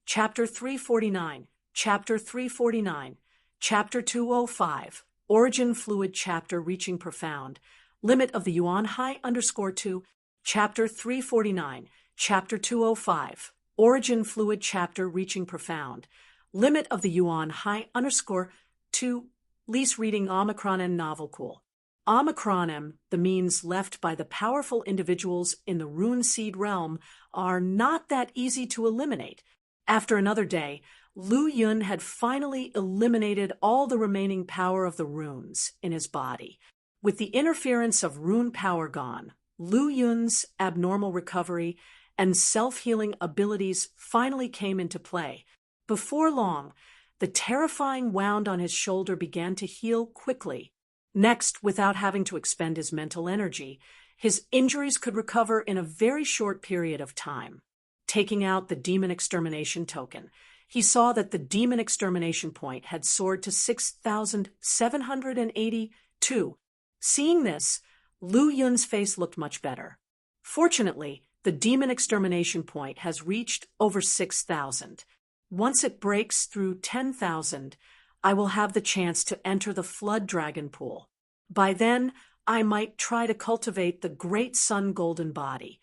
Chapter 349, Chapter 349, Chapter 205, Origin Fluid Chapter Reaching Profound, Limit of the Yuan High _2, Chapter 349, Chapter 205, Origin Fluid Chapter Reaching Profound, Limit of the Yuan High _2, Lease Reading Omicron and Novel Cool. Omicron, the means left by the powerful individuals in the rune seed realm, are not that easy to eliminate. After another day, Lu Yun had finally eliminated all the remaining power of the runes in his body. With the interference of rune power gone, Lu Yun's abnormal recovery and self-healing abilities finally came into play. Before long, the terrifying wound on his shoulder began to heal quickly. Next, without having to expend his mental energy, his injuries could recover in a very short period of time. Taking out the demon extermination token, he saw that the demon extermination point had soared to 6,782. Seeing this, Lu Yun's face looked much better. Fortunately, the demon extermination point has reached over 6,000. Once it breaks through 10,000, I will have the chance to enter the Flood Dragon Pool. By then, I might try to cultivate the Great Sun Golden Body.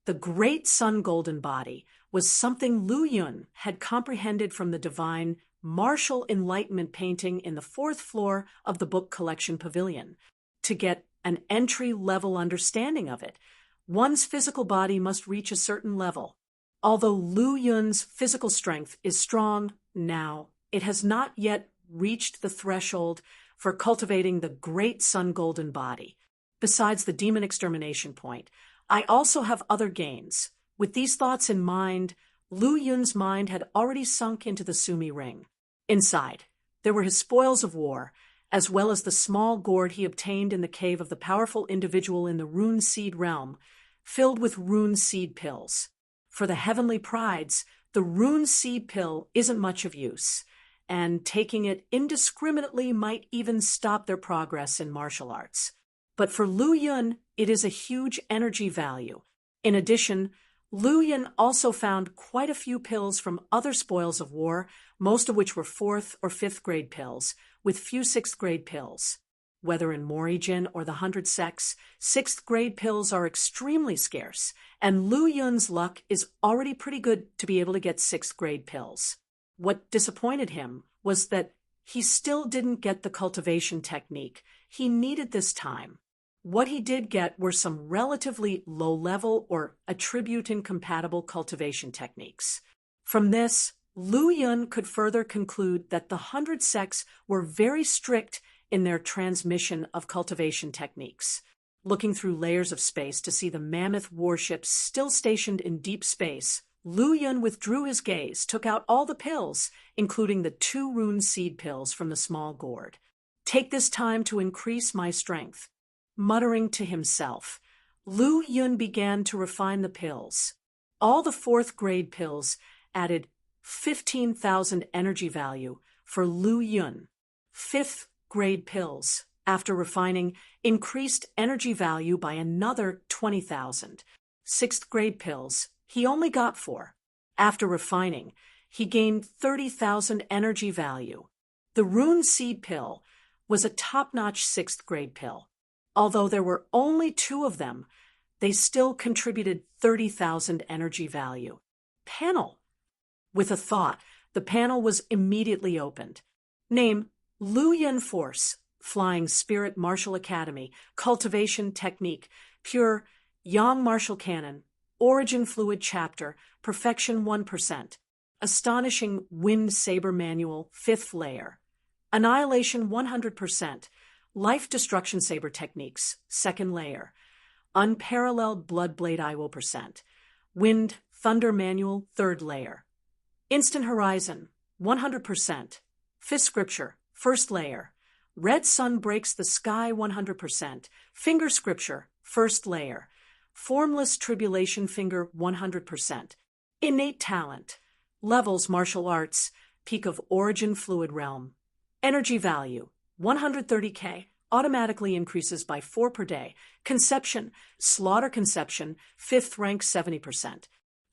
The Great Sun Golden Body was something Lu Yun had comprehended from the divine martial enlightenment painting in the 4th floor of the book collection pavilion. To get an entry-level understanding of it, one's physical body must reach a certain level. Although Lu Yun's physical strength is strong now, it has not yet reached the threshold for cultivating the Great Sun Golden Body. Besides the demon extermination point, I also have other gains. With these thoughts in mind, Lu Yun's mind had already sunk into the Sumi ring. Inside, there were his spoils of war, as well as the small gourd he obtained in the cave of the powerful individual in the rune seed realm, filled with rune seed pills. For the heavenly prides, the rune seed pill isn't much of use, and taking it indiscriminately might even stop their progress in martial arts. But for Lu Yun, it is a huge energy value. In addition, Lu Yun also found quite a few pills from other spoils of war, most of which were 4th or 5th grade pills, with few 6th grade pills. Whether in Morijin or the 100 sects, 6th grade pills are extremely scarce, and Lu Yun's luck is already pretty good to be able to get 6th grade pills. What disappointed him was that he still didn't get the cultivation technique he needed this time. What he did get were some relatively low-level or attribute-incompatible cultivation techniques. From this, Lu Yun could further conclude that the 100 sects were very strict in their transmission of cultivation techniques. Looking through layers of space to see the mammoth warships still stationed in deep space, Lu Yun withdrew his gaze, took out all the pills, including the 2 rune seed pills from the small gourd. Take this time to increase my strength. Muttering to himself, Lu Yun began to refine the pills. All the 4th grade pills added 15,000 energy value for Lu Yun. 5th grade pills, after refining, increased energy value by another 20,000. 6th grade pills, he only got 4. After refining, he gained 30,000 energy value. The rune seed pill was a top-notch 6th grade pill. Although there were only 2 of them, they still contributed 30,000 energy value. Panel. With a thought, the panel was immediately opened. Name: Lu Yun Force, Flying Spirit Martial Academy, Cultivation Technique, Pure Yang Martial Cannon, Origin Fluid Chapter, Perfection 1%, Astonishing Wind Saber Manual, 5th layer, Annihilation 100%, Life Destruction Saber Techniques, 2nd layer, Unparalleled Bloodblade IWO %, Wind Thunder Manual, 3rd layer, Instant Horizon, 100%, 5th Scripture, 1st layer, Red Sun Breaks the Sky, 100%, Finger Scripture, 1st layer, Formless Tribulation Finger, 100%, Innate Talent, Levels Martial Arts, Peak of Origin Fluid Realm, Energy Value, 130K, automatically increases by 4 per day. Conception, Slaughter Conception, 5th rank 70%.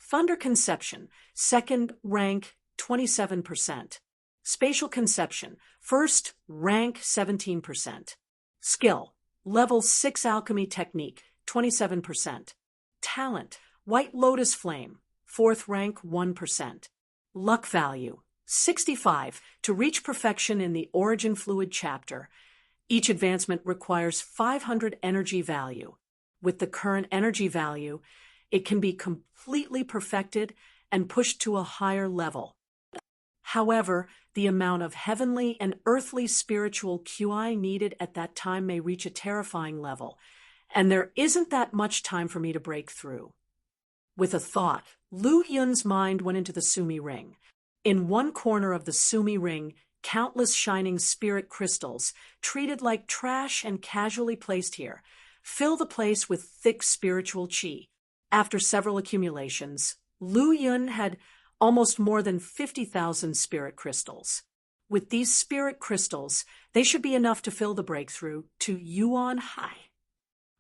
Thunder conception, second rank 27%. Spatial conception, first rank 17%. Skill, level 6 alchemy technique, 27%. Talent, White Lotus Flame, fourth rank 1%. Luck value, 65 to reach perfection in the Origin Fluid chapter. Each advancement requires 500 energy value. With the current energy value, it can be completely perfected and pushed to a higher level. However, the amount of heavenly and earthly spiritual QI needed at that time may reach a terrifying level, and there isn't that much time for me to break through. With a thought, Lu Yun's mind went into the Sumi ring. In one corner of the Sumi ring, countless shining spirit crystals, treated like trash and casually placed here, fill the place with thick spiritual qi. After several accumulations, Lu Yun had almost more than 50,000 spirit crystals. With these spirit crystals, they should be enough to fill the breakthrough to Yuan Hai.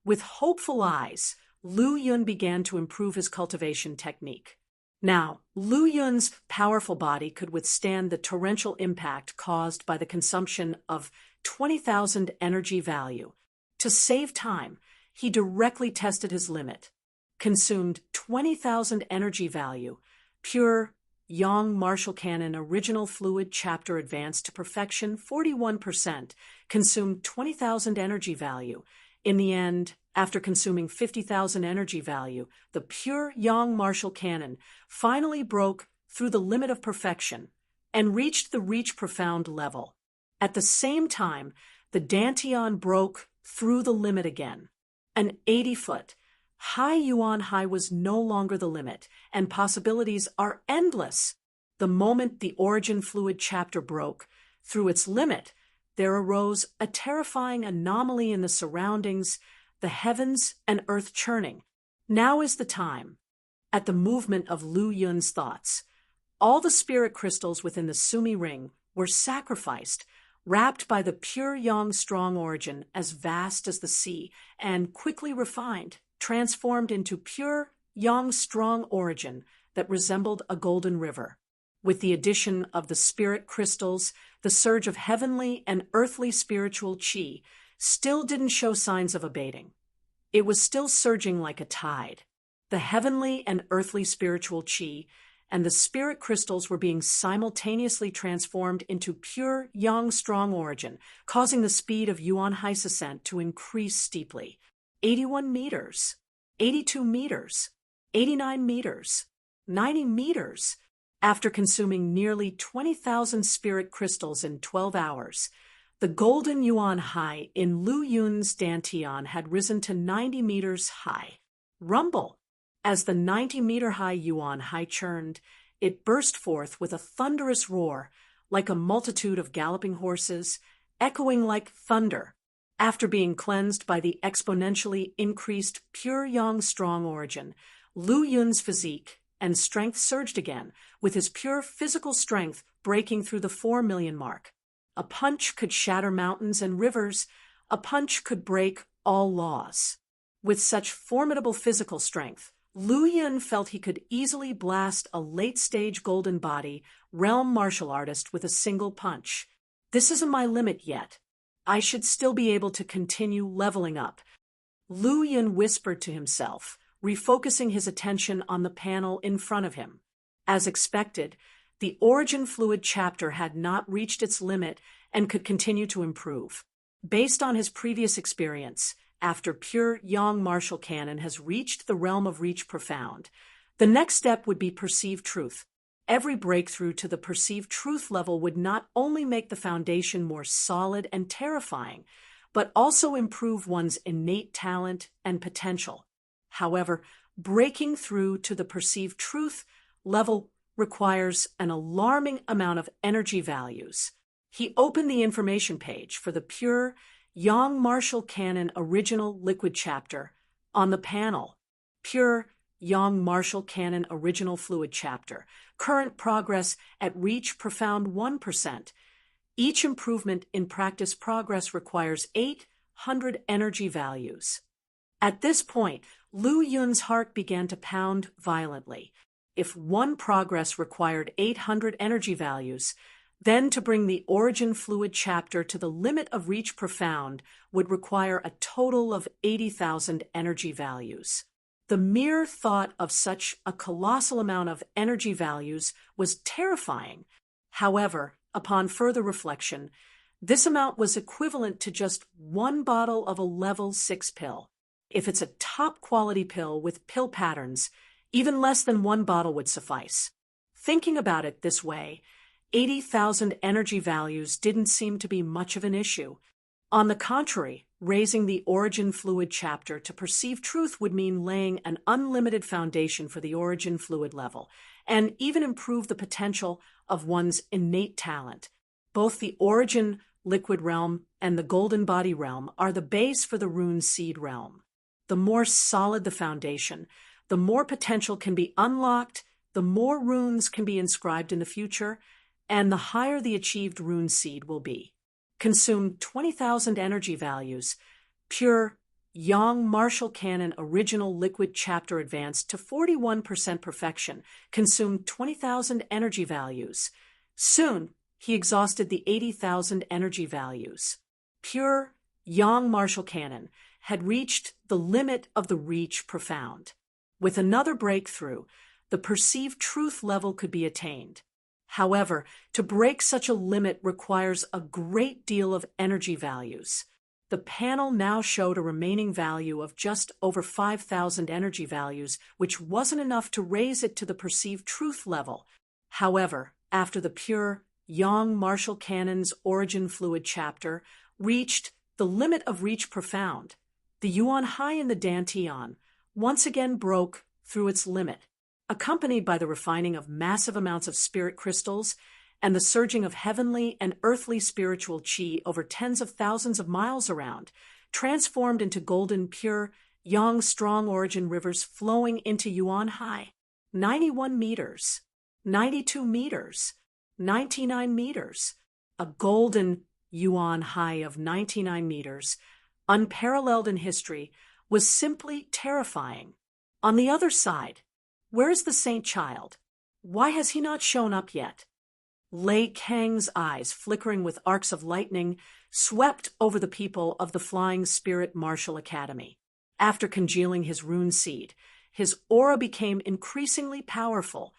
With hopeful eyes, Lu Yun began to improve his cultivation technique. Now, Lu Yun's powerful body could withstand the torrential impact caused by the consumption of 20,000 energy value. To save time, he directly tested his limit. Consumed 20,000 energy value. Pure Yang Martial Cannon Original Fluid Chapter advanced to perfection 41%. Consumed 20,000 energy value. In the end, after consuming 50,000 energy value, the pure Yang Martial Cannon finally broke through the limit of perfection and reached the Reach Profound level. At the same time, the Dantian broke through the limit again. An 80-foot High Yuan Hai was no longer the limit, and possibilities are endless. The moment the Origin Fluid chapter broke through its limit, there arose a terrifying anomaly in the surroundings, the heavens and earth churning. Now is the time. At the movement of Lu Yun's thoughts, all the spirit crystals within the Sumi ring were sacrificed, wrapped by the pure Yang strong origin as vast as the sea, and quickly refined, transformed into pure Yang strong origin that resembled a golden river. With the addition of the spirit crystals, the surge of heavenly and earthly spiritual qi still didn't show signs of abating. It was still surging like a tide. The heavenly and earthly spiritual qi and the spirit crystals were being simultaneously transformed into pure Yang strong origin, causing the speed of Yuan Hai's ascent to increase steeply. 81 meters, 82 meters, 89 meters, 90 meters. After consuming nearly 20,000 spirit crystals in 12 hours, the golden Yuan Hai in Lu Yun's Dantian had risen to 90 meters high. Rumble! As the 90-meter-high Yuan Hai churned, it burst forth with a thunderous roar, like a multitude of galloping horses, echoing like thunder. After being cleansed by the exponentially increased pure Yang strong origin, Lu Yun's physique and strength surged again, with his pure physical strength breaking through the 4 million mark. A punch could shatter mountains and rivers. A punch could break all laws. With such formidable physical strength, Lu Yun felt he could easily blast a late-stage golden body realm martial artist with a single punch. This isn't my limit yet. I should still be able to continue leveling up. Lu Yun whispered to himself, refocusing his attention on the panel in front of him. As expected, the Origin Fluid chapter had not reached its limit and could continue to improve. Based on his previous experience, after pure Yang Martial Cannon has reached the realm of Reach Profound, the next step would be Perceived Truth. Every breakthrough to the Perceived Truth level would not only make the foundation more solid and terrifying, but also improve one's innate talent and potential. However, breaking through to the Perceived Truth level requires an alarming amount of energy values. He opened the information page for the pure Yang Martial Cannon Original Liquid chapter. On the panel, pure Yang Martial Cannon Original Fluid chapter. Current progress at Reach Profound 1%. Each improvement in practice progress requires 800 energy values. At this point, Lu Yun's heart began to pound violently. if one progress required 800 energy values, then to bring the origin fluid chapter to the limit of reach profound would require a total of 80,000 energy values. The mere thought of such a colossal amount of energy values was terrifying. However, upon further reflection, this amount was equivalent to just one bottle of a level 6 pill. If it's a top-quality pill with pill patterns, even less than one bottle would suffice. Thinking about it this way, 80,000 energy values didn't seem to be much of an issue. On the contrary, raising the origin fluid chapter to perceive truth would mean laying an unlimited foundation for the origin fluid level, and even improve the potential of one's innate talent. Both the origin liquid realm and the golden body realm are the base for the rune seed realm. The more solid the foundation, the more potential can be unlocked, the more runes can be inscribed in the future, and the higher the achieved rune seed will be. Consume 20,000 energy values. Pure Yang Martial Canon Original Liquid Chapter advanced to 41% perfection. Consume 20,000 energy values. Soon, he exhausted the 80,000 energy values. Pure Yang Martial Canon had reached the limit of the reach profound. With another breakthrough, the perceived truth level could be attained. However, to break such a limit requires a great deal of energy values. The panel now showed a remaining value of just over 5,000 energy values, which wasn't enough to raise it to the perceived truth level. However, after the pure Yang Martial Canon's origin fluid chapter reached the limit of reach profound, the Yuan Hai in the Dantian once again broke through its limit. Accompanied by the refining of massive amounts of spirit crystals and the surging of heavenly and earthly spiritual qi over tens of thousands of miles around, transformed into golden pure yang strong origin rivers flowing into Yuan Hai. 91 meters, 92 meters, 99 meters. A golden Yuan Hai of 99 meters, unparalleled in history, was simply terrifying. On the other side, where is the Saint Child? Why has he not shown up yet? Lei Kang's eyes, flickering with arcs of lightning, swept over the people of the Flying Spirit Martial Academy. After congealing his rune seed, his aura became increasingly powerful,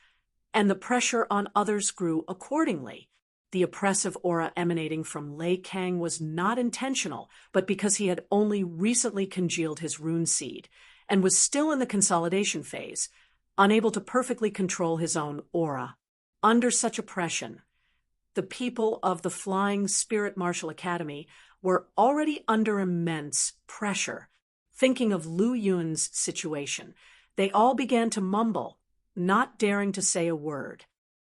and the pressure on others grew accordingly. The oppressive aura emanating from Lei Kang was not intentional, but because he had only recently congealed his rune seed, and was still in the consolidation phase, unable to perfectly control his own aura. Under such oppression, the people of the Flying Spirit Martial Academy were already under immense pressure. Thinking of Lu Yun's situation, they all began to mumble, not daring to say a word.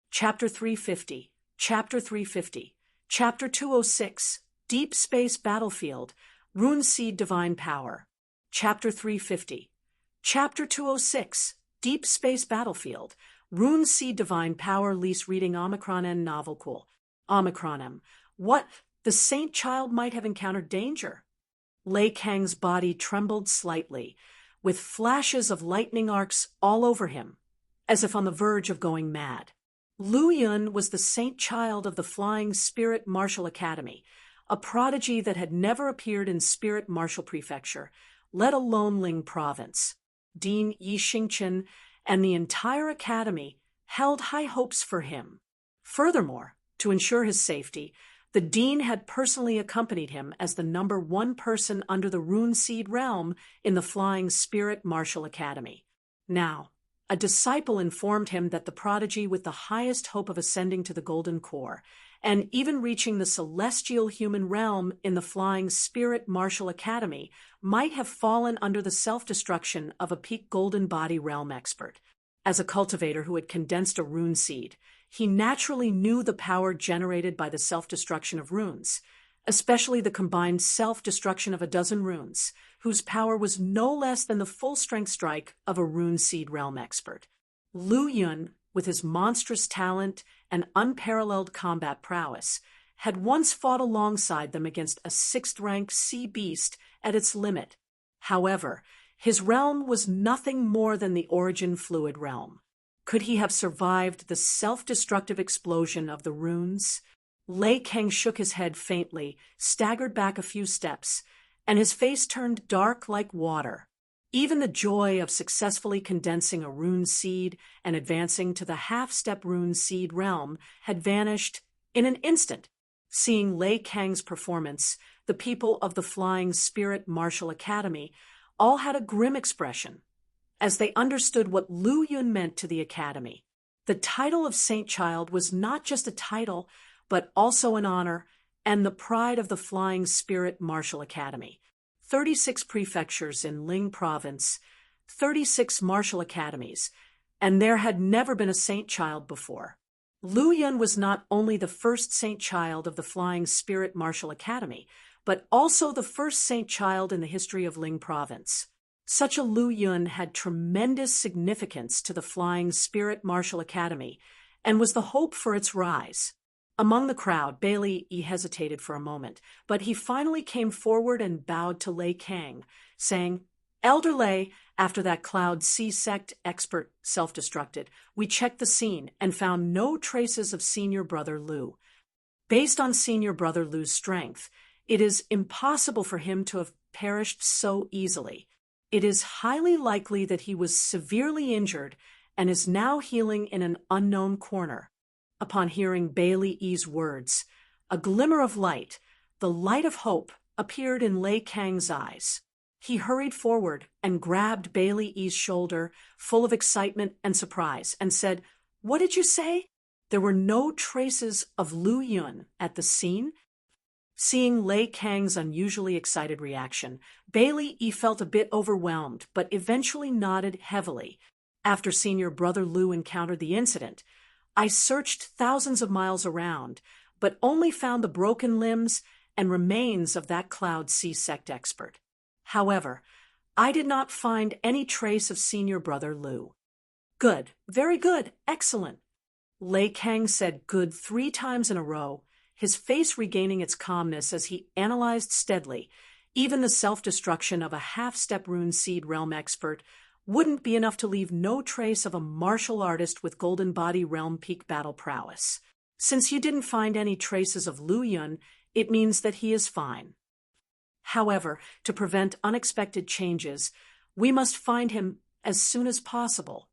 Chapter 350, Chapter 350, Chapter 206, Deep Space Battlefield, Rune Seed Divine Power. Chapter 350, Chapter 206, Deep Space Battlefield, Rune Seed Divine Power. Lease reading Omicron N Novel Cool. Omicron M. What? The Saint Child might have encountered danger. Lei Kang's body trembled slightly, with flashes of lightning arcs all over him, as if on the verge of going mad. Lu Yun was the Saint Child of the Flying Spirit Martial Academy, a prodigy that had never appeared in Spirit Martial Prefecture, let alone Ling Province. Dean Yi Xingchen and the entire academy held high hopes for him. Furthermore, to ensure his safety, the dean had personally accompanied him as the number one person under the Rune Seed realm in the Flying Spirit Martial Academy. Now, a disciple informed him that the prodigy with the highest hope of ascending to the Golden Core, and even reaching the celestial human realm in the Flying Spirit Martial Academy, might have fallen under the self-destruction of a peak golden body realm expert. As a cultivator who had condensed a rune seed, he naturally knew the power generated by the self-destruction of runes, especially the combined self-destruction of a dozen runes, whose power was no less than the full-strength strike of a rune seed realm expert. Lu Yun, with his monstrous talent and unparalleled combat prowess, had once fought alongside them against a sixth-rank sea beast at its limit. However, his realm was nothing more than the origin fluid realm. Could he have survived the self-destructive explosion of the runes? Lei Kang shook his head faintly, staggered back a few steps, and his face turned dark like water. Even the joy of successfully condensing a rune seed and advancing to the half-step rune seed realm had vanished in an instant. Seeing Lei Kang's performance, the people of the Flying Spirit Martial Academy all had a grim expression, as they understood what Lu Yun meant to the academy. The title of Saint Child was not just a title, but also an honor and the pride of the Flying Spirit Martial Academy. 36 prefectures in Ling Province, 36 martial academies, and there had never been a Saint Child before. Lu Yun was not only the first Saint Child of the Flying Spirit Martial Academy, but also the first Saint Child in the history of Ling Province. Such a Lu Yun had tremendous significance to the Flying Spirit Martial Academy and was the hope for its rise. Among the crowd, Bailey hesitated for a moment, but he finally came forward and bowed to Lei Kang, saying, "Elder Lei, after that Cloud C-sect expert self-destructed, we checked the scene and found no traces of Senior Brother Lu. Based on Senior Brother Lu's strength, it is impossible for him to have perished so easily. It is highly likely that he was severely injured and is now healing in an unknown corner." Upon hearing Bailey Yi's words, a glimmer of light, the light of hope, appeared in Lei Kang's eyes. He hurried forward and grabbed Bailey Yi's shoulder, full of excitement and surprise, and said, "What did you say?" There were no traces of Lu Yun at the scene. Seeing Lei Kang's unusually excited reaction, Bailey Yi felt a bit overwhelmed, but eventually nodded heavily. After Senior Brother Lu encountered the incident, "I searched thousands of miles around, but only found the broken limbs and remains of that Cloud C-sect expert. However, I did not find any trace of Senior Brother Lu." "Good, very good, excellent." Lei Kang said good 3 times in a row, his face regaining its calmness as he analyzed steadily. Even the self-destruction of a half-step rune seed realm expert wouldn't be enough to leave no trace of a martial artist with Golden Body Realm peak battle prowess. Since you didn't find any traces of Lu Yun, it means that he is fine. However, to prevent unexpected changes, we must find him as soon as possible.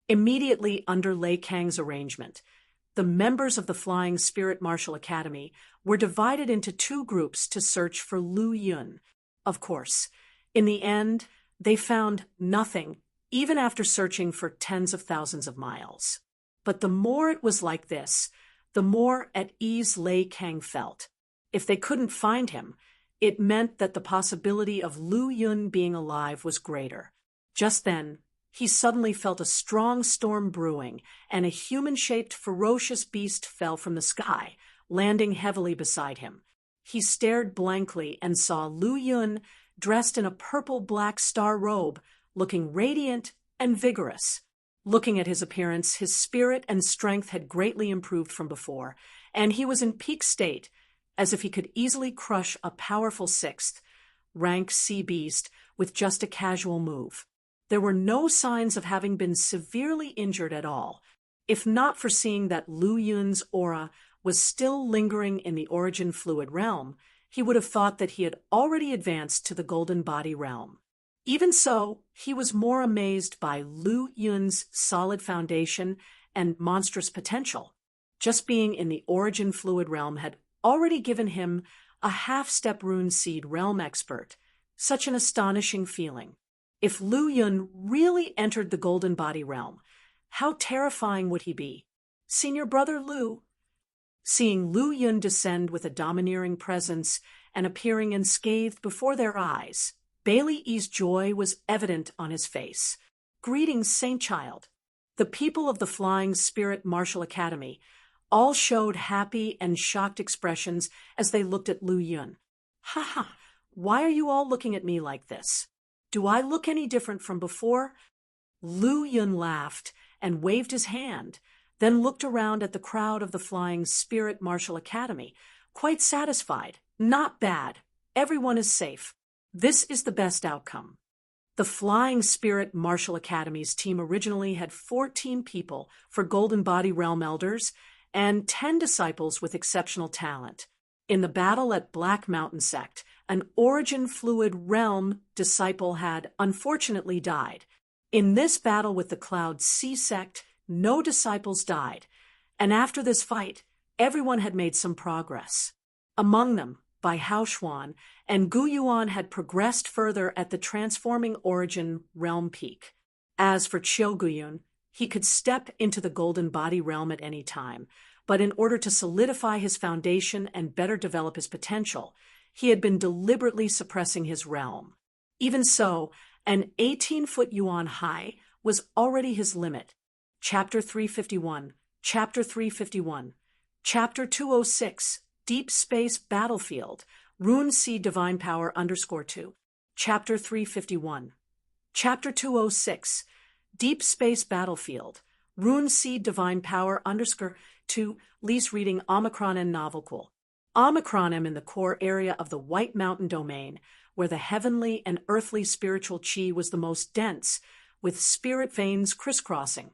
Immediately under Lei Kang's arrangement, the members of the Flying Spirit Martial Academy were divided into 2 groups to search for Lu Yun. Of course, in the end, they found nothing, even after searching for tens of thousands of miles. But the more it was like this, the more at ease Lei Kang felt. If they couldn't find him, it meant that the possibility of Lu Yun being alive was greater. Just then, he suddenly felt a strong storm brewing, and a human-shaped ferocious beast fell from the sky, landing heavily beside him. He stared blankly and saw Lu Yun dressed in a purple-black star robe, looking radiant and vigorous. Looking at his appearance, his spirit and strength had greatly improved from before, and he was in peak state, as if he could easily crush a powerful 6th-rank sea beast with just a casual move. There were no signs of having been severely injured at all. If not for seeing that Lu Yun's aura was still lingering in the origin fluid realm, he would have thought that he had already advanced to the Golden Body realm. Even so, he was more amazed by Lu Yun's solid foundation and monstrous potential. Just being in the origin fluid realm had already given him a half-step rune seed realm expert. Such an astonishing feeling. If Lu Yun really entered the Golden Body realm, how terrifying would he be? Senior Brother Lu. Seeing Lu Yun descend with a domineering presence and appearing unscathed before their eyes, Bailey Yi's joy was evident on his face. "Greetings, Saint Child." The people of the Flying Spirit Martial Academy all showed happy and shocked expressions as they looked at Lu Yun. "Ha ha, why are you all looking at me like this? Do I look any different from before?" Lu Yun laughed and waved his hand, then looked around at the crowd of the Flying Spirit Martial Academy, quite satisfied. "Not bad. Everyone is safe. This is the best outcome." The Flying Spirit Martial Academy's team originally had 14 people for Golden Body Realm Elders and 10 disciples with exceptional talent. In the battle at Black Mountain Sect, an Origin Fluid Realm disciple had unfortunately died. In this battle with the Cloud Sea Sect, no disciples died, and after this fight, everyone had made some progress. Among them, Bai Haoshuan and Gu Yuan had progressed further at the transforming Origin Realm Peak. As for Chiu Guyun, he could step into the Golden Body Realm at any time, but in order to solidify his foundation and better develop his potential, he had been deliberately suppressing his realm. Even so, an 18-foot Yuan high was already his limit. Chapter 351, Chapter 351, Chapter 206, Deep Space Battlefield, Rune Seed Divine Power _2, Chapter 351, Chapter 206, Deep Space Battlefield, Rune Seed Divine Power _2, Lease reading Omicron Novelcool. Omicron in the core area of the White Mountain Domain, where the heavenly and earthly spiritual chi was the most dense, with spirit veins crisscrossing.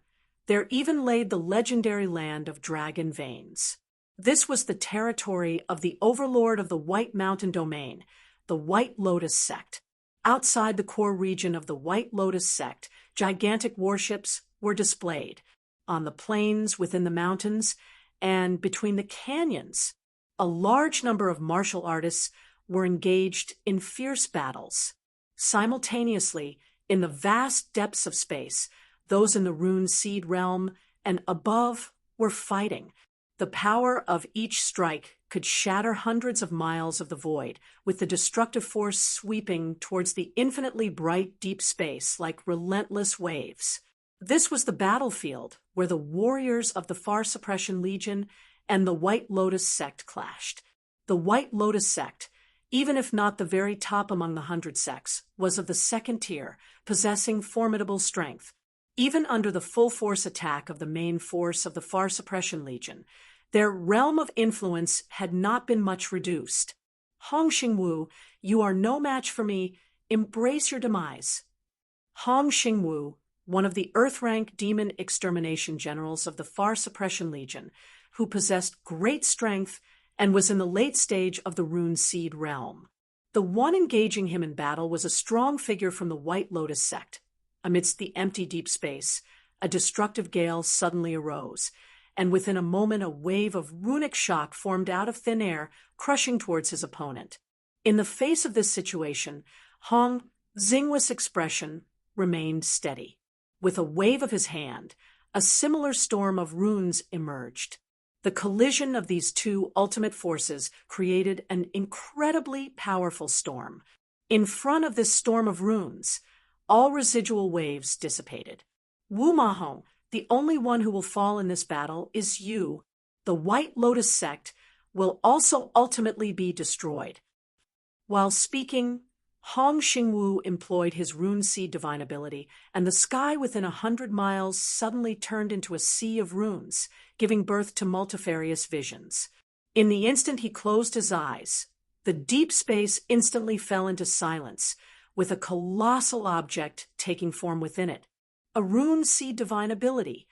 There even laid the legendary land of Dragon Veins. This was the territory of the overlord of the White Mountain Domain, the White Lotus Sect. Outside the core region of the White Lotus Sect, gigantic warships were displayed. On the plains within the mountains and between the canyons, a large number of martial artists were engaged in fierce battles. Simultaneously, in the vast depths of space, those in the Rune Seed realm and above were fighting. The power of each strike could shatter hundreds of miles of the void, with the destructive force sweeping towards the infinitely bright deep space like relentless waves. This was the battlefield where the warriors of the Far Suppression Legion and the White Lotus Sect clashed. The White Lotus Sect, even if not the very top among the 100 sects, was of the second tier, possessing formidable strength. Even under the full-force attack of the main force of the Far Suppression Legion, their realm of influence had not been much reduced. Hong Xingwu, you are no match for me. Embrace your demise. Hong Xingwu, one of the Earth-rank demon extermination generals of the Far Suppression Legion, who possessed great strength and was in the late stage of the Rune Seed realm. The one engaging him in battle was a strong figure from the White Lotus Sect. Amidst the empty deep space, a destructive gale suddenly arose, and within a moment a wave of runic shock formed out of thin air, crushing towards his opponent. In the face of this situation, Hong Xingwu's expression remained steady. With a wave of his hand, a similar storm of runes emerged. The collision of these two ultimate forces created an incredibly powerful storm. In front of this storm of runes, all residual waves dissipated. Wu Mahong, the only one who will fall in this battle, is you. The White Lotus Sect will also ultimately be destroyed. While speaking, Hong Xingwu employed his Rune Seed divine ability, and the sky within 100 miles suddenly turned into a sea of runes, giving birth to multifarious visions. In the instant he closed his eyes, the deep space instantly fell into silence, with a colossal object taking form within it. A Rune Seed divine ability.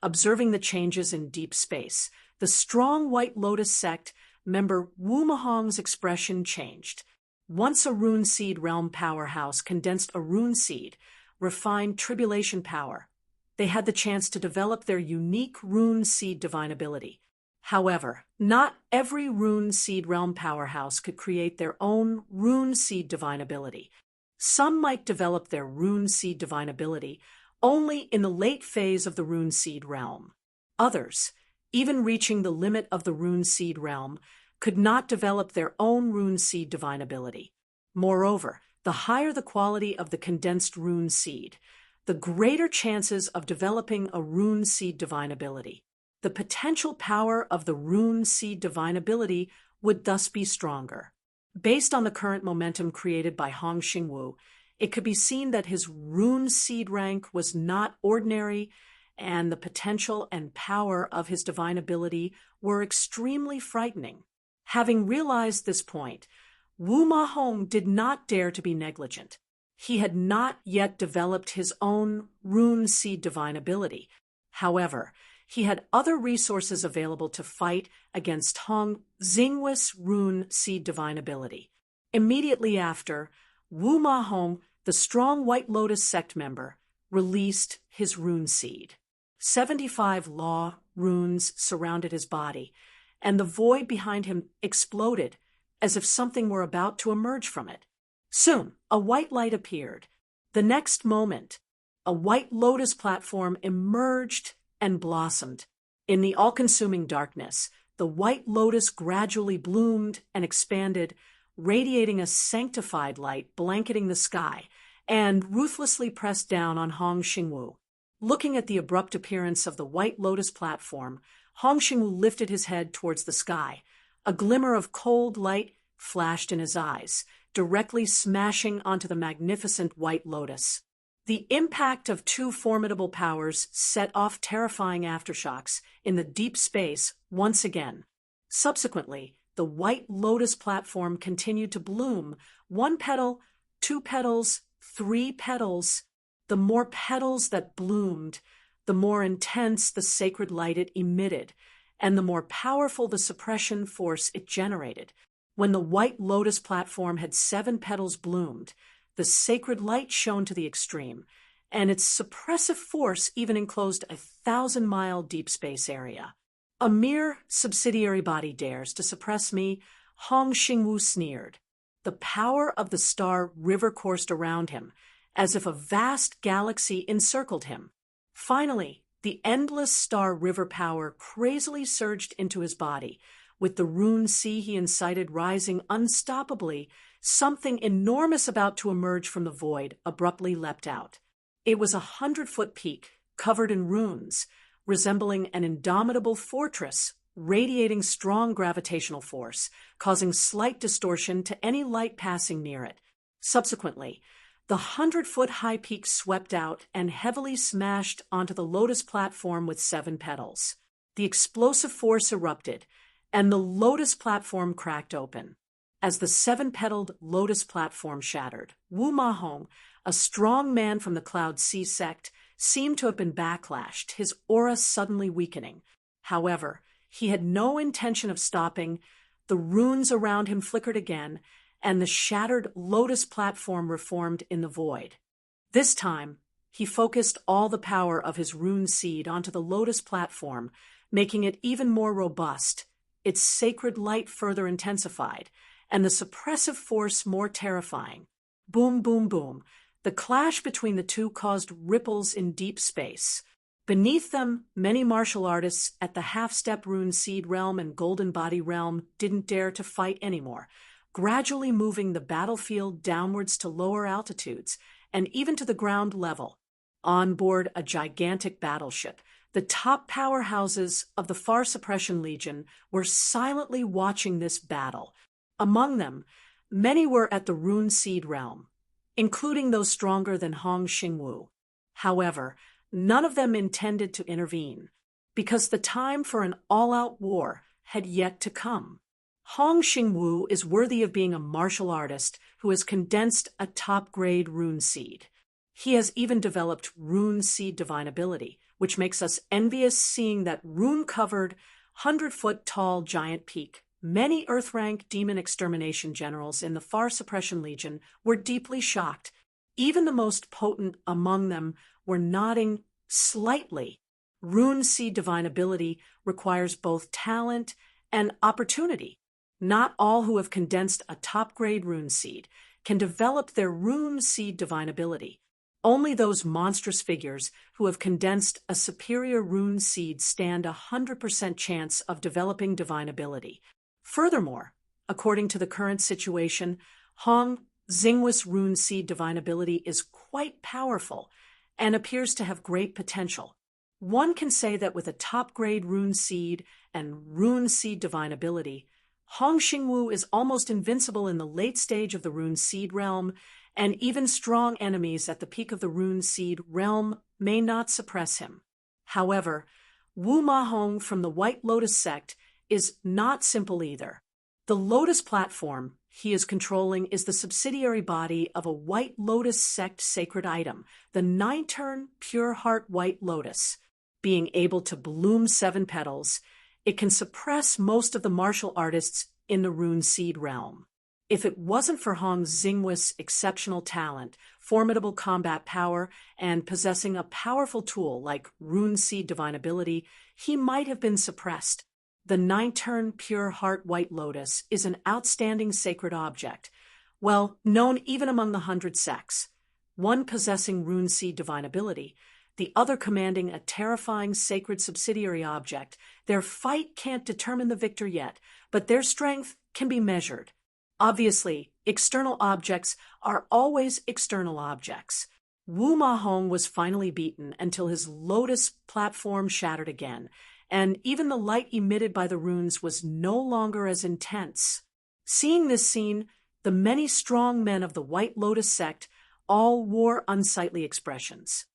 Observing the changes in deep space, the strong White Lotus Sect member Wu Mahong's expression changed. Once a Rune Seed realm powerhouse condensed a Rune Seed, refined tribulation power, they had the chance to develop their unique Rune Seed divine ability. However, not every Rune Seed realm powerhouse could create their own Rune Seed divine ability. Some might develop their Rune Seed divine ability only in the late phase of the Rune Seed realm. Others, even reaching the limit of the Rune Seed realm, could not develop their own Rune Seed divine ability. Moreover, the higher the quality of the condensed Rune Seed, the greater chances of developing a Rune Seed divine ability. The potential power of the Rune Seed divine ability would thus be stronger. Based on the current momentum created by Hong Xingwu, it could be seen that his Rune Seed rank was not ordinary, and the potential and power of his divine ability were extremely frightening. Having realized this point, Wu Mahong did not dare to be negligent. He had not yet developed his own rune seed divine ability. However, he had other resources available to fight against Hong Xingwi's rune seed divine ability. Immediately after, Wu Ma Hong, the strong White Lotus sect member, released his rune seed. 75 law runes surrounded his body, and the void behind him exploded as if something were about to emerge from it. Soon, a white light appeared. The next moment, a White Lotus platform emerged and blossomed. In the all-consuming darkness, the White Lotus gradually bloomed and expanded, radiating a sanctified light blanketing the sky, and ruthlessly pressed down on Hong Xingwu. Looking at the abrupt appearance of the White Lotus platform, Hong Xingwu lifted his head towards the sky. A glimmer of cold light flashed in his eyes, directly smashing onto the magnificent White Lotus. The impact of two formidable powers set off terrifying aftershocks in the deep space once again. Subsequently, the White Lotus platform continued to bloom, 1 petal, 2 petals, 3 petals. The more petals that bloomed, the more intense the sacred light it emitted, and the more powerful the suppression force it generated. When the White Lotus platform had 7 petals bloomed, the sacred light shone to the extreme, and its suppressive force even enclosed a 1,000-mile deep space area. A mere subsidiary body dares to suppress me, Hong Xingwu sneered. The power of the star river coursed around him, as if a vast galaxy encircled him. Finally, the endless star river power crazily surged into his body. With the rune sea he incited rising unstoppably, something enormous about to emerge from the void abruptly leapt out. It was a 100-foot peak, covered in runes, resembling an indomitable fortress, radiating strong gravitational force, causing slight distortion to any light passing near it. Subsequently, the 100-foot-high peak swept out and heavily smashed onto the lotus platform with 7 petals. The explosive force erupted, and the lotus platform cracked open. As the 7-petaled lotus platform shattered, Wu Ma Hong, a strong man from the Cloud Sea sect, seemed to have been backlashed, his aura suddenly weakening. However, he had no intention of stopping. The runes around him flickered again, and the shattered lotus platform reformed in the void. This time, he focused all the power of his rune seed onto the lotus platform, making it even more robust. Its sacred light further intensified, and the suppressive force more terrifying. Boom, boom, boom. The clash between the two caused ripples in deep space. Beneath them, many martial artists at the half-step rune seed realm and golden body realm didn't dare to fight anymore, gradually moving the battlefield downwards to lower altitudes and even to the ground level. On board a gigantic battleship, the top powerhouses of the Far Suppression Legion were silently watching this battle. Among them, many were at the rune seed realm, including those stronger than Hong Xingwu. However, none of them intended to intervene, because the time for an all-out war had yet to come. Hong Xingwu is worthy of being a martial artist who has condensed a top-grade rune seed. He has even developed rune seed divine ability, which makes us envious seeing that rune-covered, 100-foot-tall giant peak. Many Earth-rank demon extermination generals in the Far Suppression Legion were deeply shocked. Even the most potent among them were nodding slightly. Rune seed divine ability requires both talent and opportunity. Not all who have condensed a top-grade rune seed can develop their rune seed divine ability. Only those monstrous figures who have condensed a superior rune seed stand 100% chance of developing divine ability. Furthermore, according to the current situation, Hong Xingwi's rune seed divine ability is quite powerful and appears to have great potential. One can say that with a top-grade rune seed and rune seed divine ability, Hong Xingwu is almost invincible in the late stage of the rune seed realm, and even strong enemies at the peak of the rune seed realm may not suppress him. However, Wu Ma Hong from the White Lotus sect is not simple either. The Lotus platform he is controlling is the subsidiary body of a White Lotus sect sacred item, the 9-turn Pure Heart White Lotus. Being able to bloom 7 petals, it can suppress most of the martial artists in the Rune Seed realm. If it wasn't for Hong Xingwu's exceptional talent, formidable combat power, and possessing a powerful tool like Rune Seed Divine Ability, he might have been suppressed. The 9-turn Pure Heart White Lotus is an outstanding sacred object, well known even among the 100 sects. One possessing Rune Seed Divine Ability, the other commanding a terrifying sacred subsidiary object. Their fight can't determine the victor yet, but their strength can be measured. Obviously, external objects are always external objects. Wu Mahong was finally beaten until his Lotus platform shattered again, and even the light emitted by the runes was no longer as intense. Seeing this scene, the many strong men of the White Lotus sect all wore unsightly expressions.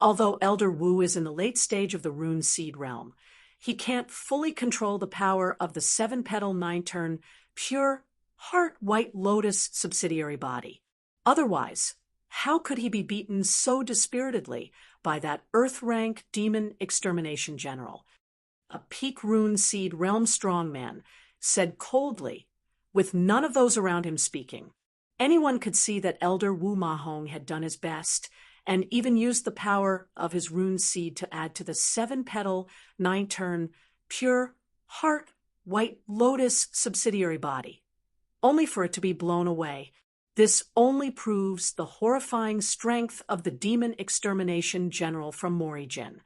Although Elder Wu is in the late stage of the Rune Seed realm, he can't fully control the power of the 7-petal 9-turn Pure Heart White Lotus subsidiary body. Otherwise, how could he be beaten so dispiritedly by that Earth-rank demon extermination general? A peak Rune Seed realm strongman said coldly, with none of those around him speaking. Anyone could see that Elder Wu Mahong had done his best, and even used the power of his Rune Seed to add to the 7-petal 9-turn Pure Heart White Lotus subsidiary body, only for it to be blown away. This only proves the horrifying strength of the demon extermination general from Morijin.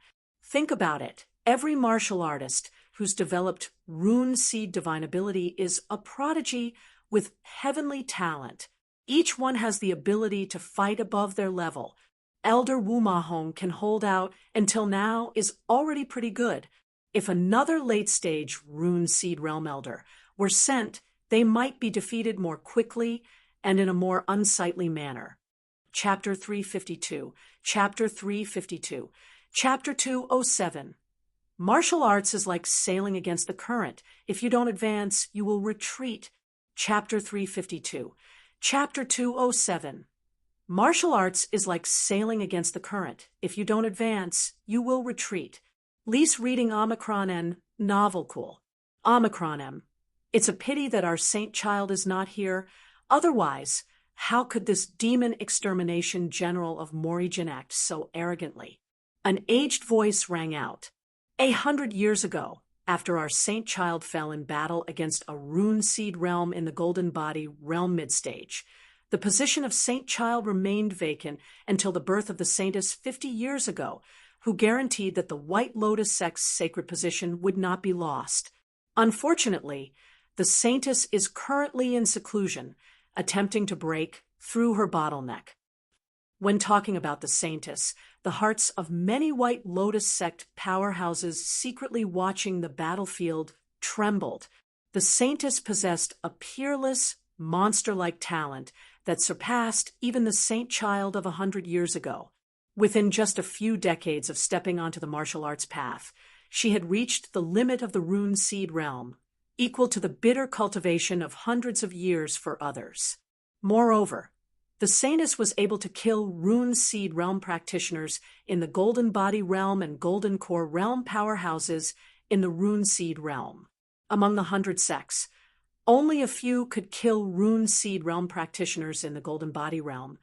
Think about it. Every martial artist who's developed Rune Seed Divine Ability is a prodigy with heavenly talent. Each one has the ability to fight above their level. Elder Wu Mahong can hold out until now is already pretty good. If another late-stage Rune Seed Realm Elder were sent, they might be defeated more quickly and in a more unsightly manner. Chapter 352, Chapter 352, Chapter 207. Martial arts is like sailing against the current. If you don't advance, you will retreat. Chapter 352, Chapter 207. Martial arts is like sailing against the current. If you don't advance, you will retreat. Lease reading Omicron and Novel Cool. Omicron M. It's a pity that our saint child is not here. Otherwise, how could this demon extermination general of Morijin act so arrogantly? An aged voice rang out. 100 years ago, after our saint child fell in battle against a Rune Seed realm in the Golden Body realm midstage, the position of Saint Child remained vacant until the birth of the Saintess 50 years ago, who guaranteed that the White Lotus sect's sacred position would not be lost. Unfortunately, the Saintess is currently in seclusion, attempting to break through her bottleneck. When talking about the Saintess, the hearts of many White Lotus sect powerhouses secretly watching the battlefield trembled. The Saintess possessed a peerless, monster-like talent that surpassed even the Saint Child of 100 years ago. Within just a few decades of stepping onto the martial arts path, she had reached the limit of the Rune Seed realm, equal to the bitter cultivation of hundreds of years for others. Moreover, the Saintess was able to kill Rune Seed realm practitioners in the Golden Body realm and Golden Core realm powerhouses in the Rune Seed realm. Among the 100 sects, only a few could kill Rune Seed realm practitioners in the Golden Body realm,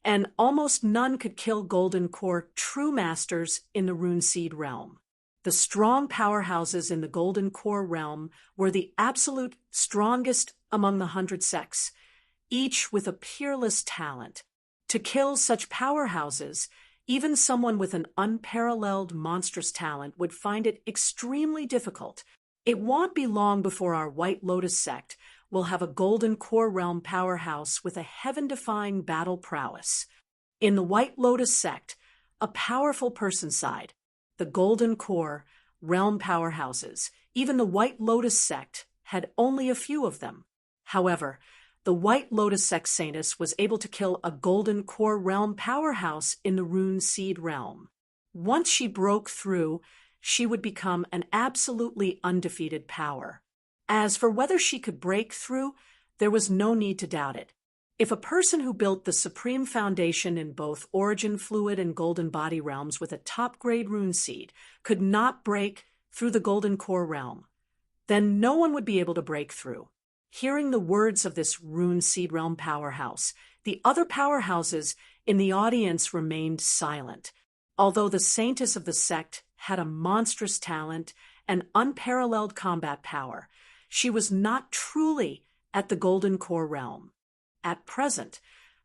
and almost none could kill Golden Core true masters in the Rune Seed realm. The strong powerhouses in the Golden Core realm were the absolute strongest among the 100 sects, each with a peerless talent. To kill such powerhouses, even someone with an unparalleled monstrous talent would find it extremely difficult. It won't be long before our White Lotus sect will have a Golden Core realm powerhouse with a heaven-defying battle prowess. In the White Lotus sect, a powerful person side, the Golden Core realm powerhouses, even the White Lotus sect had only a few of them. However, the White Lotus sect Saintess was able to kill a Golden Core realm powerhouse in the Rune Seed realm. Once she broke through, she would become an absolutely undefeated power. As for whether she could break through, there was no need to doubt it. If a person who built the supreme foundation in both origin fluid and golden body realms with a top-grade rune seed could not break through the golden core realm, then no one would be able to break through. Hearing the words of this rune seed realm powerhouse, the other powerhouses in the audience remained silent. Although the saintess of the sect had a monstrous talent and unparalleled combat power, she was not truly at the golden core realm. At present,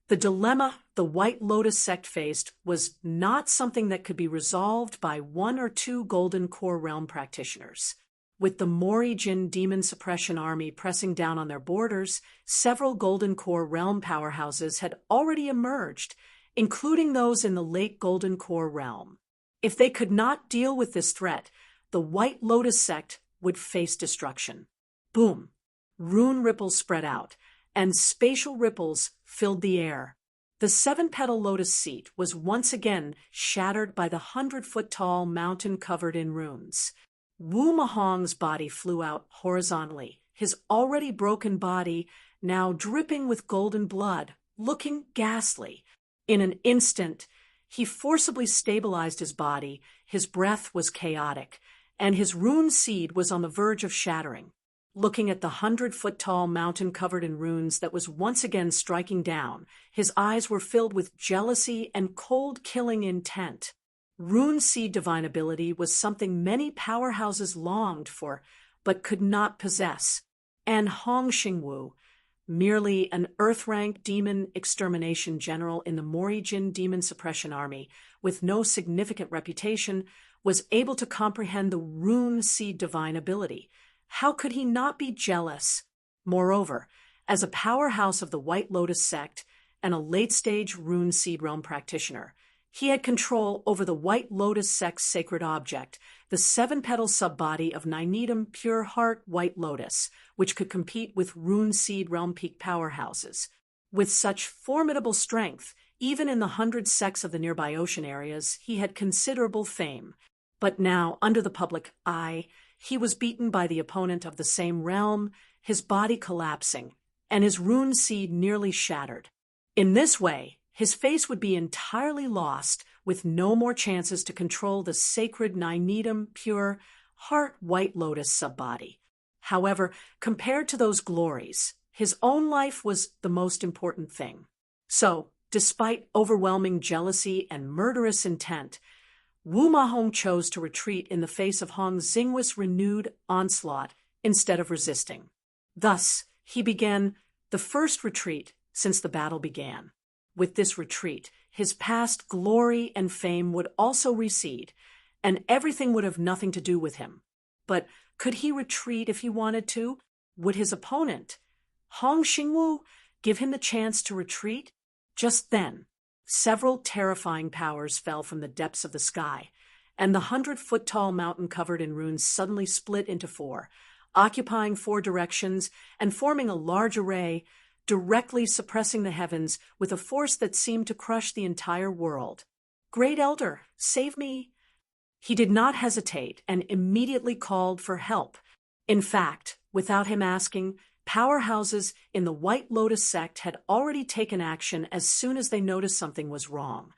the dilemma the White Lotus sect faced was not something that could be resolved by one or two golden core realm practitioners. With the Mori Jin demon suppression army pressing down on their borders, several golden core realm powerhouses had already emerged, including those in the late golden core realm. If they could not deal with this threat, the White Lotus sect would face destruction. Boom! Rune ripples spread out, and spatial ripples filled the air. The 7-petal lotus seat was once again shattered by the 100-foot-tall mountain covered in runes. Wu Mahong's body flew out horizontally, his already broken body now dripping with golden blood, looking ghastly. In an instant, he forcibly stabilized his body, his breath was chaotic, and his rune seed was on the verge of shattering. Looking at the 100-foot-tall mountain covered in runes that was once again striking down, his eyes were filled with jealousy and cold-killing intent. Rune seed divine ability was something many powerhouses longed for, but could not possess. And Hong Xingwu, merely an Earth-ranked demon extermination general in the Mori Jin demon suppression army, with no significant reputation, was able to comprehend the rune seed divine ability. How could he not be jealous? Moreover, as a powerhouse of the White Lotus sect and a late-stage rune seed realm practitioner, he had control over the White Lotus sect's sacred object, the 7-petal subbody of Ninitum Pure Heart White Lotus, which could compete with rune seed realm peak powerhouses. With such formidable strength, even in the 100 sects of the nearby ocean areas, he had considerable fame. But now, under the public eye, he was beaten by the opponent of the same realm, his body collapsing, and his rune seed nearly shattered. In this way, his face would be entirely lost, with no more chances to control the sacred Ninitum Pure Heart White Lotus subbody. However, compared to those glories, his own life was the most important thing. So, despite overwhelming jealousy and murderous intent, Wu Mahong chose to retreat in the face of Hong Xingwu's renewed onslaught instead of resisting. Thus, he began the first retreat since the battle began. With this retreat, his past glory and fame would also recede, and everything would have nothing to do with him. But could he retreat if he wanted to? Would his opponent, Hong Xingwu, give him the chance to retreat? Just then, several terrifying powers fell from the depths of the sky, and the 100-foot-tall mountain covered in runes suddenly split into 4, occupying 4 directions and forming a large array, directly suppressing the heavens with a force that seemed to crush the entire world. "Great Elder, save me!" He did not hesitate and immediately called for help. In fact, without him asking, powerhouses in the White Lotus sect had already taken action as soon as they noticed something was wrong.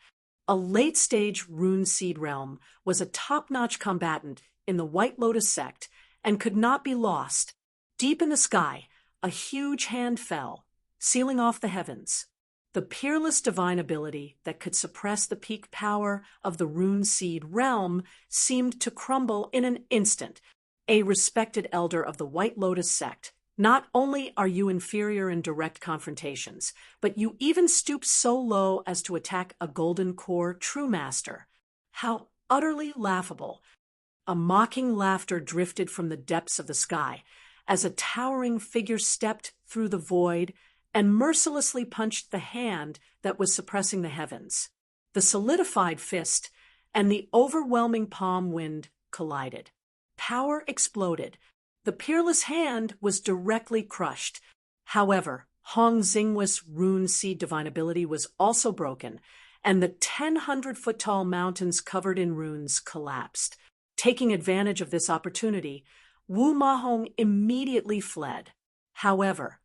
A late-stage rune seed realm was a top-notch combatant in the White Lotus sect and could not be lost. Deep in the sky, a huge hand fell, sealing off the heavens. The peerless divine ability that could suppress the peak power of the rune seed realm seemed to crumble in an instant. A respected elder of the White Lotus sect, not only are you inferior in direct confrontations, but you even stoop so low as to attack a golden core true master. How utterly laughable! A mocking laughter drifted from the depths of the sky as a towering figure stepped through the void and mercilessly punched the hand that was suppressing the heavens. The solidified fist and the overwhelming palm wind collided. Power exploded. The peerless hand was directly crushed. However, Hong Xingwu's rune seed divine ability was also broken, and the 1,000-foot-tall mountains covered in runes collapsed. Taking advantage of this opportunity, Wu Mahong immediately fled. However,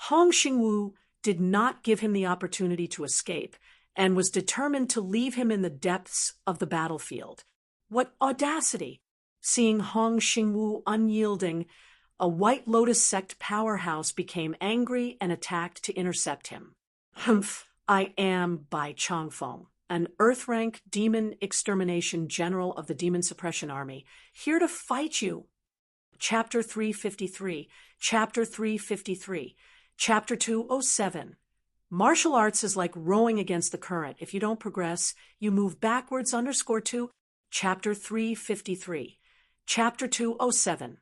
Hong Xingwu did not give him the opportunity to escape and was determined to leave him in the depths of the battlefield. What audacity! Seeing Hong Xingwu unyielding, a White Lotus sect powerhouse became angry and attacked to intercept him. Humph, I am Bai Changfeng, an Earth-rank demon extermination general of the Demon Suppression Army, here to fight you. Chapter 353, Chapter 353, Chapter 207. Martial arts is like rowing against the current. If you don't progress, you move backwards _2. Chapter 353, Chapter 207.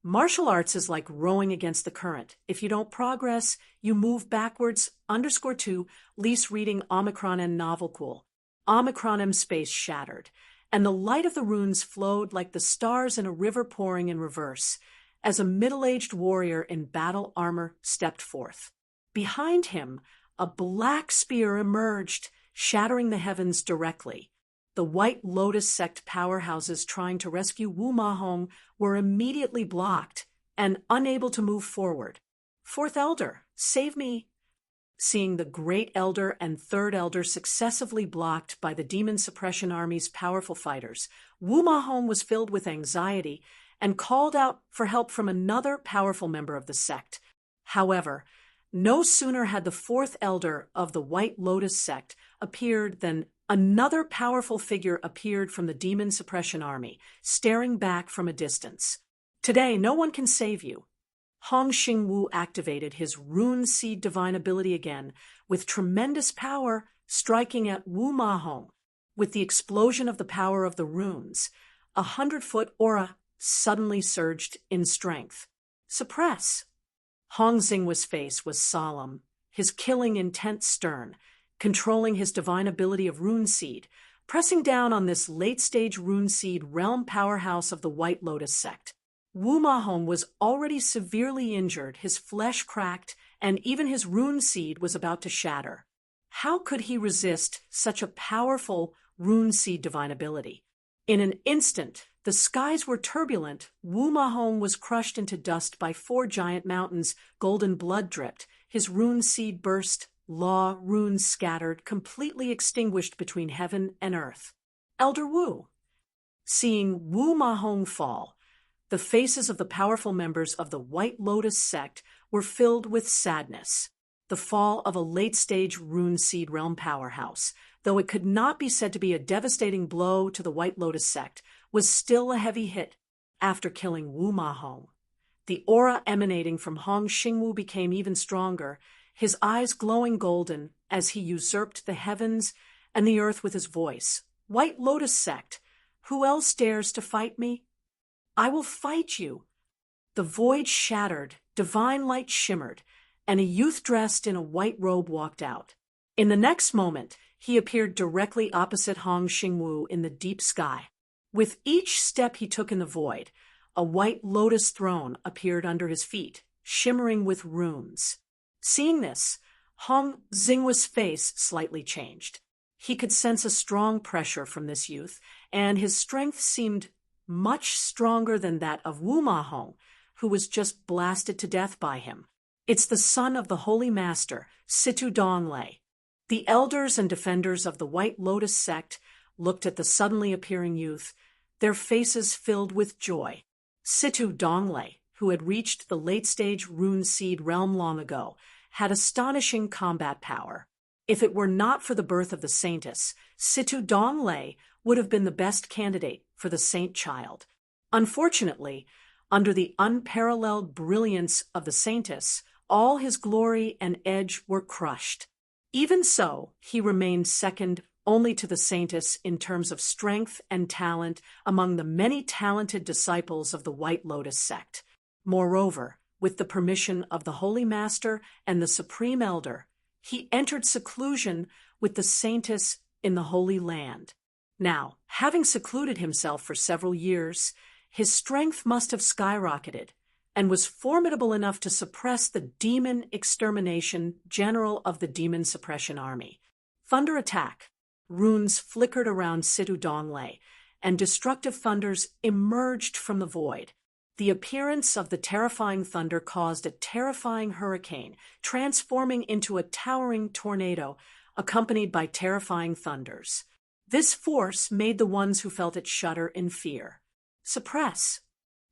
Martial arts is like rowing against the current. If you don't progress, you move backwards _2. Lease reading Omicron and novel cool. Omicron M space shattered, and the light of the runes flowed like the stars in a river pouring in reverse, as a middle-aged warrior in battle armor stepped forth. Behind him, a black spear emerged, shattering the heavens directly. The White Lotus sect powerhouses trying to rescue Wu Mahong were immediately blocked and unable to move forward. Fourth Elder, save me! Seeing the Great Elder and Third Elder successively blocked by the Demon Suppression Army's powerful fighters, Wu Mahong was filled with anxiety and called out for help from another powerful member of the sect. However, no sooner had the Fourth Elder of the White Lotus sect appeared than another powerful figure appeared from the Demon Suppression Army, staring back from a distance. Today, no one can save you. Hong Xingwu activated his rune seed divine ability again, with tremendous power striking at Wu Mahong. With the explosion of the power of the runes, 100-foot aura suddenly surged in strength. Suppress! Hong Xingwu's face was solemn, his killing intent stern, controlling his divine ability of rune seed, pressing down on this late-stage rune seed realm powerhouse of the White Lotus sect. Wu Mahong was already severely injured, his flesh cracked, and even his rune seed was about to shatter. How could he resist such a powerful rune seed divine ability? In an instant, the skies were turbulent. Wu Mahong was crushed into dust by 4 giant mountains, golden blood dripped, his rune seed burst, law runes scattered, completely extinguished between heaven and earth. Elder Wu. Seeing Wu Mahong fall, the faces of the powerful members of the White Lotus sect were filled with sadness. The fall of a late-stage rune seed realm powerhouse, though it could not be said to be a devastating blow to the White Lotus sect, was still a heavy hit. After killing Wu Mahong, the aura emanating from Hong Xingwu became even stronger, his eyes glowing golden as he usurped the heavens and the earth with his voice. White Lotus sect, who else dares to fight me? I will fight you. The void shattered, divine light shimmered, and a youth dressed in a white robe walked out. In the next moment, he appeared directly opposite Hong Xingwu in the deep sky. With each step he took in the void, a white lotus throne appeared under his feet, shimmering with runes. Seeing this, Hong Xingwu's face slightly changed. He could sense a strong pressure from this youth, and his strength seemed much stronger than that of Wu Mahong, who was just blasted to death by him. It's the son of the Holy Master, Situ Donglei. The elders and defenders of the White Lotus sect looked at the suddenly appearing youth, their faces filled with joy. Situ Donglei, who had reached the late-stage rune seed realm long ago, had astonishing combat power. If it were not for the birth of the Saintess, Situ Donglei would have been the best candidate for the Saint Child. Unfortunately, under the unparalleled brilliance of the Saintess, all his glory and edge were crushed. Even so, he remained second only to the Saintess in terms of strength and talent among the many talented disciples of the White Lotus sect. Moreover, with the permission of the Holy Master and the Supreme Elder, he entered seclusion with the Saintess in the Holy Land. Now, having secluded himself for several years, his strength must have skyrocketed and was formidable enough to suppress the demon extermination general of the Demon Suppression Army. Thunder attack. Runes flickered around Situ Donglei, and destructive thunders emerged from the void. The appearance of the terrifying thunder caused a terrifying hurricane, transforming into a towering tornado, accompanied by terrifying thunders. This force made the ones who felt it shudder in fear. Suppress.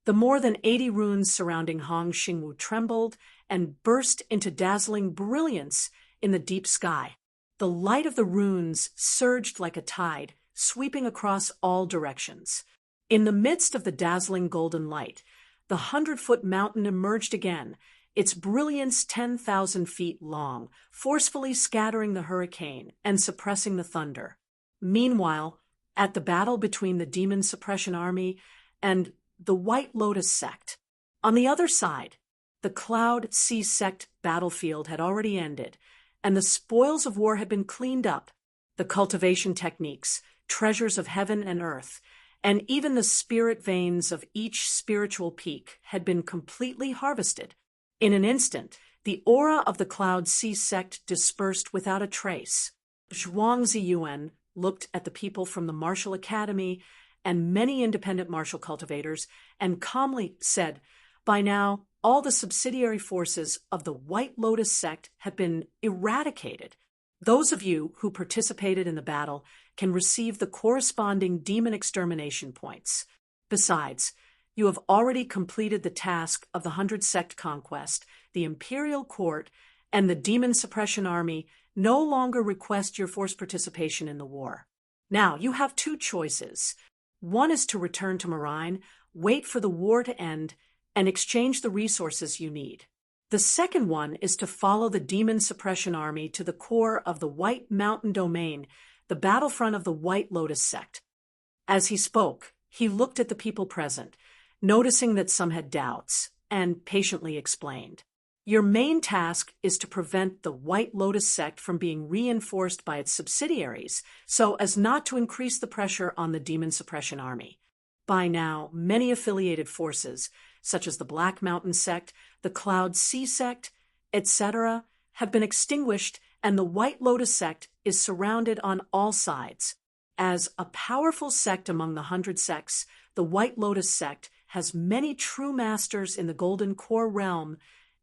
The more than 80 runes surrounding Hong Xingwu trembled and burst into dazzling brilliance in the deep sky. The light of the runes surged like a tide, sweeping across all directions. In the midst of the dazzling golden light, the 100-foot mountain emerged again, its brilliance 10,000 feet long, forcefully scattering the hurricane and suppressing the thunder. Meanwhile, at the battle between the Demon Suppression Army and the White Lotus sect, on the other side, the Cloud Sea sect battlefield had already ended, and the spoils of war had been cleaned up. The cultivation techniques, treasures of heaven and earth, and even the spirit veins of each spiritual peak had been completely harvested. In an instant, the aura of the Cloud Sea sect dispersed without a trace. Zhuang Ziyuan looked at the people from the Martial Academy and many independent martial cultivators and calmly said, "By now, all the subsidiary forces of the White Lotus sect have been eradicated. Those of you who participated in the battle can receive the corresponding demon extermination points. Besides, you have already completed the task of the 100 sect conquest. The Imperial Court and the Demon Suppression Army no longer request your forced participation in the war. Now, you have two choices. One is to return to Marine, wait for the war to end, and exchange the resources you need. The second one is to follow the Demon Suppression Army to the core of the White Mountain Domain, the battlefront of the White Lotus sect." As he spoke, he looked at the people present, noticing that some had doubts, and patiently explained. "Your main task is to prevent the White Lotus sect from being reinforced by its subsidiaries, so as not to increase the pressure on the Demon Suppression Army. By now, many affiliated forces, such as the Black Mountain sect, the Cloud Sea sect, etc., have been extinguished, and the White Lotus sect is surrounded on all sides. As a powerful sect among the 100 sects, the White Lotus sect has many true masters in the Golden Core realm,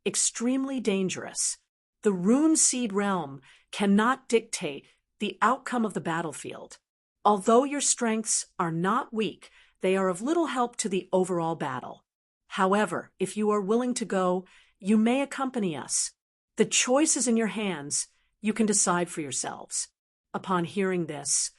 extremely dangerous. The Rune Seed realm cannot dictate the outcome of the battlefield. Although your strengths are not weak, they are of little help to the overall battle. However, if you are willing to go, you may accompany us. The choice is in your hands. You can decide for yourselves." Upon hearing this,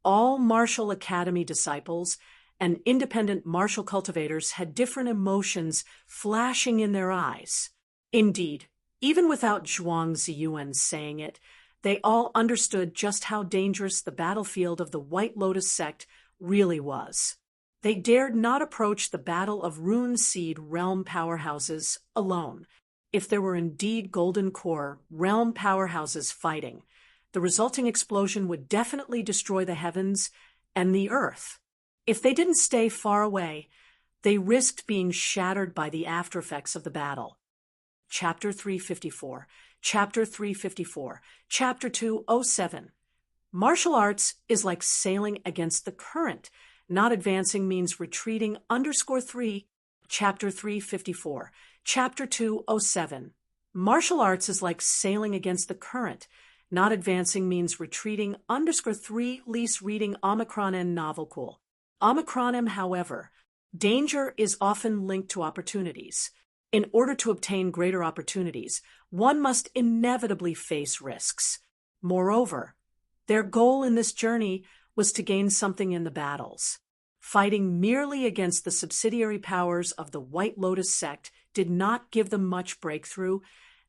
all Martial Academy disciples and independent martial cultivators had different emotions flashing in their eyes. Indeed, even without Zhuang Ziyuan saying it, they all understood just how dangerous the battlefield of the White Lotus sect really was. They dared not approach the battle of Rune Seed realm powerhouses alone. If there were indeed Golden Core realm powerhouses fighting, the resulting explosion would definitely destroy the heavens and the earth. If they didn't stay far away, they risked being shattered by the aftereffects of the battle. Chapter 354, Chapter 354, Chapter 207. Martial arts is like sailing against the current. Not advancing means retreating _3. Chapter 354, Chapter 207. Martial arts is like sailing against the current. Not advancing means retreating _3. Lease reading Omicron and novel cool. Omicronim, however, danger is often linked to opportunities. In order to obtain greater opportunities, one must inevitably face risks. Moreover, their goal in this journey was to gain something in the battles. Fighting merely against the subsidiary powers of the White Lotus sect did not give them much breakthrough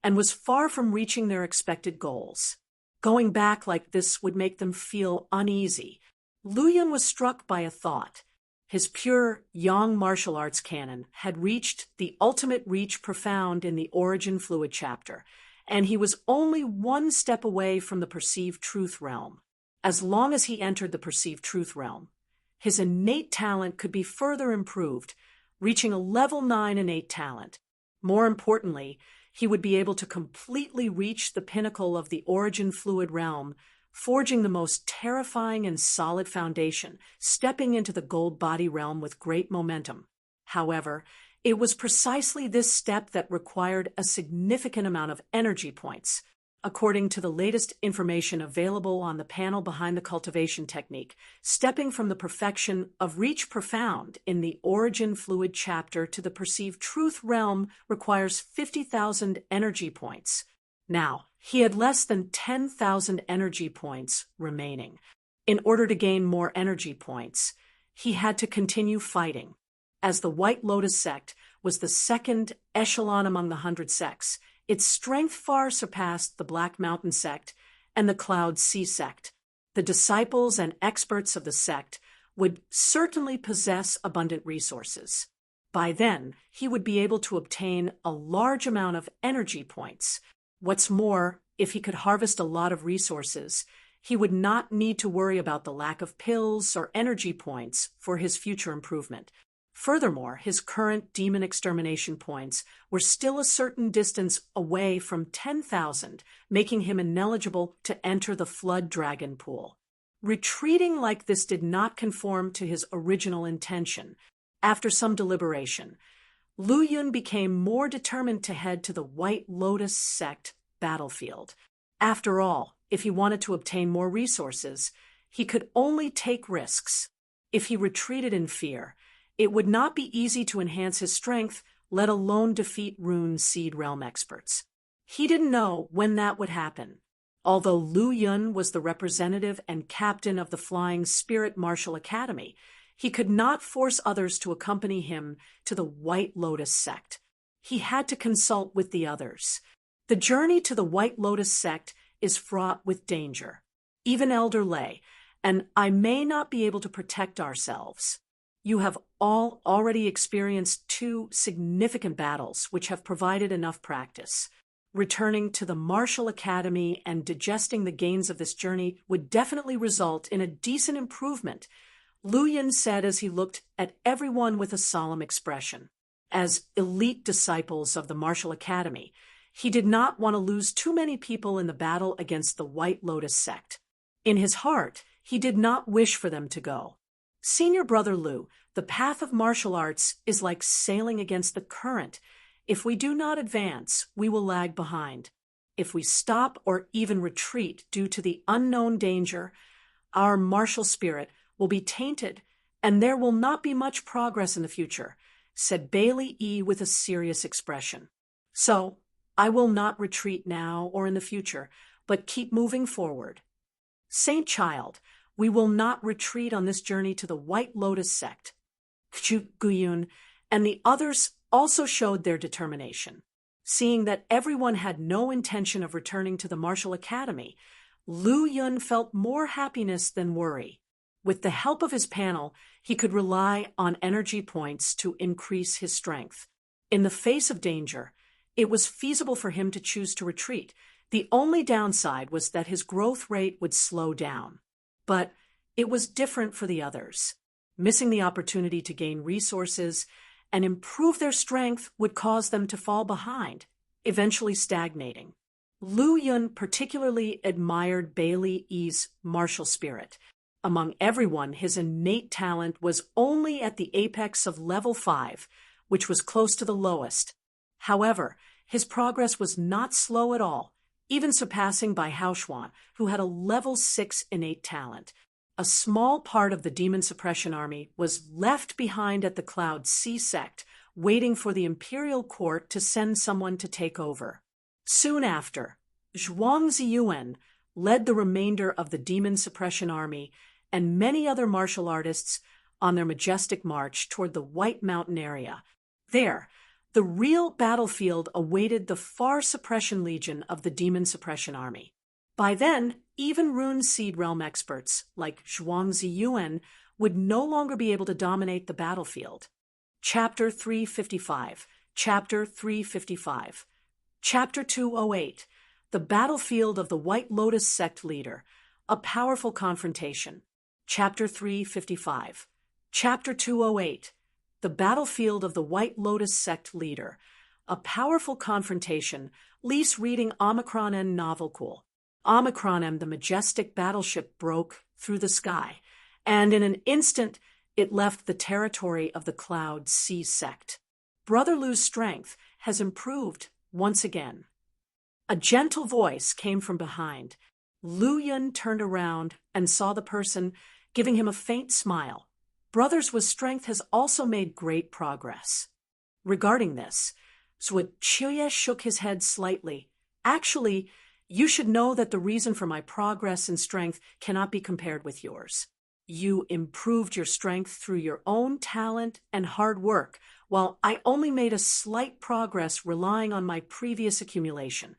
and was far from reaching their expected goals. Going back like this would make them feel uneasy. Luyan was struck by a thought. His pure Yang martial arts canon had reached the ultimate reach profound in the Origin Fluid chapter, and he was only one step away from the perceived truth realm. As long as he entered the perceived truth realm, his innate talent could be further improved, reaching a level 9 innate talent. More importantly, he would be able to completely reach the pinnacle of the Origin Fluid realm, forging the most terrifying and solid foundation, stepping into the gold body realm with great momentum. However, It was precisely this step that required a significant amount of energy points. According to the latest information available on the panel behind the cultivation technique, stepping from the perfection of reach profound in the origin fluid chapter to the perceived truth realm requires 50,000 energy points. Now, he had less than 10,000 energy points remaining. In order to gain more energy points, he had to continue fighting. As the White Lotus sect was the second echelon among the 100 sects, its strength far surpassed the Black Mountain sect and the Cloud Sea sect. The disciples and experts of the sect would certainly possess abundant resources. By then, he would be able to obtain a large amount of energy points. What's more, if he could harvest a lot of resources, he would not need to worry about the lack of pills or energy points for his future improvement. Furthermore, his current demon extermination points were still a certain distance away from 10,000, making him ineligible to enter the Flood Dragon pool. Retreating like this did not conform to his original intention. After some deliberation, Lu Yun became more determined to head to the White Lotus sect battlefield. After all, if he wanted to obtain more resources, he could only take risks. If he retreated in fear, it would not be easy to enhance his strength, let alone defeat Rune Seed Realm experts. He didn't know when that would happen. Although Lu Yun was the representative and captain of the Flying Spirit Martial Academy, he could not force others to accompany him to the White Lotus sect. He had to consult with the others. The journey to the White Lotus sect is fraught with danger. Even Elder Lei and I may not be able to protect ourselves. You have all already experienced 2 significant battles which have provided enough practice. Returning to the Martial Academy and digesting the gains of this journey would definitely result in a decent improvement, Lu Yun said as he looked at everyone with a solemn expression. As elite disciples of the Martial Academy, he did not want to lose too many people in the battle against the White Lotus sect. In his heart, he did not wish for them to go. Senior Brother Lu, the path of martial arts is like sailing against the current. If we do not advance, we will lag behind. If we stop or even retreat due to the unknown danger, our martial spirit will be tainted, and there will not be much progress in the future, said Bailey E. with a serious expression. So, I will not retreat now or in the future, but keep moving forward. Saint Child, we will not retreat on this journey to the White Lotus sect. Guyun and the others also showed their determination. Seeing that everyone had no intention of returning to the Martial Academy, Lu Yun felt more happiness than worry. With the help of his panel, he could rely on energy points to increase his strength. In the face of danger, it was feasible for him to choose to retreat. The only downside was that his growth rate would slow down. But it was different for the others. Missing the opportunity to gain resources and improve their strength would cause them to fall behind, eventually stagnating. Lu Yun particularly admired Bailey E.'s martial spirit. Among everyone, his innate talent was only at the apex of level 5, which was close to the lowest. However, his progress was not slow at all, even surpassing by Hao Xuan, who had a level 6 innate talent. A small part of the demon suppression army was left behind at the Cloud Sea sect, waiting for the imperial court to send someone to take over. Soon after, Zhuang Ziyuan led the remainder of the demon suppression army and many other martial artists on their majestic march toward the White Mountain area. There, the real battlefield awaited the Far Suppression Legion of the Demon Suppression Army. By then, even Rune Seed Realm experts like Zhuang Ziyuan would no longer be able to dominate the battlefield. Chapter 355, Chapter 355, Chapter 208, The Battlefield of the White Lotus Sect Leader, A Powerful Confrontation. Chapter 355, Chapter 208, The Battlefield of the White Lotus Sect Leader, A Powerful Confrontation. Lease reading Omicron M Novel Cool. Omicron M, the majestic battleship, broke through the sky, and in an instant it left the territory of the Cloud Sea sect. Brother Lu's strength has improved once again. A gentle voice came from behind. Lu Yun turned around and saw the person, giving him a faint smile. Brothers with strength has also made great progress. Regarding this, Zhuo shook his head slightly. Actually, you should know that the reason for my progress in strength cannot be compared with yours. You improved your strength through your own talent and hard work, while I only made a slight progress relying on my previous accumulation.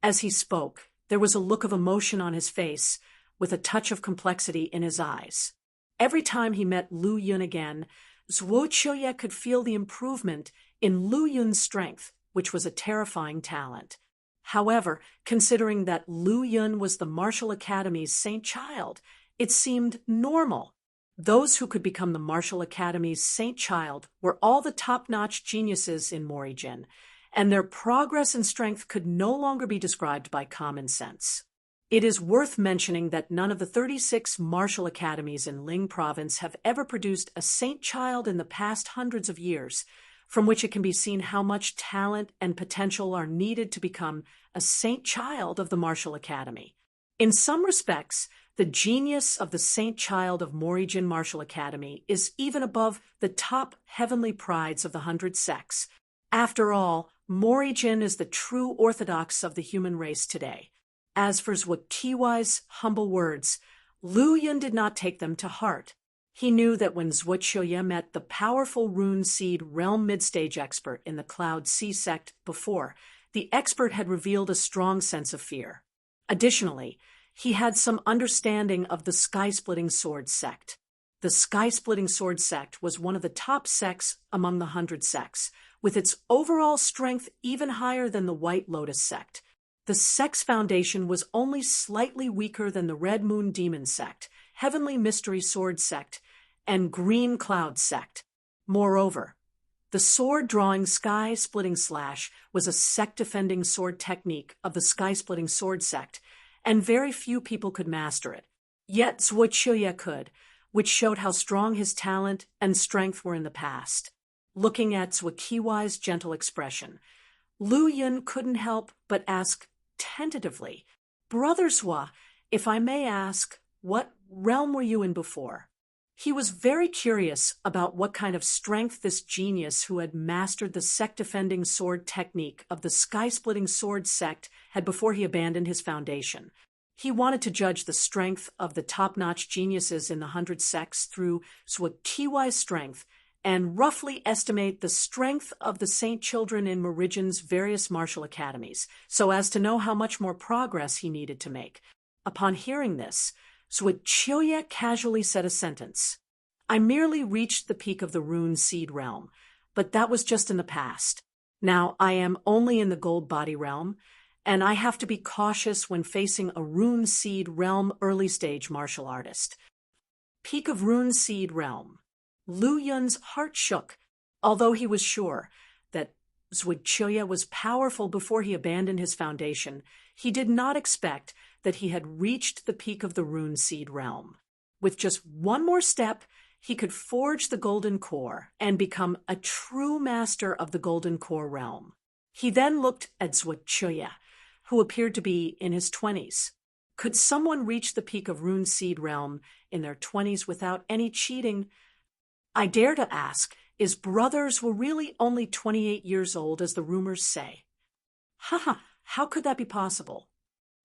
As he spoke, there was a look of emotion on his face, with a touch of complexity in his eyes. Every time he met Lu Yun again, Zhuo could feel the improvement in Lu Yun's strength, which was a terrifying talent. However, considering that Lu Yun was the Martial Academy's Saint Child, it seemed normal. Those who could become the Martial Academy's Saint Child were all the top-notch geniuses in Morijin, and their progress and strength could no longer be described by common sense. It is worth mentioning that none of the 36 martial academies in Ling Province have ever produced a Saint Child in the past hundreds of years, from which it can be seen how much talent and potential are needed to become a Saint Child of the Martial Academy. In some respects, the genius of the Saint Child of Morijin Martial Academy is even above the top heavenly prides of the 100 sects. After all, Morijin is the true orthodox of the human race today. As for Zhuo humble words, Lu Yun did not take them to heart. He knew that when Zhuo met the powerful Rune Seed Realm Midstage expert in the Cloud Sea sect before, the expert had revealed a strong sense of fear. Additionally, he had some understanding of the Sky-Splitting Sword sect. The Sky-Splitting Sword sect was one of the top sects among the 100 sects, with its overall strength even higher than the White Lotus sect. The sect's foundation was only slightly weaker than the Red Moon Demon sect, Heavenly Mystery Sword sect, and Green Cloud sect. Moreover, the sword-drawing Sky-Splitting Slash was a sect-defending sword technique of the Sky-Splitting Sword sect, and very few people could master it. Yet Zhuo could, which showed how strong his talent and strength were in the past. Looking at Zhuo's gentle expression, Lu Yun couldn't help but ask tentatively, "Brother Zhuo, if I may ask, what realm were you in before?" He was very curious about what kind of strength this genius who had mastered the sect-defending sword technique of the Sky-Splitting Sword sect had before he abandoned his foundation. He wanted to judge the strength of the top-notch geniuses in the 100 sects through Zhuo's strength and roughly estimate the strength of the Saint Children in Morijin's various martial academies, so as to know how much more progress he needed to make. Upon hearing this, Zhuo casually said a sentence. "I merely reached the peak of the Rune Seed realm, but that was just in the past. Now I am only in the Gold Body realm, and I have to be cautious when facing a Rune Seed realm early-stage martial artist." Peak of Rune Seed realm. Lu Yun's heart shook, although he was sure that Zhuo was powerful before he abandoned his foundation. He did not expect that he had reached the peak of the Rune Seed realm. With just one more step, he could forge the Golden Core and become a true master of the Golden Core realm. He then looked at Zhuo, who appeared to be in his 20s. Could someone reach the peak of Rune Seed realm in their 20s without any cheating? I dare to ask, is brothers were really only 28 years old as the rumors say? How could that be possible?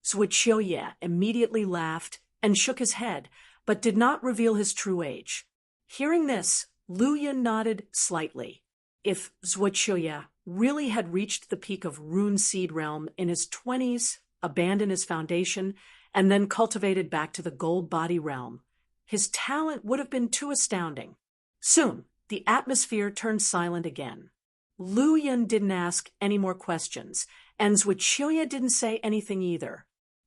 Zhuo immediately laughed and shook his head, but did not reveal his true age. Hearing this, Lu Yun nodded slightly. If Zhuo really had reached the peak of Rune Seed realm in his 20s, abandoned his foundation, and then cultivated back to the Gold Body realm, his talent would have been too astounding. Soon, the atmosphere turned silent again. Lu Yun didn't ask any more questions, and Zhuo didn't say anything either.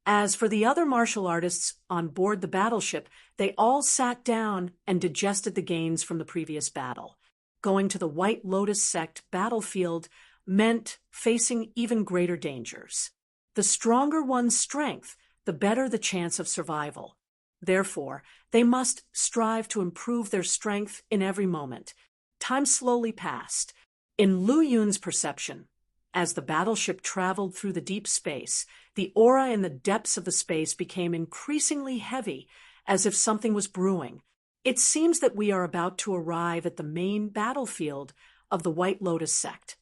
As for the other martial artists on board the battleship, they all sat down and digested the gains from the previous battle. Going to the White Lotus sect battlefield meant facing even greater dangers. The stronger one's strength, the better the chance of survival. Therefore, they must strive to improve their strength in every moment. Time slowly passed. In Lu Yun's perception, as the battleship traveled through the deep space, the aura in the depths of the space became increasingly heavy, as if something was brewing. It seems that we are about to arrive at the main battlefield of the White Lotus sect.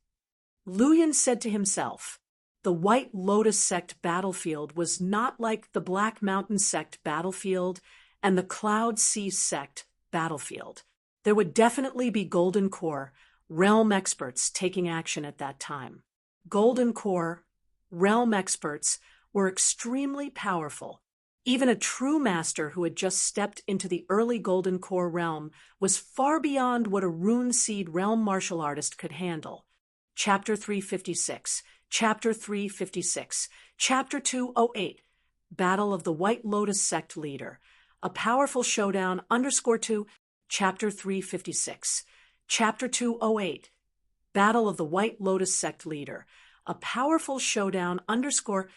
Lu Yun said to himself, the White Lotus sect battlefield was not like the Black Mountain sect battlefield and the Cloud Sea sect battlefield. There would definitely be Golden Core realm experts taking action at that time. Golden Core realm experts were extremely powerful. Even a true master who had just stepped into the early Golden Core realm was far beyond what a Rune Seed realm martial artist could handle. Chapter 356, Chapter 356, Chapter 208, Battle of the White Lotus Sect Leader, a powerful showdown _2, Chapter 356, Chapter 208, Battle of the White Lotus Sect Leader, a powerful showdown _2,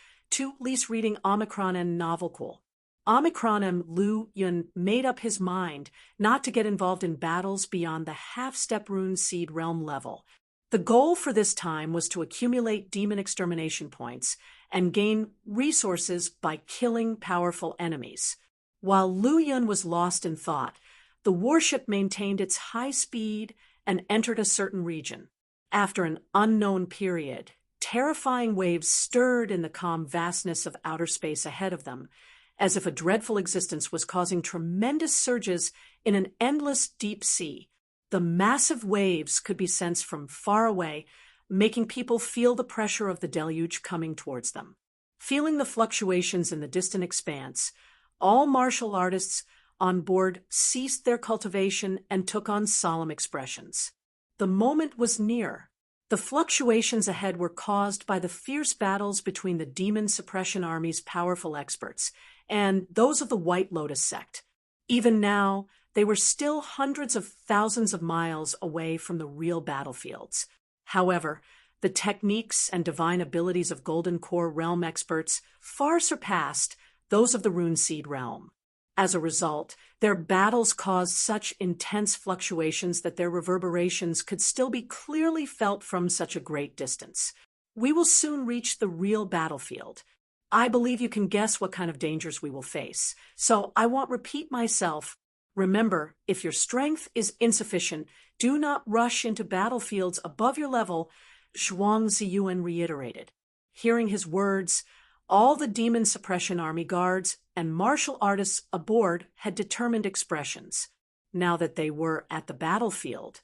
lease reading Omicron and Novel Cool. Omicron and Lu Yun made up his mind not to get involved in battles beyond the half-step Rune Seed realm level. The goal for this time was to accumulate demon extermination points and gain resources by killing powerful enemies. While Lu Yun was lost in thought, the warship maintained its high speed and entered a certain region. After an unknown period, terrifying waves stirred in the calm vastness of outer space ahead of them, as if a dreadful existence was causing tremendous surges in an endless deep sea. The massive waves could be sensed from far away, making people feel the pressure of the deluge coming towards them. Feeling the fluctuations in the distant expanse, all martial artists on board ceased their cultivation and took on solemn expressions. The moment was near. The fluctuations ahead were caused by the fierce battles between the Demon Suppression Army's powerful experts and those of the White Lotus sect. Even now, they were still hundreds of thousands of miles away from the real battlefields. However, the techniques and divine abilities of Golden Core realm experts far surpassed those of the Rune Seed realm. As a result, their battles caused such intense fluctuations that their reverberations could still be clearly felt from such a great distance. We will soon reach the real battlefield. I believe you can guess what kind of dangers we will face, so I won't repeat myself. Remember, if your strength is insufficient, do not rush into battlefields above your level, Zhuang Ziyuan reiterated. Hearing his words, all the Demon Suppression Army guards and martial artists aboard had determined expressions. Now that they were at the battlefield,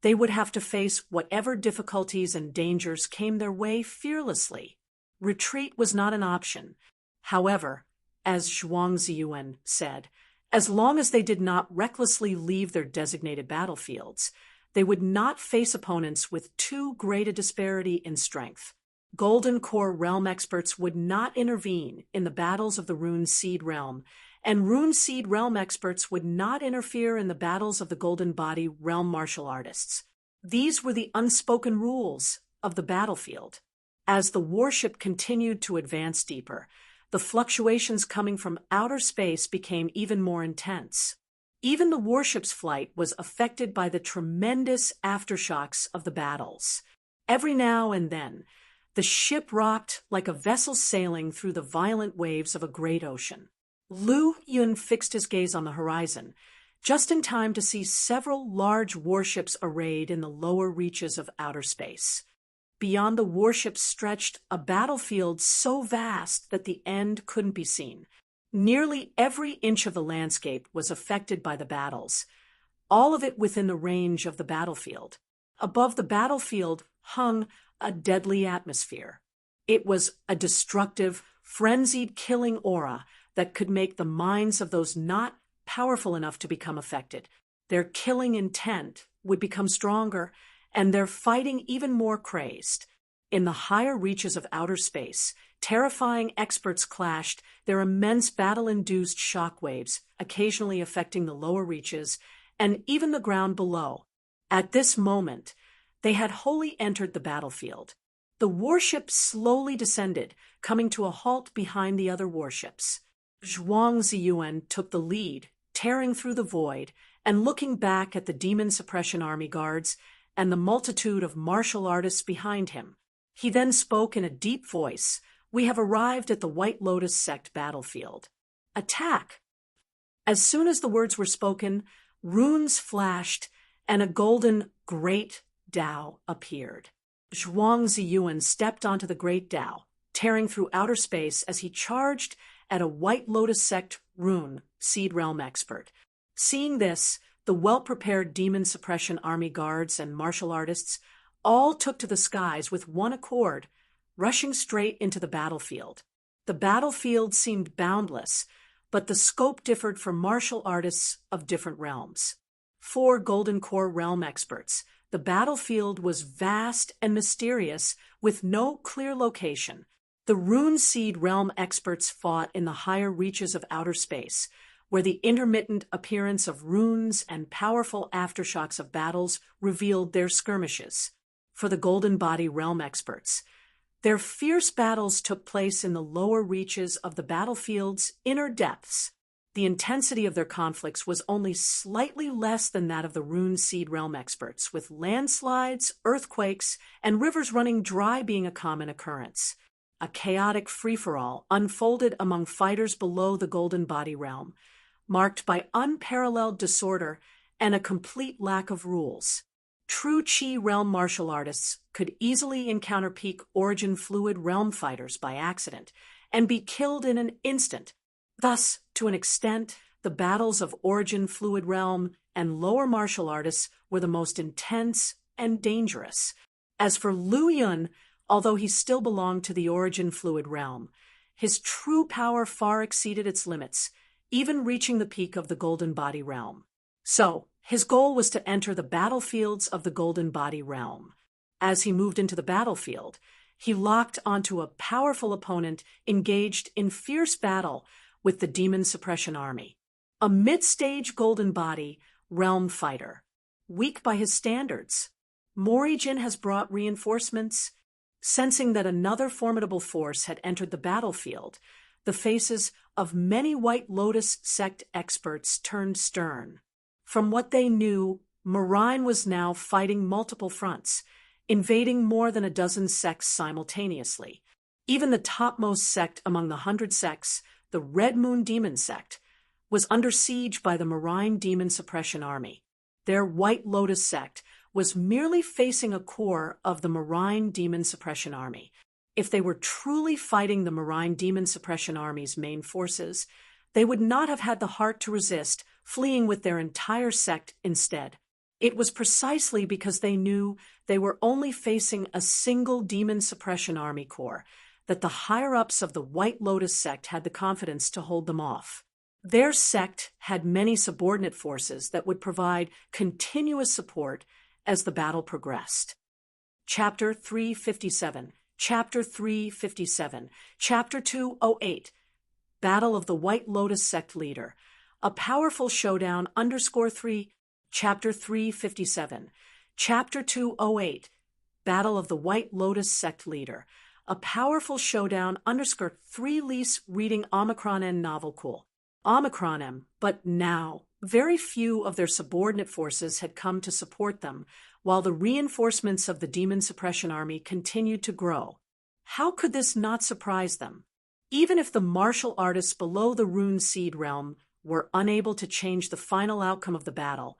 they would have to face whatever difficulties and dangers came their way fearlessly. Retreat was not an option. However, as Zhuang Ziyuan said, as long as they did not recklessly leave their designated battlefields, they would not face opponents with too great a disparity in strength. Golden Core realm experts would not intervene in the battles of the Rune Seed realm, and Rune Seed realm experts would not interfere in the battles of the Golden Body realm martial artists. These were the unspoken rules of the battlefield. As the warship continued to advance deeper, the fluctuations coming from outer space became even more intense. Even the warship's flight was affected by the tremendous aftershocks of the battles. Every now and then, the ship rocked like a vessel sailing through the violent waves of a great ocean. Lu Yun fixed his gaze on the horizon, just in time to see several large warships arrayed in the lower reaches of outer space. Beyond the warships stretched a battlefield so vast that the end couldn't be seen. Nearly every inch of the landscape was affected by the battles, all of it within the range of the battlefield. Above the battlefield hung a deadly atmosphere. It was a destructive, frenzied killing aura that could make the minds of those not powerful enough to become affected. Their killing intent would become stronger, and their fighting even more crazed. In the higher reaches of outer space, terrifying experts clashed, their immense battle-induced shockwaves, occasionally affecting the lower reaches and even the ground below. At this moment, they had wholly entered the battlefield. The warship slowly descended, coming to a halt behind the other warships. Zhuang Ziyuan took the lead, tearing through the void and looking back at the Demon Suppression Army guards and the multitude of martial artists behind him. He then spoke in a deep voice, "We have arrived at the White Lotus sect battlefield. Attack!" As soon as the words were spoken, runes flashed, and a golden Great Tao appeared. Zhuang Ziyuan stepped onto the Great Tao, tearing through outer space as he charged at a White Lotus sect rune seed realm expert. Seeing this, the well-prepared demon suppression army guards and martial artists all took to the skies with one accord, rushing straight into the battlefield. The battlefield seemed boundless, but the scope differed for martial artists of different realms. 4 Golden Core realm experts, the battlefield was vast and mysterious with no clear location. The Rune Seed realm experts fought in the higher reaches of outer space, where the intermittent appearance of runes and powerful aftershocks of battles revealed their skirmishes. For the Golden Body realm experts, their fierce battles took place in the lower reaches of the battlefield's inner depths. The intensity of their conflicts was only slightly less than that of the Rune Seed realm experts, with landslides, earthquakes, and rivers running dry being a common occurrence. A chaotic free-for-all unfolded among fighters below the Golden Body realm, marked by unparalleled disorder and a complete lack of rules. True Chi realm martial artists could easily encounter peak Origin Fluid realm fighters by accident and be killed in an instant. Thus, to an extent, the battles of Origin Fluid realm and lower martial artists were the most intense and dangerous. As for Lu Yun, although he still belonged to the Origin Fluid realm, his true power far exceeded its limits, even reaching the peak of the Golden Body realm. So, his goal was to enter the battlefields of the Golden Body realm. As he moved into the battlefield, he locked onto a powerful opponent engaged in fierce battle with the Demon Suppression Army. A mid-stage Golden Body realm fighter, weak by his standards. Morijin has brought reinforcements. Sensing that another formidable force had entered the battlefield, the faces of many White Lotus sect experts turned stern. From what they knew, Marine was now fighting multiple fronts, invading more than a dozen sects simultaneously. Even the topmost sect among the 100 sects, the Red Moon Demon sect, was under siege by the Marine Demon Suppression Army. Their White Lotus sect was merely facing a core of the Marine Demon Suppression Army. If they were truly fighting the Marine Demon Suppression Army's main forces, they would not have had the heart to resist, fleeing with their entire sect instead. It was precisely because they knew they were only facing a single Demon Suppression Army corps that the higher-ups of the White Lotus sect had the confidence to hold them off. Their sect had many subordinate forces that would provide continuous support as the battle progressed. Chapter 357, Chapter 357, Chapter 208, Battle of the White Lotus Sect Leader, a powerful showdown _3, Chapter 357, Chapter 208, Battle of the White Lotus Sect Leader, a powerful showdown _3 Lease reading Omicron N novel cool. Omicron M, but now, very few of their subordinate forces had come to support them, while the reinforcements of the Demon Suppression Army continued to grow. How could this not surprise them? Even if the martial artists below the Rune Seed realm were unable to change the final outcome of the battle,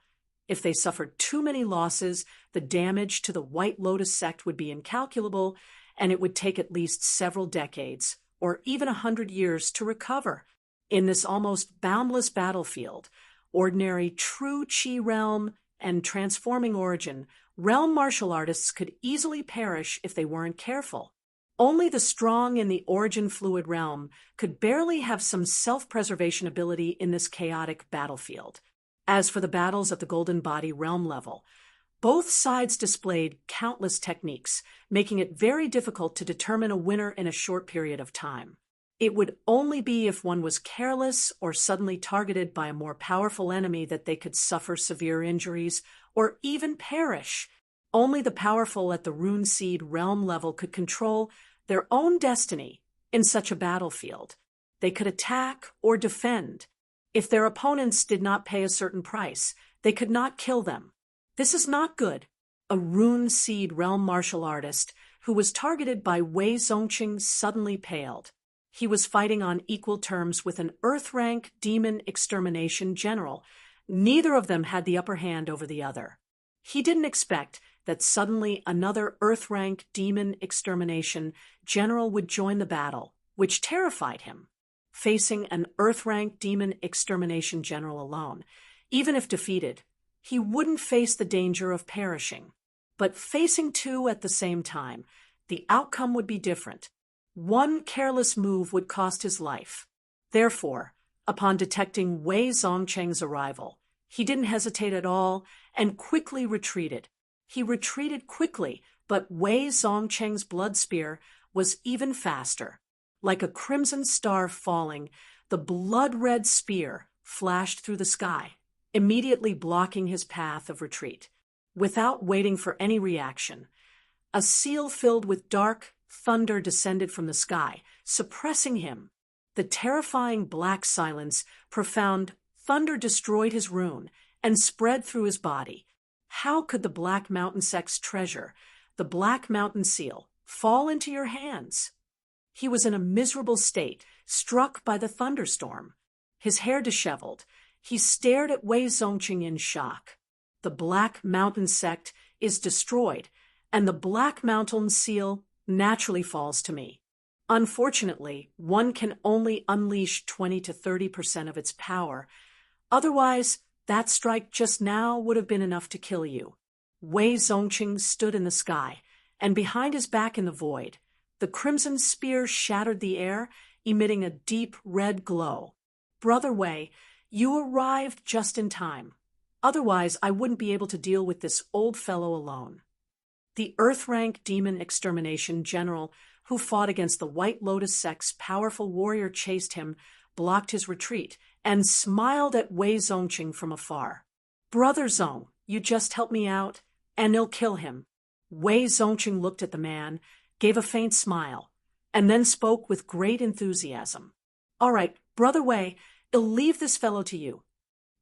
if they suffered too many losses, the damage to the White Lotus sect would be incalculable, and it would take at least several decades, or even 100 years, to recover. In this almost boundless battlefield, ordinary true Chi realm and transforming origin, realm martial artists could easily perish if they weren't careful. Only the strong in the Origin Fluid realm could barely have some self-preservation ability in this chaotic battlefield. As for the battles at the Golden Body realm level, both sides displayed countless techniques, making it very difficult to determine a winner in a short period of time. It would only be if one was careless or suddenly targeted by a more powerful enemy that they could suffer severe injuries or even perish. Only the powerful at the Rune Seed realm level could control their own destiny in such a battlefield. They could attack or defend. If their opponents did not pay a certain price, they could not kill them. This is not good. a rune seed realm martial artist who was targeted by Wei Zongqing suddenly paled. He was fighting on equal terms with an Earth-rank demon extermination general. Neither of them had the upper hand over the other. He didn't expect that suddenly another Earth-rank demon extermination general would join the battle, which terrified him. Facing an Earth-rank demon extermination general alone, even if defeated, he wouldn't face the danger of perishing. But facing two at the same time, the outcome would be different. One careless move would cost his life. Therefore, upon detecting Wei Zongqing's arrival, he didn't hesitate at all and quickly retreated. He retreated quickly, but Wei Zongqing's blood spear was even faster. Like a crimson star falling, the blood-red spear flashed through the sky, immediately blocking his path of retreat. Without waiting for any reaction, a seal filled with dark thunder descended from the sky, suppressing him. The terrifying black silence, profound thunder destroyed his rune and spread through his body. How could the Black Mountain Sect's treasure, the Black Mountain Seal, fall into your hands? He was in a miserable state, struck by the thunderstorm. His hair disheveled, he stared at Wei Zongqing in shock. The Black Mountain Sect is destroyed, and the Black Mountain Seal naturally falls to me. Unfortunately, one can only unleash 20 to 30% of its power. Otherwise, that strike just now would have been enough to kill you. Wei Zongqing stood in the sky, and behind his back in the void, the crimson spear shattered the air, emitting a deep red glow. Brother Wei, you arrived just in time. Otherwise, I wouldn't be able to deal with this old fellow alone. The Earth-rank demon extermination general who fought against the White Lotus Sect's powerful warrior chased him, blocked his retreat, and smiled at Wei Zongqing from afar. Brother Zong, you just helped me out, and you'll kill him. Wei Zongqing looked at the man, gave a faint smile, and then spoke with great enthusiasm. All right, Brother Wei, I'll leave this fellow to you.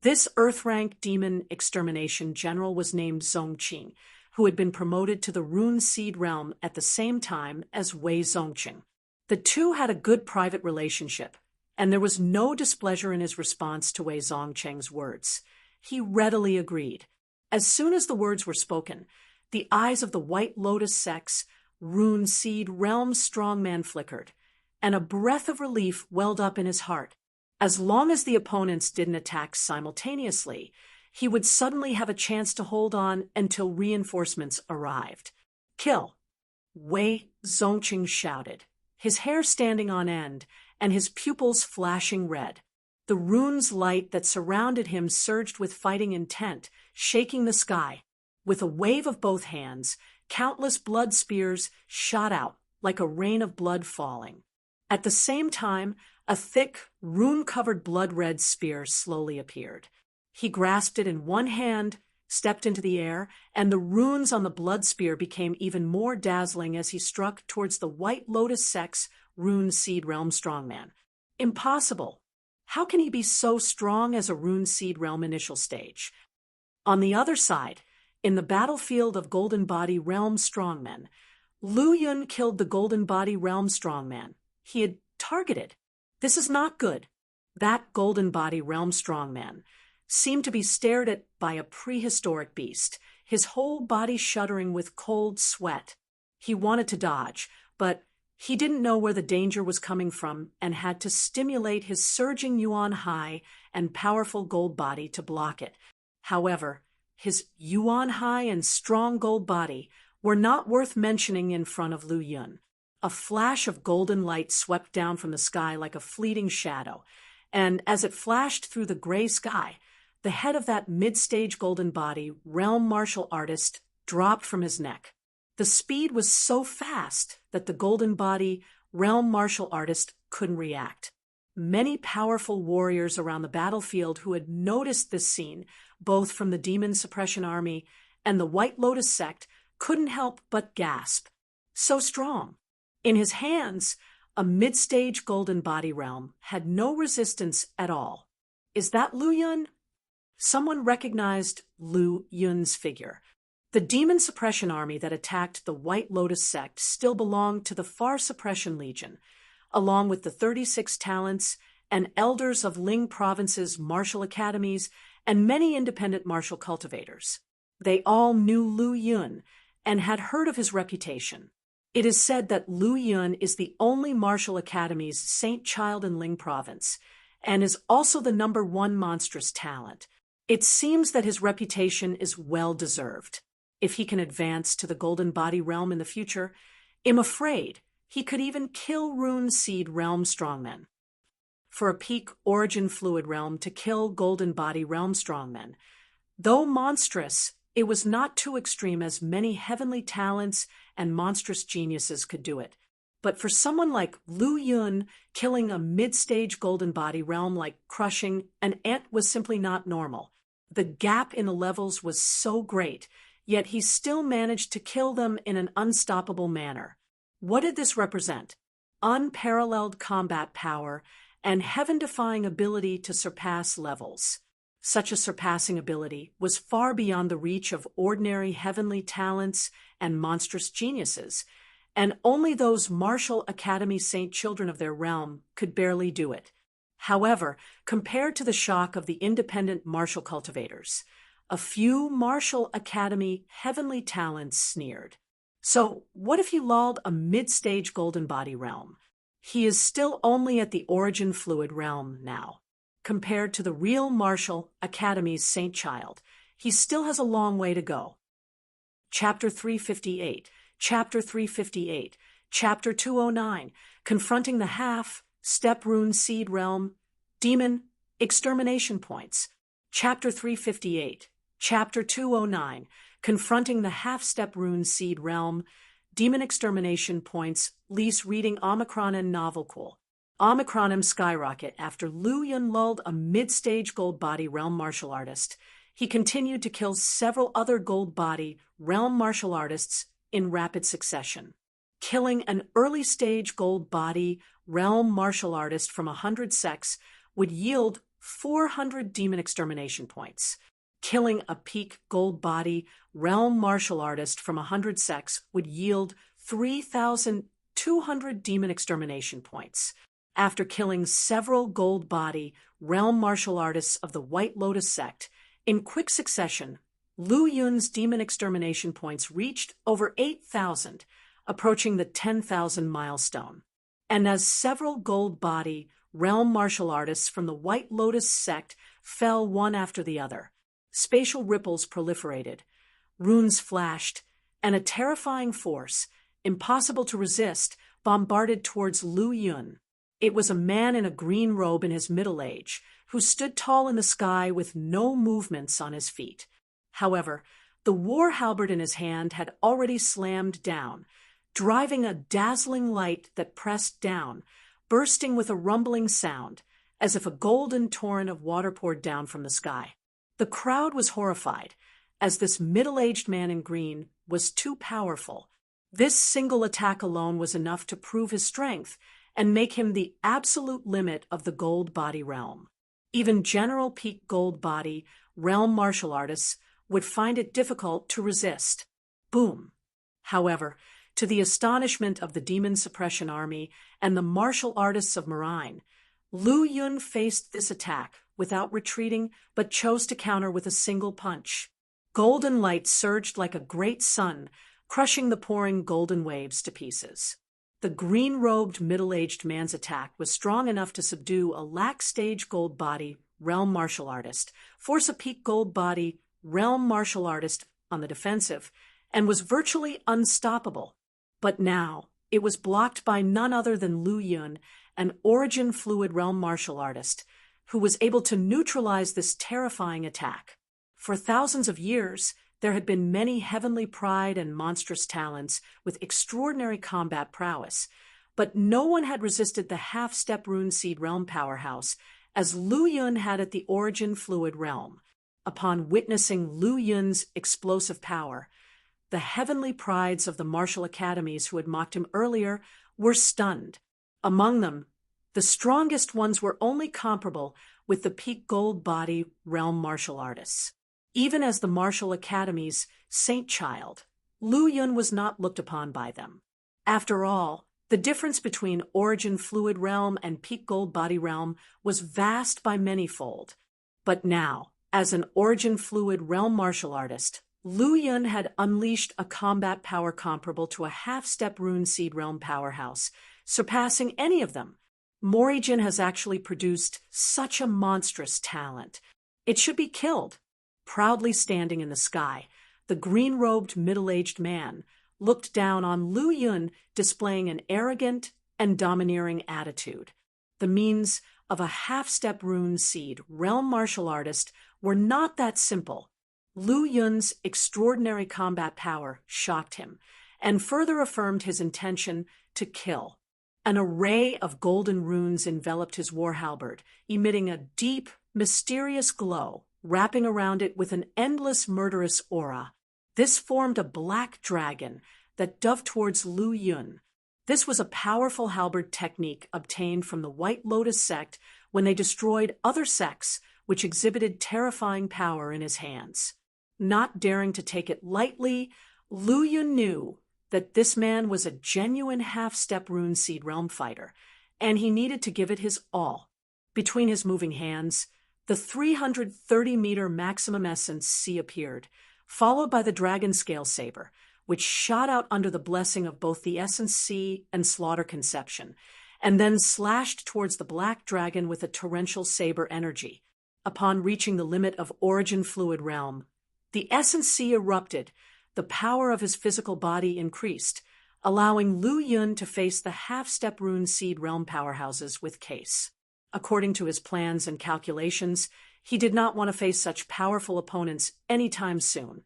This Earth-rank demon extermination general was named Zongqing, who had been promoted to the Rune Seed realm at the same time as Wei Zongqing. The two had a good private relationship, and there was no displeasure in his response to Wei Zongqing's words. He readily agreed. As soon as the words were spoken, the eyes of the White Lotus Sect's Rune Seed realm strongman flickered, and a breath of relief welled up in his heart. As long as the opponents didn't attack simultaneously, he would suddenly have a chance to hold on until reinforcements arrived. Kill! Wei Zongqing shouted, his hair standing on end and his pupils flashing red. The rune's light that surrounded him surged with fighting intent, shaking the sky. With a wave of both hands, countless blood spears shot out like a rain of blood falling. At the same time, a thick, rune-covered blood-red spear slowly appeared. He grasped it in one hand, stepped into the air, and the runes on the blood spear became even more dazzling as he struck towards the White Lotus Sect's Rune Seed Realm strongman. Impossible! How can he be so strong as a Rune Seed Realm initial stage? On the other side, in the battlefield of Golden Body Realm strongmen, Lu Yun killed the Golden Body Realm strongman he had targeted. This is not good. That Golden Body Realm strongman seemed to be stared at by a prehistoric beast, his whole body shuddering with cold sweat. He wanted to dodge, but he didn't know where the danger was coming from and had to stimulate his surging Yuan High and powerful gold body to block it. However, his Yuan High and strong gold body were not worth mentioning in front of Lu Yun. A flash of golden light swept down from the sky like a fleeting shadow, and as it flashed through the gray sky, the head of that mid-stage golden body realm martial artist dropped from his neck. The speed was so fast that the golden body realm martial artist couldn't react. Many powerful warriors around the battlefield who had noticed this scene, both from the Demon Suppression Army and the White Lotus Sect, couldn't help but gasp. So strong. In his hands, a mid-stage golden body realm had no resistance at all. Is that Lu Yun? Someone recognized Lu Yun's figure. The demon suppression army that attacked the White Lotus sect still belonged to the Far Suppression Legion, along with the 36 talents and elders of Ling Province's martial academies and many independent martial cultivators. They all knew Lu Yun and had heard of his reputation. It is said that Lu Yun is the only martial academy's saint child in Ling Province, and is also the #1 monstrous talent. It seems that his reputation is well-deserved. If he can advance to the Golden Body realm in the future, I'm afraid he could even kill Rune Seed realm strongmen. For a peak origin fluid realm to kill Golden Body realm strongmen, though monstrous, it was not too extreme, as many heavenly talents and monstrous geniuses could do it. But for someone like Lu Yun, killing a mid-stage Golden Body realm like crushing an ant was simply not normal. The gap in the levels was so great, yet he still managed to kill them in an unstoppable manner. What did this represent? Unparalleled combat power and heaven-defying ability to surpass levels. Such a surpassing ability was far beyond the reach of ordinary heavenly talents and monstrous geniuses, and only those martial academy saint children of their realm could barely do it. However, compared to the shock of the independent martial cultivators, a few martial academy heavenly talents sneered. So, what if he lulled a mid-stage Golden Body realm? He is still only at the origin fluid realm now. Compared to the real martial academy's saint child, he still has a long way to go. Chapter 358, Chapter 358, Chapter 209, Confronting the Half-Step Rune Seed Realm, Demon Extermination Points. Chapter 358, Chapter 209, Confronting the Half-Step Rune Seed Realm, Demon Extermination Points. Lease reading Omicron and Novelcool. Omicron skyrocket after Lu Yun lulled a mid-stage Gold Body realm martial artist. He continued to kill several other Gold Body realm martial artists in rapid succession. Killing an early-stage Gold Body realm martial artist from 100 sects would yield 400 demon extermination points. Killing a peak Gold Body realm martial artist from 100 sects would yield 3,200 demon extermination points. After killing several Gold Body realm martial artists of the White Lotus sect in quick succession, Lu Yun's demon extermination points reached over 8,000, approaching the 10,000 milestone. And as several Gold Body realm martial artists from the White Lotus sect fell one after the other, spatial ripples proliferated, runes flashed, and a terrifying force, impossible to resist, bombarded towards Lu Yun. It was a man in a green robe in his middle age, who stood tall in the sky with no movements on his feet. However, the war halberd in his hand had already slammed down, driving a dazzling light that pressed down, bursting with a rumbling sound, as if a golden torrent of water poured down from the sky. The crowd was horrified, as this middle-aged man in green was too powerful. This single attack alone was enough to prove his strength and make him the absolute limit of the Gold Body realm. Even General Peak Gold Body realm martial artists would find it difficult to resist. Boom! However, to the astonishment of the Demon Suppression Army and the martial artists of Marine, Lu Yun faced this attack without retreating, but chose to counter with a single punch. Golden light surged like a great sun, crushing the pouring golden waves to pieces. The green-robed middle-aged man's attack was strong enough to subdue a lax-stage Gold Body realm martial artist, force a peak Gold Body realm martial artist on the defensive, and was virtually unstoppable. But now, it was blocked by none other than Lu Yun, an origin fluid realm martial artist, who was able to neutralize this terrifying attack. For thousands of years, there had been many heavenly pride and monstrous talents with extraordinary combat prowess, but no one had resisted the half-step Rune Seed realm powerhouse as Lu Yun had at the origin fluid realm. Upon witnessing Lu Yun's explosive power, the heavenly prides of the martial academies who had mocked him earlier were stunned. Among them, the strongest ones were only comparable with the peak Gold Body realm martial artists. Even as the martial academy's saint child, Lu Yun was not looked upon by them. After all, the difference between origin fluid realm and peak gold body realm was vast by manyfold. But now, as an origin fluid realm martial artist, Lu Yun had unleashed a combat power comparable to a half-step rune seed realm powerhouse, surpassing any of them. Morijin has actually produced such a monstrous talent. It should be killed. Proudly standing in the sky, the green-robed middle-aged man looked down on Lu Yun, displaying an arrogant and domineering attitude. The means of a half-step rune seed realm martial artist were not that simple. Lu Yun's extraordinary combat power shocked him, and further affirmed his intention to kill. An array of golden runes enveloped his war halberd, emitting a deep, mysterious glow, wrapping around it with an endless murderous aura. This formed a black dragon that dove towards Lu Yun. This was a powerful halberd technique obtained from the White Lotus sect when they destroyed other sects which exhibited terrifying power in his hands. Not daring to take it lightly, Lu Yun knew that this man was a genuine half-step rune seed realm fighter, and he needed to give it his all. Between his moving hands, the 330-meter maximum essence sea appeared, followed by the dragon scale saber, which shot out under the blessing of both the essence sea and slaughter conception, and then slashed towards the black dragon with a torrential saber energy. Upon reaching the limit of origin fluid realm, the essence sea erupted. The power of his physical body increased, allowing Lu Yun to face the half-step rune seed realm powerhouses with case. According to his plans and calculations, he did not want to face such powerful opponents anytime soon,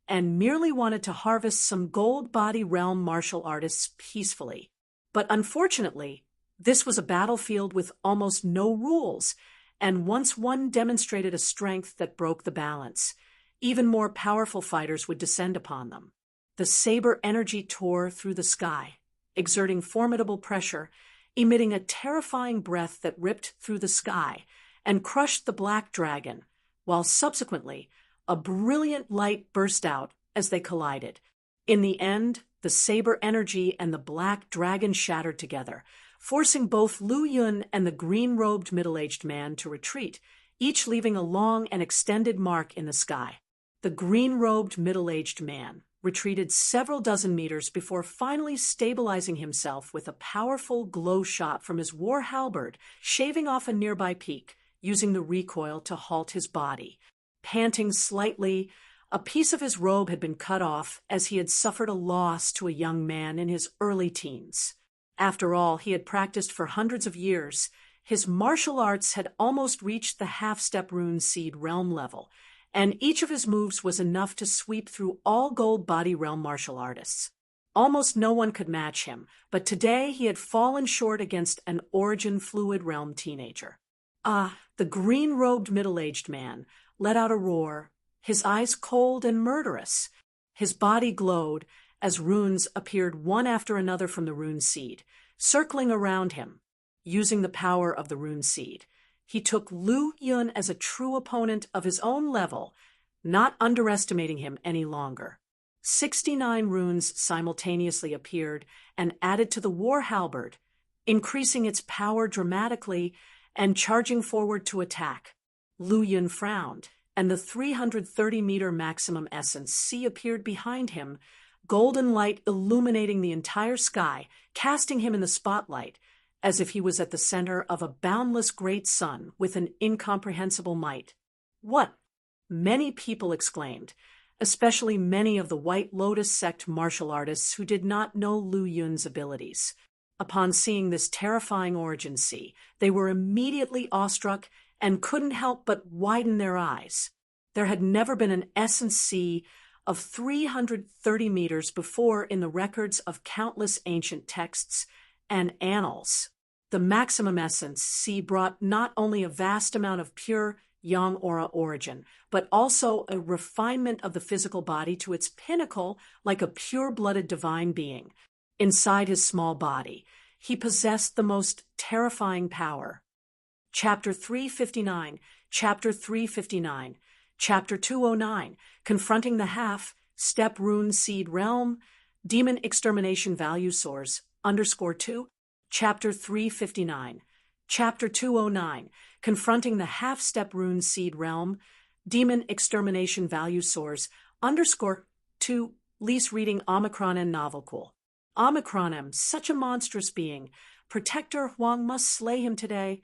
and merely wanted to harvest some gold body realm martial artists peacefully. But unfortunately, this was a battlefield with almost no rules, and once one demonstrated a strength that broke the balance, even more powerful fighters would descend upon them. The saber energy tore through the sky, exerting formidable pressure, emitting a terrifying breath that ripped through the sky and crushed the black dragon, while subsequently a brilliant light burst out as they collided. In the end, the saber energy and the black dragon shattered together, forcing both Lu Yun and the green-robed middle-aged man to retreat, each leaving a long and extended mark in the sky. The green-robed middle-aged man retreated several dozen meters before finally stabilizing himself with a powerful glow shot from his war halberd, shaving off a nearby peak, using the recoil to halt his body. Panting slightly, a piece of his robe had been cut off as he had suffered a loss to a young man in his early teens. After all, he had practiced for hundreds of years. His martial arts had almost reached the half-step rune seed realm level, and each of his moves was enough to sweep through all gold body realm martial artists. Almost no one could match him, but today he had fallen short against an origin fluid realm teenager. The green-robed middle-aged man let out a roar, his eyes cold and murderous. His body glowed as runes appeared one after another from the rune seed, circling around him. Using the power of the rune seed, he took Lu Yun as a true opponent of his own level, not underestimating him any longer. 69 runes simultaneously appeared and added to the war halberd, increasing its power dramatically and charging forward to attack. Lu Yun frowned, and the 330-meter maximum essence sea appeared behind him, golden light illuminating the entire sky, casting him in the spotlight, as if he was at the center of a boundless great sun with an incomprehensible might. What? Many people exclaimed, especially many of the White Lotus sect martial artists who did not know Lu Yun's abilities. Upon seeing this terrifying origin sea, they were immediately awestruck and couldn't help but widen their eyes. There had never been an essence sea of 330 meters before in the records of countless ancient texts and annals. The maximum essence sea brought not only a vast amount of pure yang aura origin, but also a refinement of the physical body to its pinnacle like a pure-blooded divine being. Inside his small body, he possessed the most terrifying power. Chapter 359. Chapter 359. Chapter 209, Confronting the Half-Step Rune Seed Realm, Demon Extermination Value Source, _2, Chapter 359. Chapter 209, Confronting the Half-Step Rune Seed Realm, Demon Extermination Value Source, _2, Lease reading Omicron and Novel Cool. Omicron, such a monstrous being. Protector Huang must slay him today.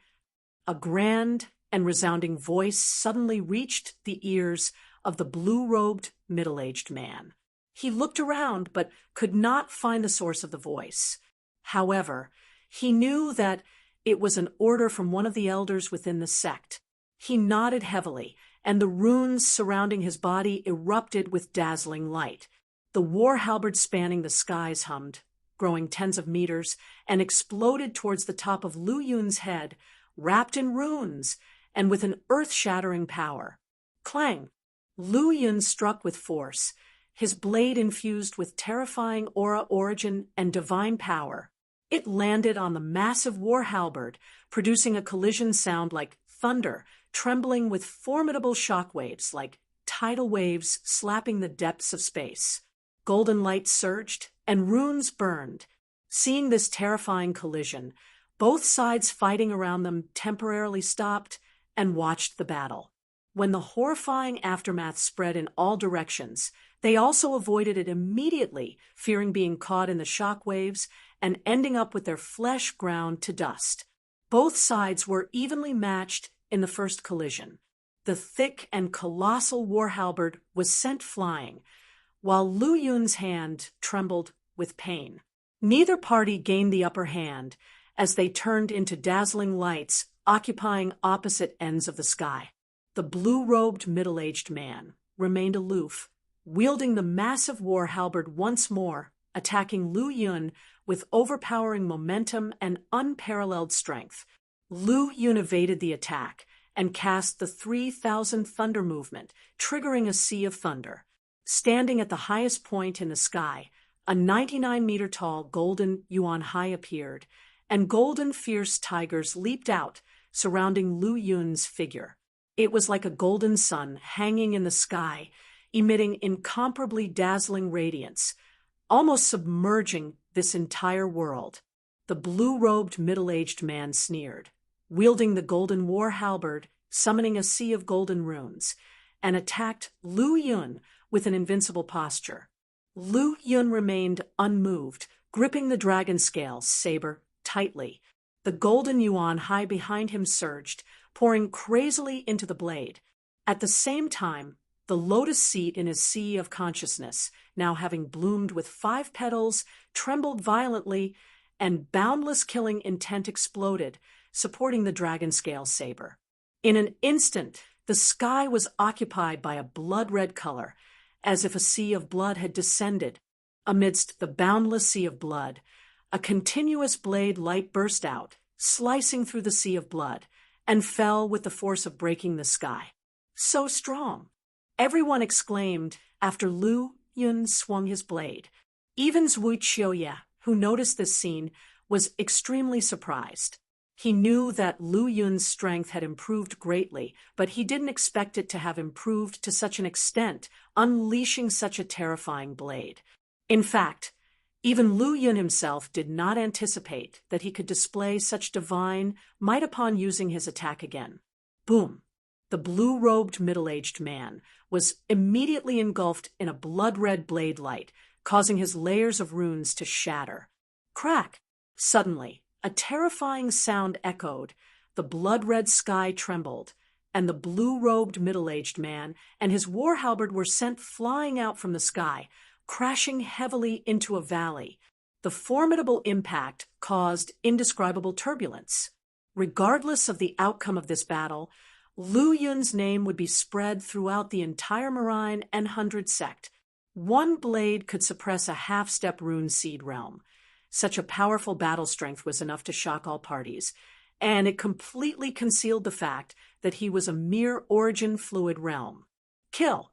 A grand and resounding voice suddenly reached the ears of the blue-robed, middle-aged man. He looked around but could not find the source of the voice. However, he knew that it was an order from one of the elders within the sect. He nodded heavily, and the runes surrounding his body erupted with dazzling light. The war halberd spanning the skies hummed, growing tens of meters, and exploded towards the top of Lu Yun's head, wrapped in runes, and with an earth-shattering power. Clang! Lu Yun struck with force, his blade infused with terrifying aura origin and divine power. It landed on the massive war halberd, producing a collision sound like thunder, trembling with formidable shockwaves like tidal waves slapping the depths of space. Golden light surged, and runes burned. Seeing this terrifying collision, both sides fighting around them temporarily stopped and watched the battle. When the horrifying aftermath spread in all directions, they also avoided it immediately, fearing being caught in the shock waves and ending up with their flesh ground to dust. Both sides were evenly matched in the first collision. The thick and colossal war halberd was sent flying, while Lu Yun's hand trembled with pain. Neither party gained the upper hand as they turned into dazzling lights occupying opposite ends of the sky. The blue-robed middle-aged man remained aloof, wielding the massive war halberd once more, attacking Lu Yun with overpowering momentum and unparalleled strength. Lu Yun evaded the attack and cast the 3,000 thunder movement, triggering a sea of thunder. Standing at the highest point in the sky, a 99-meter-tall golden yuan hai appeared, and golden fierce tigers leaped out, surrounding Lu Yun's figure. It was like a golden sun hanging in the sky, emitting incomparably dazzling radiance, almost submerging this entire world. The blue-robed middle-aged man sneered, wielding the golden war halberd, summoning a sea of golden runes, and attacked Lu Yun with an invincible posture. Lu Yun remained unmoved, gripping the dragon scale saber tightly. The golden yuan hai behind him surged, pouring crazily into the blade. At the same time, the lotus seed in his sea of consciousness, now having bloomed with 5 petals, trembled violently, and boundless killing intent exploded, supporting the dragon scale saber. In an instant, the sky was occupied by a blood-red color, as if a sea of blood had descended. Amidst the boundless sea of blood, a continuous blade light burst out, slicing through the sea of blood, and fell with the force of breaking the sky. So strong! Everyone exclaimed after Lu Yun swung his blade. Even Zhui Qiuye, who noticed this scene, was extremely surprised. He knew that Lu Yun's strength had improved greatly, but he didn't expect it to have improved to such an extent, unleashing such a terrifying blade. In fact, even Lu Yun himself did not anticipate that he could display such divine might upon using his attack again. Boom! The blue-robed middle-aged man was immediately engulfed in a blood-red blade light, causing his layers of runes to shatter. Crack! Suddenly, a terrifying sound echoed, the blood-red sky trembled, and the blue-robed middle-aged man and his war halberd were sent flying out from the sky, crashing heavily into a valley. The formidable impact caused indescribable turbulence. Regardless of the outcome of this battle, Lu Yun's name would be spread throughout the entire Marine and 100 sect. One blade could suppress a half-step rune seed realm. Such a powerful battle strength was enough to shock all parties, and it completely concealed the fact that he was a mere origin fluid realm. Kill!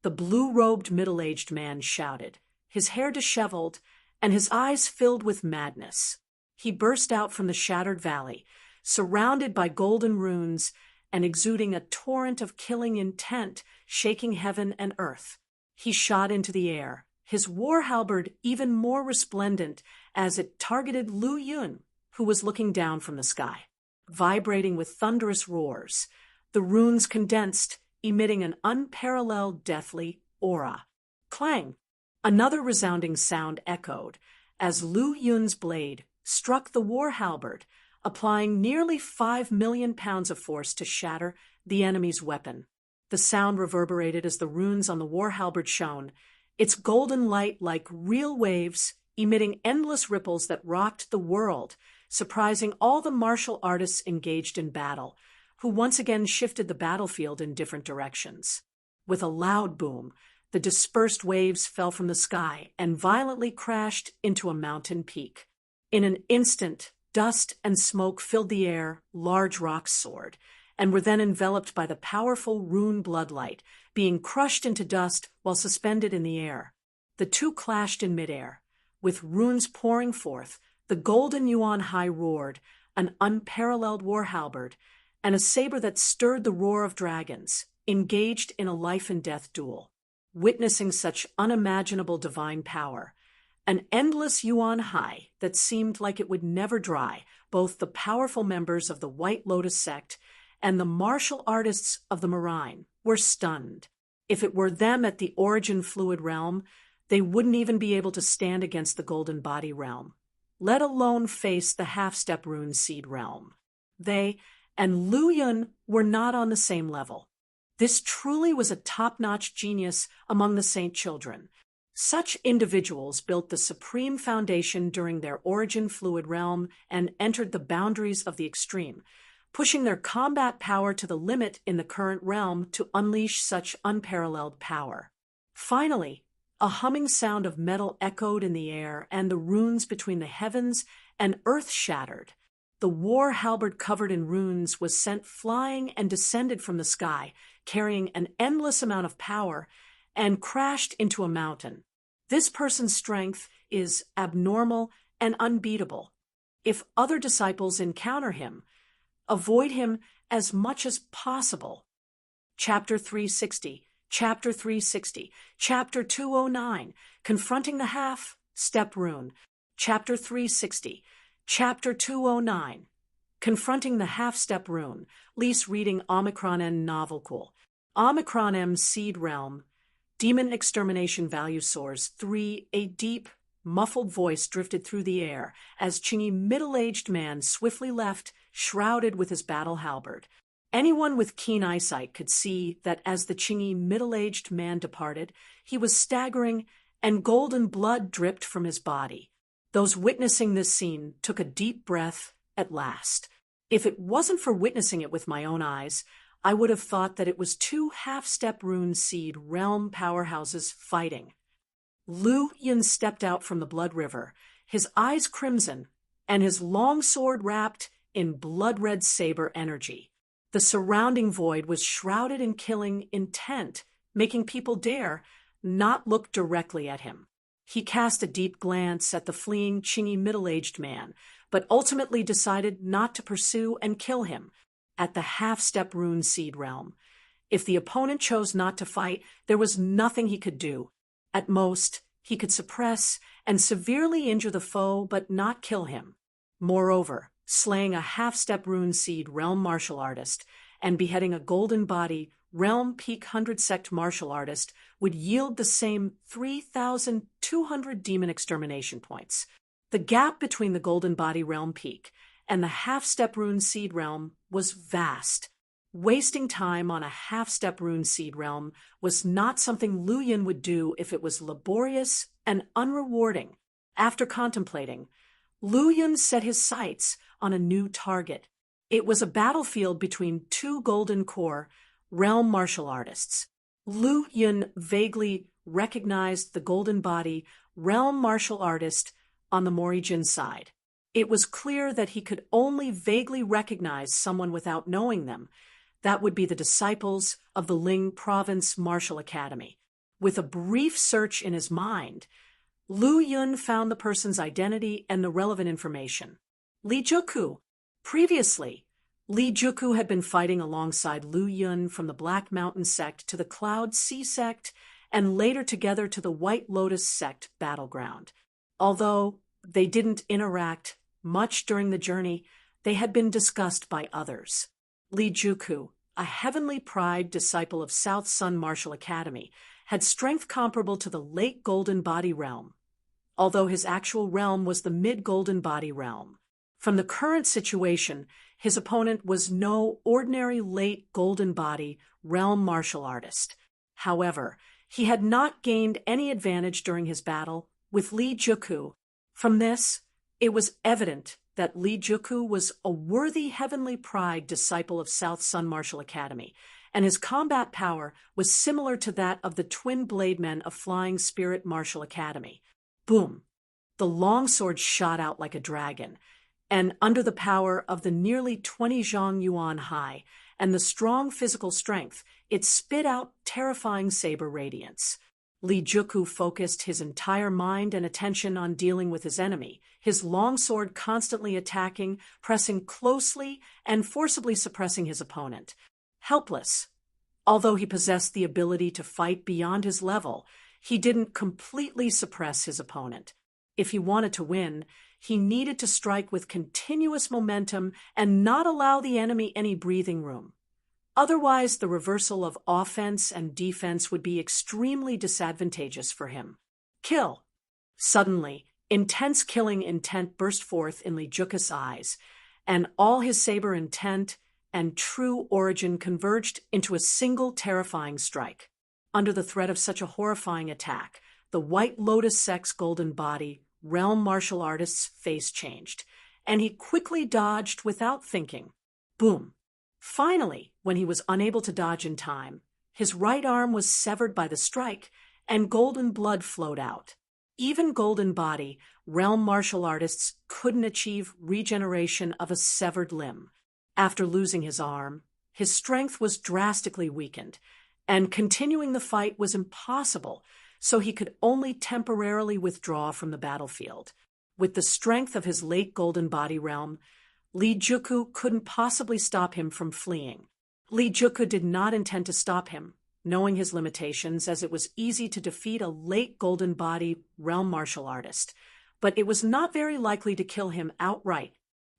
The blue-robed middle-aged man shouted, his hair disheveled and his eyes filled with madness. He burst out from the shattered valley, surrounded by golden runes and exuding a torrent of killing intent, shaking heaven and earth. He shot into the air, his war halberd even more resplendent as it targeted Lu Yun, who was looking down from the sky. Vibrating with thunderous roars, the runes condensed, emitting an unparalleled deathly aura. Clang! Another resounding sound echoed as Lu Yun's blade struck the war halberd, applying nearly 5 million pounds of force to shatter the enemy's weapon. The sound reverberated as the runes on the war halberd shone, its golden light like real waves, emitting endless ripples that rocked the world, surprising all the martial artists engaged in battle, who once again shifted the battlefield in different directions. With a loud boom, the dispersed waves fell from the sky and violently crashed into a mountain peak. In an instant, dust and smoke filled the air, large rocks soared, and were then enveloped by the powerful rune bloodlight, being crushed into dust while suspended in the air. The two clashed in midair. With runes pouring forth, the golden Yuan Hai roared, an unparalleled war halberd, and a saber that stirred the roar of dragons, engaged in a life-and-death duel. Witnessing such unimaginable divine power, an endless Yuan Hai that seemed like it would never dry, both the powerful members of the White Lotus sect and the martial artists of the Marine were stunned. If it were them at the Origin Fluid realm, they wouldn't even be able to stand against the Golden Body realm, let alone face the Half-Step Rune Seed realm. They and Lu Yun were not on the same level. This truly was a top-notch genius among the Saint Children. Such individuals built the supreme foundation during their Origin Fluid realm and entered the boundaries of the extreme, pushing their combat power to the limit in the current realm to unleash such unparalleled power. Finally, a humming sound of metal echoed in the air, and the runes between the heavens and earth shattered. The war halberd covered in runes was sent flying and descended from the sky, carrying an endless amount of power, and crashed into a mountain. This person's strength is abnormal and unbeatable. If other disciples encounter him, avoid him as much as possible. Chapter 360, Chapter 360, Chapter 209, Confronting the Half-Step Rune, Chapter 360, Chapter 209, Confronting the Half-Step Rune, Lease reading Omicron N Novel Cool. Omicron M Seed Realm, Demon Extermination Value Source 3, a deep, muffled voice drifted through the air as Chingy middle-aged man swiftly left, shrouded with his battle halberd. Anyone with keen eyesight could see that as the Chingy middle-aged man departed, he was staggering and golden blood dripped from his body. Those witnessing this scene took a deep breath at last. If it wasn't for witnessing it with my own eyes, I would have thought that it was two Half-Step Rune Seed realm powerhouses fighting. Lu Yun stepped out from the blood river, his eyes crimson, and his long sword wrapped in blood-red saber energy. The surrounding void was shrouded in killing intent, making people dare not look directly at him. He cast a deep glance at the fleeing Chingy middle-aged man, but ultimately decided not to pursue and kill him at the Half-Step Rune Seed realm. If the opponent chose not to fight, there was nothing he could do. At most, he could suppress and severely injure the foe but not kill him. Moreover, slaying a Half-Step Rune Seed realm martial artist and beheading a Golden Body realm peak 100 sect martial artist would yield the same 3,200 demon extermination points. The gap between the Golden Body realm peak and the Half-Step Rune Seed realm was vast. Wasting time on a Half-Step Rune Seed realm was not something Lu Yun would do if it was laborious and unrewarding. After contemplating, Lu Yun set his sights on a new target. It was a battlefield between two Golden Core realm martial artists. Lu Yun vaguely recognized the Golden Body realm martial artist on the Morijin side. It was clear that he could only vaguely recognize someone without knowing them. That would be the disciples of the Ling Province Martial Academy. With a brief search in his mind, Lu Yun found the person's identity and the relevant information. Li Jiuku. Previously, Li Juku had been fighting alongside Lu Yun from the Black Mountain sect to the Cloud Sea sect and later together to the White Lotus sect battleground. Although they didn't interact much during the journey, they had been discussed by others. Li Juku, a Heavenly Pride disciple of South Sun Martial Academy, had strength comparable to the late Golden Body realm, although his actual realm was the mid-Golden Body realm. From the current situation, his opponent was no ordinary late Golden Body realm martial artist. However, he had not gained any advantage during his battle with Li Juku. From this, it was evident that Li Juku was a worthy Heavenly Pride disciple of South Sun Martial Academy, and his combat power was similar to that of the twin blade men of Flying Spirit Martial Academy. Boom! The longsword shot out like a dragon, and under the power of the nearly 20 zhong yuan high and the strong physical strength, it spit out terrifying saber radiance. Li Juku focused his entire mind and attention on dealing with his enemy, his longsword constantly attacking, pressing closely, and forcibly suppressing his opponent. Helpless. Although he possessed the ability to fight beyond his level, he didn't completely suppress his opponent. If he wanted to win, he needed to strike with continuous momentum and not allow the enemy any breathing room. Otherwise, the reversal of offense and defense would be extremely disadvantageous for him. Kill! Suddenly, intense killing intent burst forth in Li Juku's eyes, and all his saber intent and true origin converged into a single terrifying strike. Under the threat of such a horrifying attack, the White Lotus sect's Golden Body realm martial artist's face changed, and he quickly dodged without thinking. Boom! Finally, when he was unable to dodge in time, his right arm was severed by the strike, and golden blood flowed out. Even Golden Body realm martial artists couldn't achieve regeneration of a severed limb. After losing his arm, his strength was drastically weakened, and continuing the fight was impossible, so he could only temporarily withdraw from the battlefield. With the strength of his late Golden Body realm, Li Juku couldn't possibly stop him from fleeing. Li Juku did not intend to stop him, knowing his limitations, as it was easy to defeat a late Golden Body realm martial artist, but it was not very likely to kill him outright.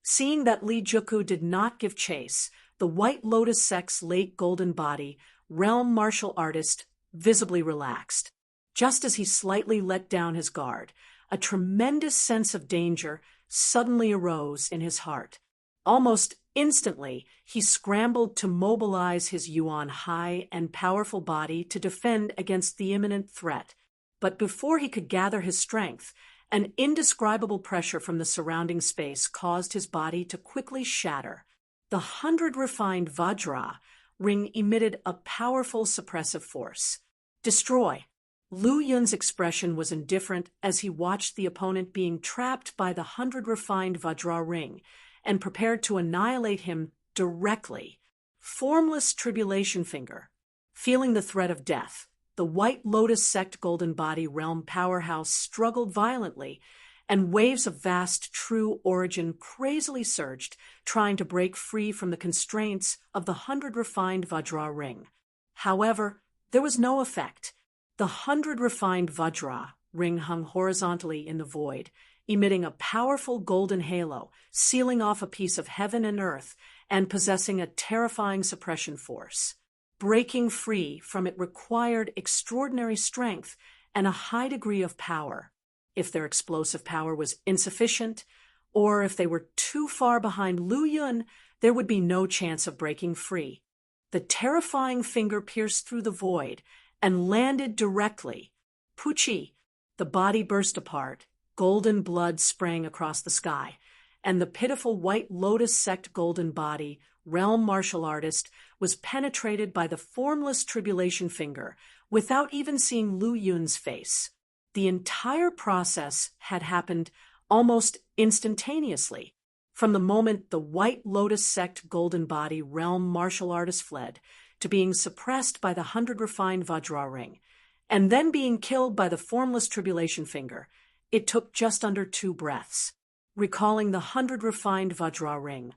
Seeing that Li Juku did not give chase, the White Lotus sect's late Golden Body realm martial artist visibly relaxed. Just as he slightly let down his guard, a tremendous sense of danger suddenly arose in his heart. Almost instantly, he scrambled to mobilize his yuan high and powerful body to defend against the imminent threat. But before he could gather his strength, an indescribable pressure from the surrounding space caused his body to quickly shatter. The 100 refined Vajra ring emitted a powerful suppressive force. Destroy! Lu Yun's expression was indifferent as he watched the opponent being trapped by the 100 refined Vajra ring and prepared to annihilate him directly. Formless Tribulation Finger. Feeling the threat of death, the White Lotus sect Golden Body realm powerhouse struggled violently, and waves of vast true origin crazily surged, trying to break free from the constraints of the 100 refined Vajra ring. However, there was no effect. The 100 refined Vajra ring hung horizontally in the void, emitting a powerful golden halo, sealing off a piece of heaven and earth, and possessing a terrifying suppression force. Breaking free from it required extraordinary strength and a high degree of power. If their explosive power was insufficient, or if they were too far behind Lu Yun, there would be no chance of breaking free. The terrifying finger pierced through the void and landed directly. Puchi! The body burst apart, golden blood sprang across the sky, and the pitiful White Lotus sect Golden Body realm martial artist was penetrated by the formless Tribulation Finger without even seeing Lu Yun's face. The entire process had happened almost instantaneously. From the moment the White Lotus sect Golden Body realm martial artist fled, to being suppressed by the 100 refined Vajra ring, and then being killed by the formless Tribulation Finger, it took just under 2 breaths. Recalling the 100 refined Vajra ring,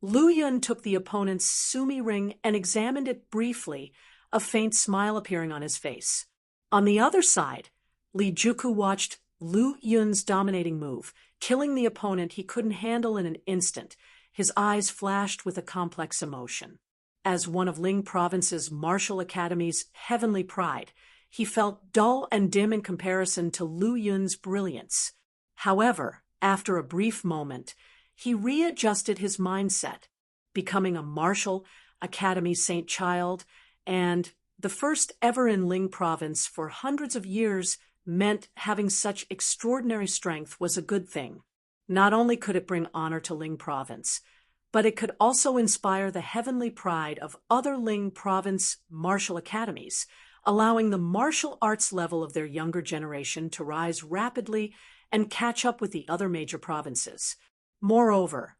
Lu Yun took the opponent's sumi ring and examined it briefly, a faint smile appearing on his face. On the other side, Li Juku watched Lu Yun's dominating move, killing the opponent he couldn't handle in an instant. His eyes flashed with a complex emotion. As one of Ling Province's martial academy's heavenly pride, he felt dull and dim in comparison to Lu Yun's brilliance. However, after a brief moment, he readjusted his mindset, becoming a martial academy Saint Child, and the first ever in Ling Province for hundreds of years meant having such extraordinary strength was a good thing. Not only could it bring honor to Ling Province, but it could also inspire the heavenly pride of other Ling Province martial academies, allowing the martial arts level of their younger generation to rise rapidly and catch up with the other major provinces. Moreover,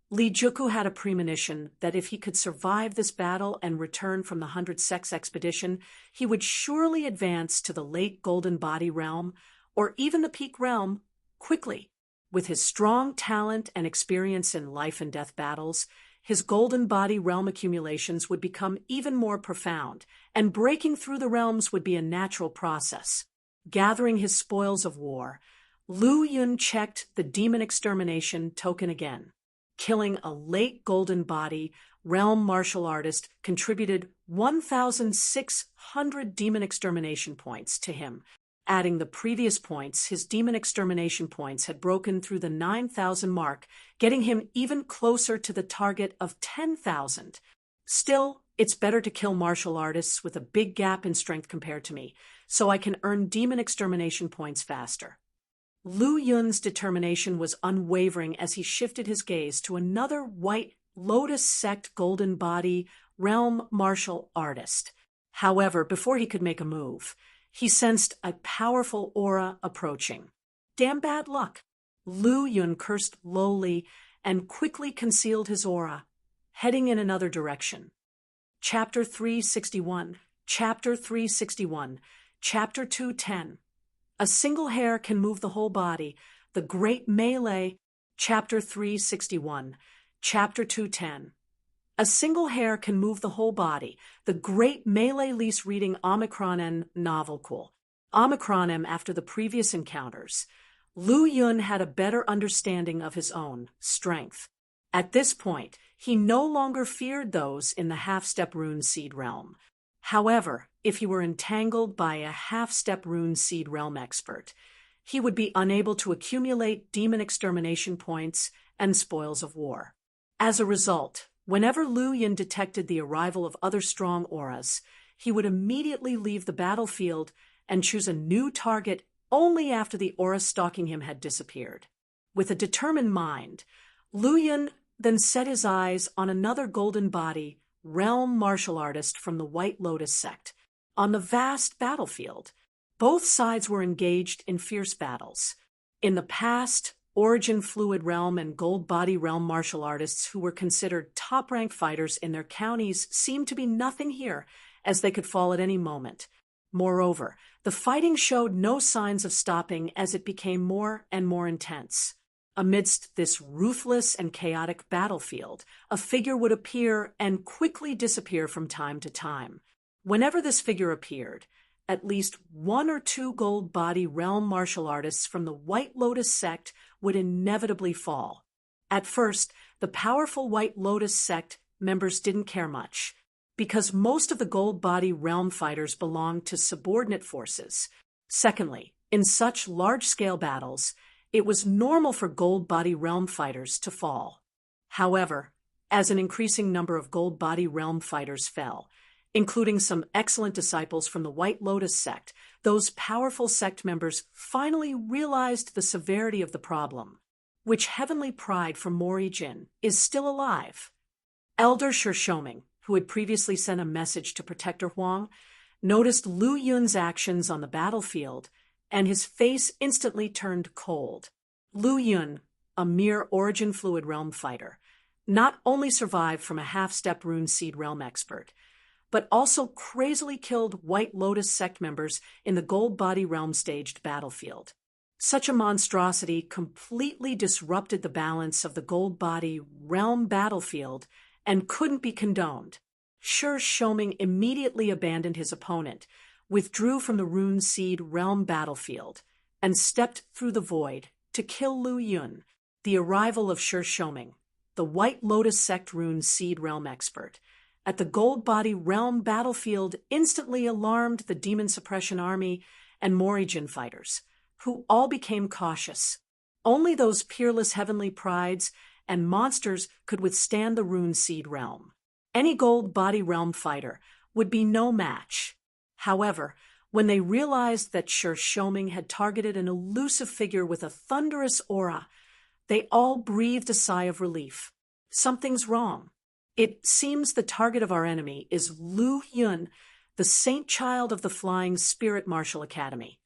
Li Juku had a premonition that if he could survive this battle and return from the 100 Sects expedition, he would surely advance to the late Golden Body realm, or even the Peak realm, quickly. With his strong talent and experience in life and death battles, his Golden Body realm accumulations would become even more profound, and breaking through the realms would be a natural process. Gathering his spoils of war, Lu Yun checked the demon extermination token again. Killing a late Golden Body realm martial artist contributed 1,600 demon extermination points to him. Adding the previous points, his demon extermination points had broken through the 9,000 mark, getting him even closer to the target of 10,000. Still, it's better to kill martial artists with a big gap in strength compared to me, so I can earn demon extermination points faster. Lu Yun's determination was unwavering as he shifted his gaze to another White Lotus Sect Golden Body realm martial artist. However, before he could make a move, he sensed a powerful aura approaching. Damn bad luck! Lu Yun cursed lowly and quickly concealed his aura, heading in another direction. Chapter 361, Chapter 361, Chapter 210. A single hair can move the whole body. The Great Melee, Chapter 361, Chapter 210. A single hair can move the whole body. The Great Melee Lease reading Omicron and novel cool. Omicron M after the previous encounters. Lu Yun had a better understanding of his own strength. At this point, he no longer feared those in the half-step rune seed realm. However, if he were entangled by a half-step rune seed realm expert, he would be unable to accumulate demon extermination points and spoils of war. As a result, whenever Lu Yun detected the arrival of other strong auras, he would immediately leave the battlefield and choose a new target only after the aura stalking him had disappeared. With a determined mind, Lu Yun then set his eyes on another Golden Body realm martial artist from the White Lotus Sect. On the vast battlefield, both sides were engaged in fierce battles. In the past, Origin Fluid Realm and Gold Body Realm martial artists who were considered top-ranked fighters in their counties seemed to be nothing here, as they could fall at any moment. Moreover, the fighting showed no signs of stopping as it became more and more intense. Amidst this ruthless and chaotic battlefield, a figure would appear and quickly disappear from time to time. Whenever this figure appeared, at least one or two Gold Body realm martial artists from the White Lotus Sect would inevitably fall. At first, the powerful White Lotus Sect members didn't care much, because most of the Gold Body realm fighters belonged to subordinate forces. Secondly, in such large-scale battles, it was normal for Gold Body realm fighters to fall. However, as an increasing number of Gold Body realm fighters fell, including some excellent disciples from the White Lotus Sect, those powerful sect members finally realized the severity of the problem, which heavenly pride from Mori Jin is still alive. Elder Shishoming, who had previously sent a message to Protector Huang, noticed Lu Yun's actions on the battlefield, and his face instantly turned cold. Lu Yun, a mere Origin Fluid Realm fighter, not only survived from a half-step rune seed realm expert, but also crazily killed White Lotus Sect members in the Gold Body realm staged battlefield. Such a monstrosity completely disrupted the balance of the gold body realm battlefield and couldn't be condoned. Sure Shoming immediately abandoned his opponent, withdrew from the Rune Seed realm battlefield, and stepped through the void to kill Lu Yun. The arrival of Sure Shoming, the White Lotus Sect Rune Seed realm expert, at the Gold Body realm battlefield instantly alarmed the Demon Suppression Army and Morijin fighters, who all became cautious. Only those peerless heavenly prides and monsters could withstand the Rune Seed realm. Any Gold Body realm fighter would be no match. However, when they realized that Sure Shoming had targeted an elusive figure with a thunderous aura, they all breathed a sigh of relief. Something's wrong. It seems the target of our enemy is Lu Yun, the saint child of the Flying Spirit Martial Academy.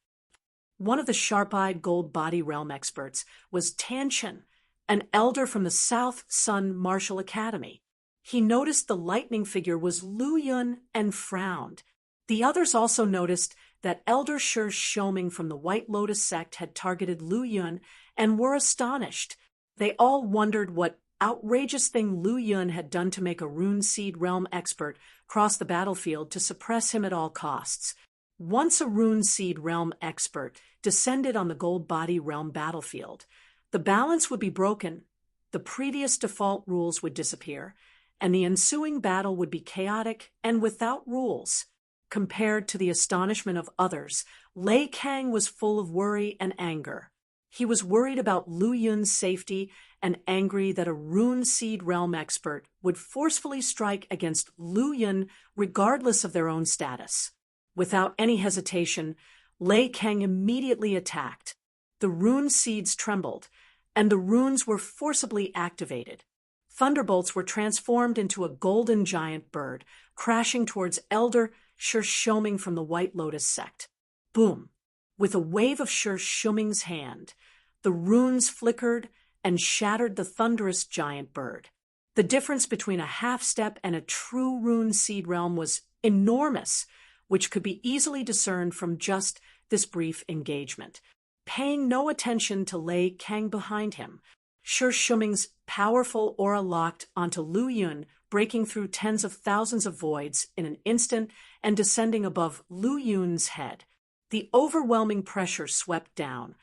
One of the sharp-eyed Gold Body realm experts was Tanshin, an elder from the South Sun Martial Academy. He noticed the lightning figure was Lu Yun and frowned. The others also noticed that Elder Sure Shoming from the White Lotus sect had targeted Lu Yun and were astonished. They all wondered what outrageous thing Lu Yun had done to make a Rune Seed realm expert cross the battlefield to suppress him at all costs. Once a Rune Seed realm expert descended on the Gold Body realm battlefield, the balance would be broken, the previous default rules would disappear, and the ensuing battle would be chaotic and without rules. Compared to the astonishment of others, Lei Kang was full of worry and anger. He was worried about Lu Yun's safety and angry that a Rune Seed realm expert would forcefully strike against Lu Yun regardless of their own status. Without any hesitation, Lei Kang immediately attacked. The Rune Seeds trembled, and the runes were forcibly activated. Thunderbolts were transformed into a golden giant bird, crashing towards Elder Sure Shoming from the White Lotus sect. Boom! With a wave of Sure Shoming's hand, the runes flickered and shattered the thunderous giant bird. The difference between a half-step and a true Rune Seed realm was enormous, which could be easily discerned from just this brief engagement. Paying no attention to Lei Kang behind him, Sure Shoming's powerful aura locked onto Lu Yun, breaking through tens of thousands of voids in an instant and descending above Lu Yun's head. The overwhelming pressure swept down.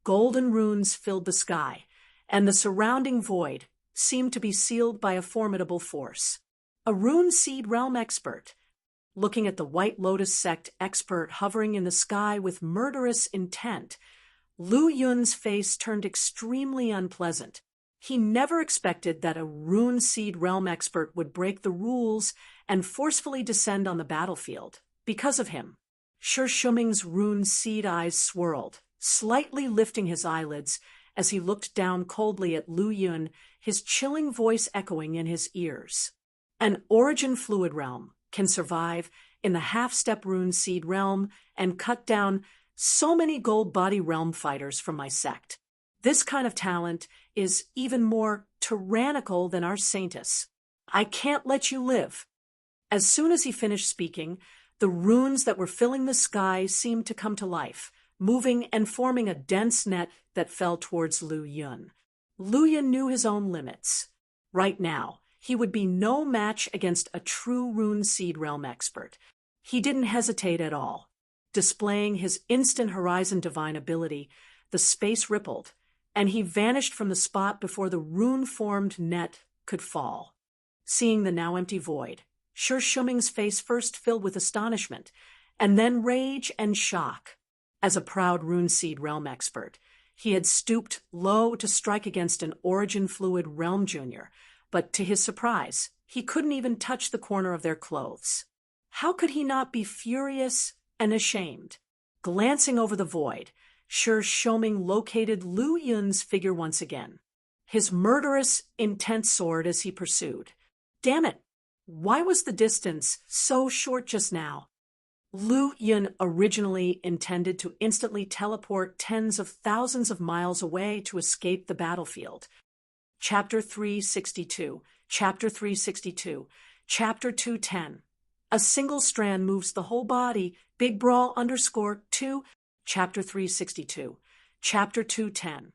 Golden runes filled the sky, and the surrounding void seemed to be sealed by a formidable force. A Rune Seed realm expert, looking at the White Lotus sect expert hovering in the sky with murderous intent, Lu Yun's face turned extremely unpleasant. He never expected that a Rune Seed realm expert would break the rules and forcefully descend on the battlefield. Because of him, Sure Shoming's Rune Seed eyes swirled, slightly lifting his eyelids as he looked down coldly at Lu Yun, his chilling voice echoing in his ears. An origin fluid realm can survive in the half-step Rune Seed realm and cut down so many Gold Body realm fighters from my sect. This kind of talent is even more tyrannical than our Saintus. I can't let you live. As soon as he finished speaking, the runes that were filling the sky seemed to come to life, moving and forming a dense net that fell towards Lu Yun. Lu Yun knew his own limits. Right now, he would be no match against a true Rune Seed realm expert. He didn't hesitate at all. Displaying his instant Horizon Divine ability, the space rippled, and he vanished from the spot before the rune-formed net could fall. Seeing the now empty void, Sure Shoming's face first filled with astonishment, and then rage and shock. As a proud Rune Seed realm expert, he had stooped low to strike against an Origin Fluid realm junior, but to his surprise, he couldn't even touch the corner of their clothes. How could he not be furious and ashamed? Glancing over the void, Sure Shoming located Lu Yun's figure once again, his murderous, intent sword as he pursued. Damn it! Why was the distance so short just now? Lu Yun originally intended to instantly teleport tens of thousands of miles away to escape the battlefield. Chapter 362, Chapter 362, Chapter 210. A single strand moves the whole body. Big Brawl _2, Chapter 362, Chapter 210.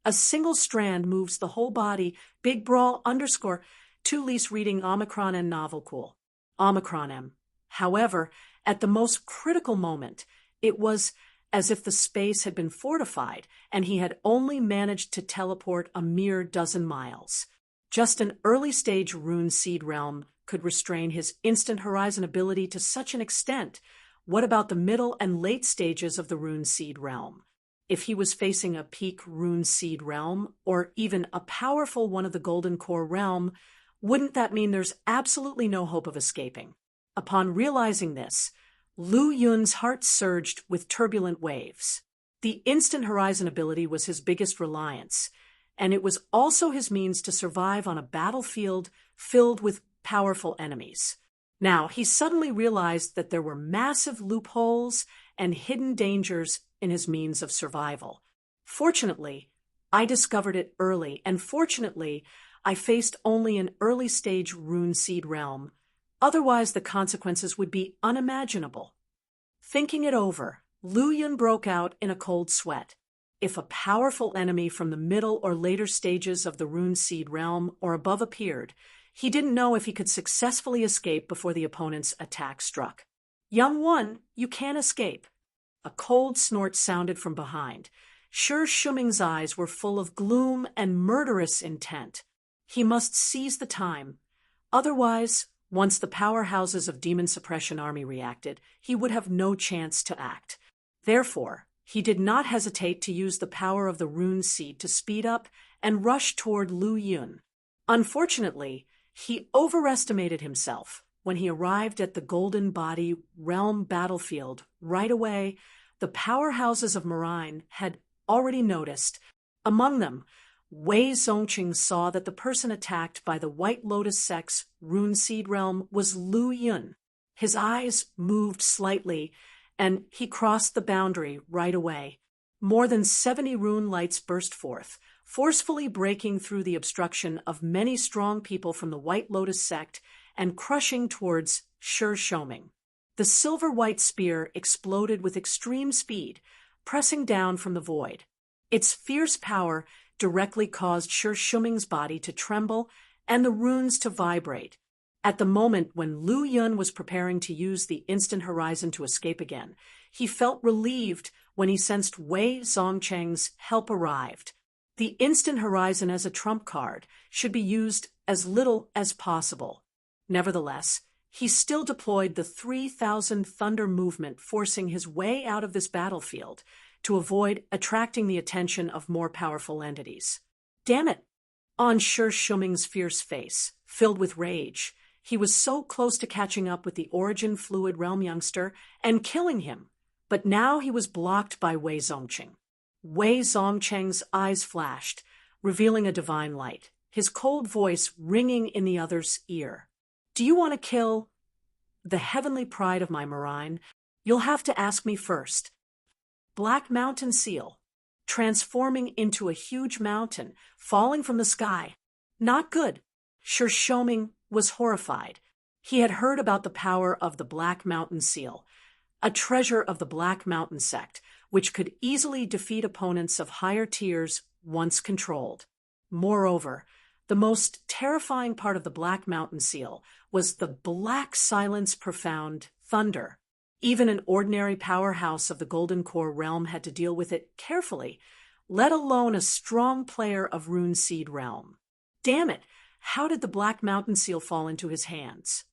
A single strand moves the whole body. Big brawl _ 2 lease reading Omicron and novel cool. Omicron M. However, at the most critical moment, it was as if the space had been fortified and he had only managed to teleport a mere dozen miles. Just an early-stage rune seed realm could restrain his instant horizon ability to such an extent. What about the middle and late stages of the rune seed realm? If he was facing a peak rune seed realm, or even a powerful one of the golden core realm, wouldn't that mean there's absolutely no hope of escaping? Upon realizing this, Lu Yun's heart surged with turbulent waves. The instant horizon ability was his biggest reliance, and it was also his means to survive on a battlefield filled with powerful enemies. Now, he suddenly realized that there were massive loopholes and hidden dangers in his means of survival. Fortunately, I discovered it early, and fortunately, I faced only an early-stage rune seed realm. Otherwise, the consequences would be unimaginable. Thinking it over, Lu Yun broke out in a cold sweat. If a powerful enemy from the middle or later stages of the rune seed realm or above appeared, he didn't know if he could successfully escape before the opponent's attack struck. "Young one, you can't escape." A cold snort sounded from behind. Shi Shuming's eyes were full of gloom and murderous intent. He must seize the time. Otherwise, once the powerhouses of Demon Suppression Army reacted, he would have no chance to act. Therefore, he did not hesitate to use the power of the rune seed to speed up and rush toward Lu Yun. Unfortunately, he overestimated himself. When he arrived at the Golden Body Realm battlefield, right away, the powerhouses of Marine had already noticed. Among them, Wei Zongqing saw that the person attacked by the White Lotus Sect's rune seed realm was Lu Yun. His eyes moved slightly, and he crossed the boundary right away. More than 70 rune lights burst forth, forcefully breaking through the obstruction of many strong people from the White Lotus Sect and crushing towards Shi Shuming. The silver-white spear exploded with extreme speed, pressing down from the void. Its fierce power directly caused Shi Shuming's body to tremble and the runes to vibrate. At the moment when Lu Yun was preparing to use the instant horizon to escape again, he felt relieved when he sensed Wei Zongcheng's help arrived. The instant horizon as a trump card should be used as little as possible. Nevertheless, he still deployed the 3,000 thunder movement, forcing his way out of this battlefield to avoid attracting the attention of more powerful entities. Damn it! On Shi Shuming's fierce face, filled with rage, he was so close to catching up with the Origin Fluid Realm youngster and killing him, but now he was blocked by Wei Zongqing. Wei Zongcheng's eyes flashed, revealing a divine light, his cold voice ringing in the other's ear. "Do you want to kill the heavenly pride of my Marine? You'll have to ask me first." Black Mountain Seal, transforming into a huge mountain, falling from the sky. Not good. Shi Shuming was horrified. He had heard about the power of the Black Mountain Seal, a treasure of the Black Mountain Sect, which could easily defeat opponents of higher tiers once controlled. Moreover, the most terrifying part of the Black Mountain Seal was the black silence profound thunder. Even an ordinary powerhouse of the Golden Core realm had to deal with it carefully, let alone a strong player of Rune Seed realm. Damn it! How did the Black Mountain Seal fall into his hands?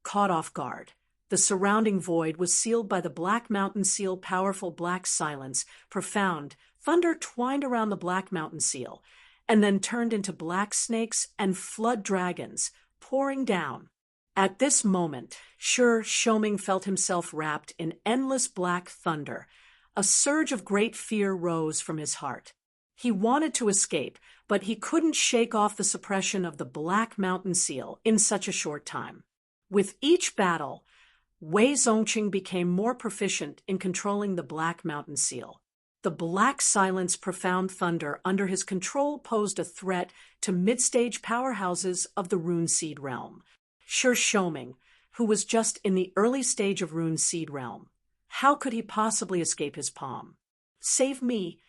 Caught off guard, the surrounding void was sealed by the Black Mountain Seal powerful black silence, profound thunder twined around the Black Mountain Seal, and then turned into black snakes and flood dragons, pouring down. At this moment, Shi Shuming felt himself wrapped in endless black thunder. A surge of great fear rose from his heart. He wanted to escape, but he couldn't shake off the suppression of the Black Mountain Seal in such a short time. With each battle, Wei Zongqing became more proficient in controlling the Black Mountain Seal. The black silence profound thunder under his control posed a threat to mid-stage powerhouses of the Rune Seed realm. Shi Shuming, who was just in the early stage of Rune Seed realm. How could he possibly escape his palm? "Save me!"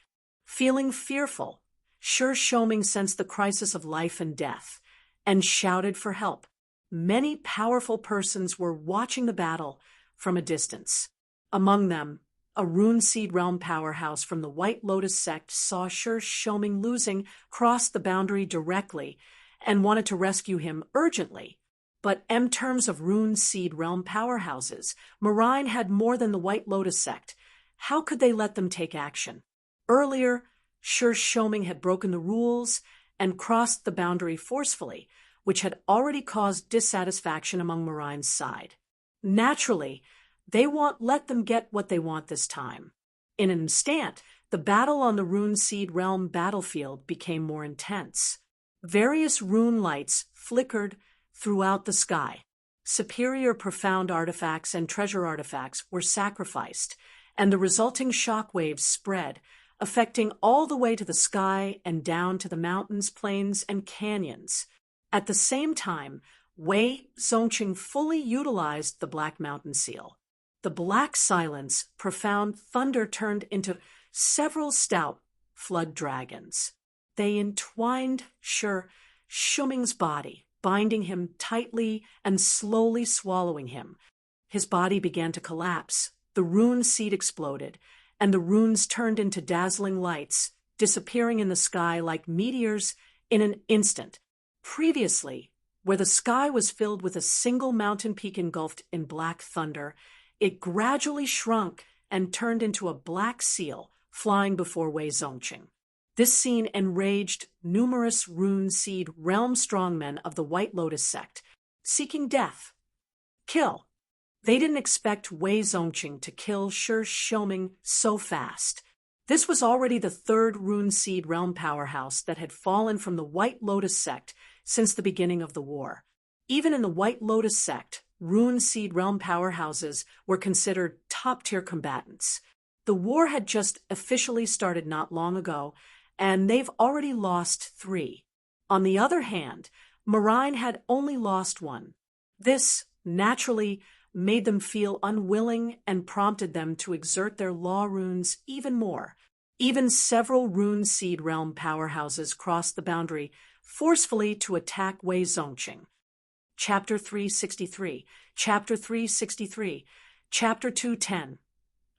Feeling fearful, Sure Shoming sensed the crisis of life and death, and shouted for help. Many powerful persons were watching the battle from a distance. Among them, a Rune Seed Realm powerhouse from the White Lotus sect saw Sure Shoming losing, crossed the boundary directly, and wanted to rescue him urgently. But in terms of Rune Seed Realm powerhouses, Marine had more than the White Lotus sect. How could they let them take action? Earlier, Sure Shoming had broken the rules and crossed the boundary forcefully, which had already caused dissatisfaction among Marine's side. Naturally, they won't let them get what they want this time. In an instant, the battle on the Rune Seed Realm battlefield became more intense. Various rune lights flickered throughout the sky. Superior profound artifacts and treasure artifacts were sacrificed, and the resulting shock waves spread, affecting all the way to the sky and down to the mountains, plains, and canyons. At the same time, Wei Zongqing fully utilized the Black Mountain Seal. The black silence, profound thunder turned into several stout flood dragons. They entwined Sure Shoming's body, binding him tightly and slowly swallowing him. His body began to collapse. The rune seed exploded, and the runes turned into dazzling lights, disappearing in the sky like meteors in an instant. Previously, where the sky was filled with a single mountain peak engulfed in black thunder, it gradually shrunk and turned into a black seal flying before Wei Zongqing. This scene enraged numerous Rune Seed Realm strongmen of the White Lotus sect, seeking death. Kill. They didn't expect Wei Zongqing to kill Sure Shoming so fast. This was already the third Rune Seed Realm powerhouse that had fallen from the White Lotus sect since the beginning of the war. Even in the White Lotus sect, Rune Seed Realm powerhouses were considered top-tier combatants. The war had just officially started not long ago, and they've already lost 3. On the other hand, Marine had only lost 1. This, naturally, made them feel unwilling and prompted them to exert their law runes even more. Even several Rune Seed Realm powerhouses crossed the boundary forcefully to attack Wei Zongqing. Chapter 363, Chapter 363, Chapter 210.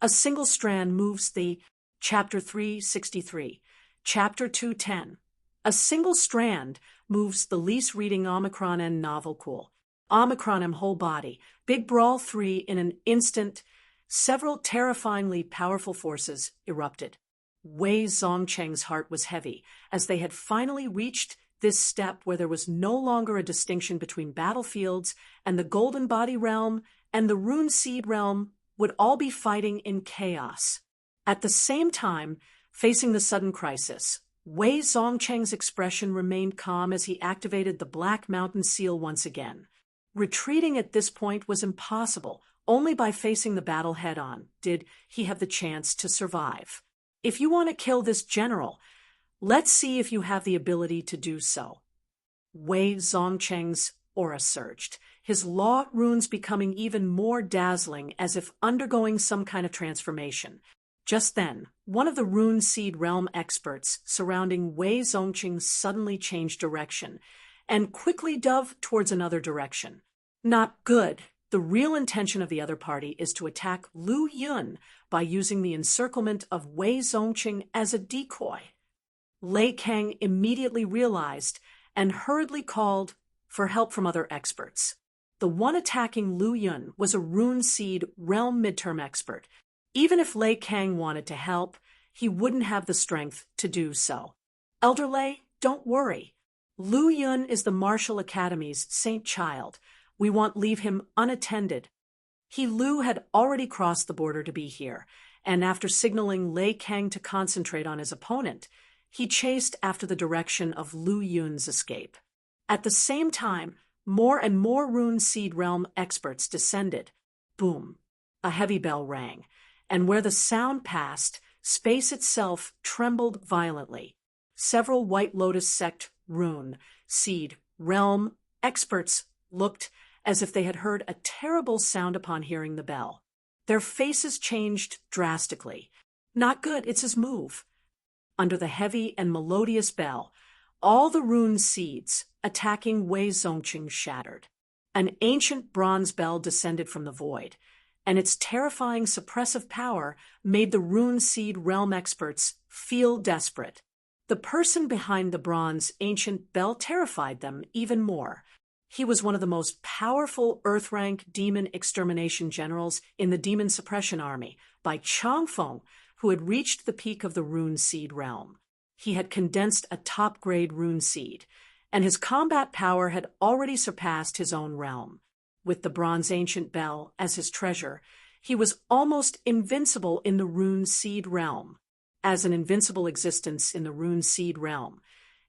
A single strand moves the Chapter 363, Chapter 210. A single strand moves the least reading Omicron and novel cool. Omicron and whole body. Big Brawl 3 in an instant. Several terrifyingly powerful forces erupted. Wei Zongqing's heart was heavy, as they had finally reached this step where there was no longer a distinction between battlefields, and the Golden Body Realm and the Rune Seed Realm would all be fighting in chaos. At the same time, facing the sudden crisis, Wei Zongqing's expression remained calm as he activated the Black Mountain Seal once again. Retreating at this point was impossible. Only by facing the battle head-on did he have the chance to survive. If you want to kill this general, let's see if you have the ability to do so. Wei Zongqing's aura surged, his law runes becoming even more dazzling as if undergoing some kind of transformation. Just then, one of the Rune Seed Realm experts surrounding Wei Zongqing suddenly changed direction and quickly dove towards another direction. Not good. The real intention of the other party is to attack Lu Yun by using the encirclement of Wei Zongqing as a decoy. Lei Kang immediately realized and hurriedly called for help from other experts. The one attacking Lu Yun was a Rune Seed Realm midterm expert. Even if Lei Kang wanted to help, he wouldn't have the strength to do so. Elder Lei, don't worry. Lu Yun is the Martial Academy's Saint Child. We won't leave him unattended. Lu had already crossed the border to be here, and after signaling Lei Kang to concentrate on his opponent, he chased after the direction of Lu Yun's escape. At the same time, more and more Rune Seed Realm experts descended. Boom! A heavy bell rang, and where the sound passed, space itself trembled violently. Several White Lotus sect Rune Seed Realm experts looked as if they had heard a terrible sound upon hearing the bell. Their faces changed drastically. Not good, it's his move. under the heavy and melodious bell, all the rune seeds attacking Wei Zongqing shattered. An ancient bronze bell descended from the void, and its terrifying suppressive power made the rune seed realm experts feel desperate. The person behind the bronze ancient bell terrified them even more. He was one of the most powerful Earth-rank demon extermination generals in the Demon Suppression Army, Bai Changfeng, who had reached the peak of the rune seed realm. He had condensed a top-grade rune seed, and his combat power had already surpassed his own realm. With the bronze ancient bell as his treasure, he was almost invincible in the rune seed realm. As an invincible existence in the rune seed realm,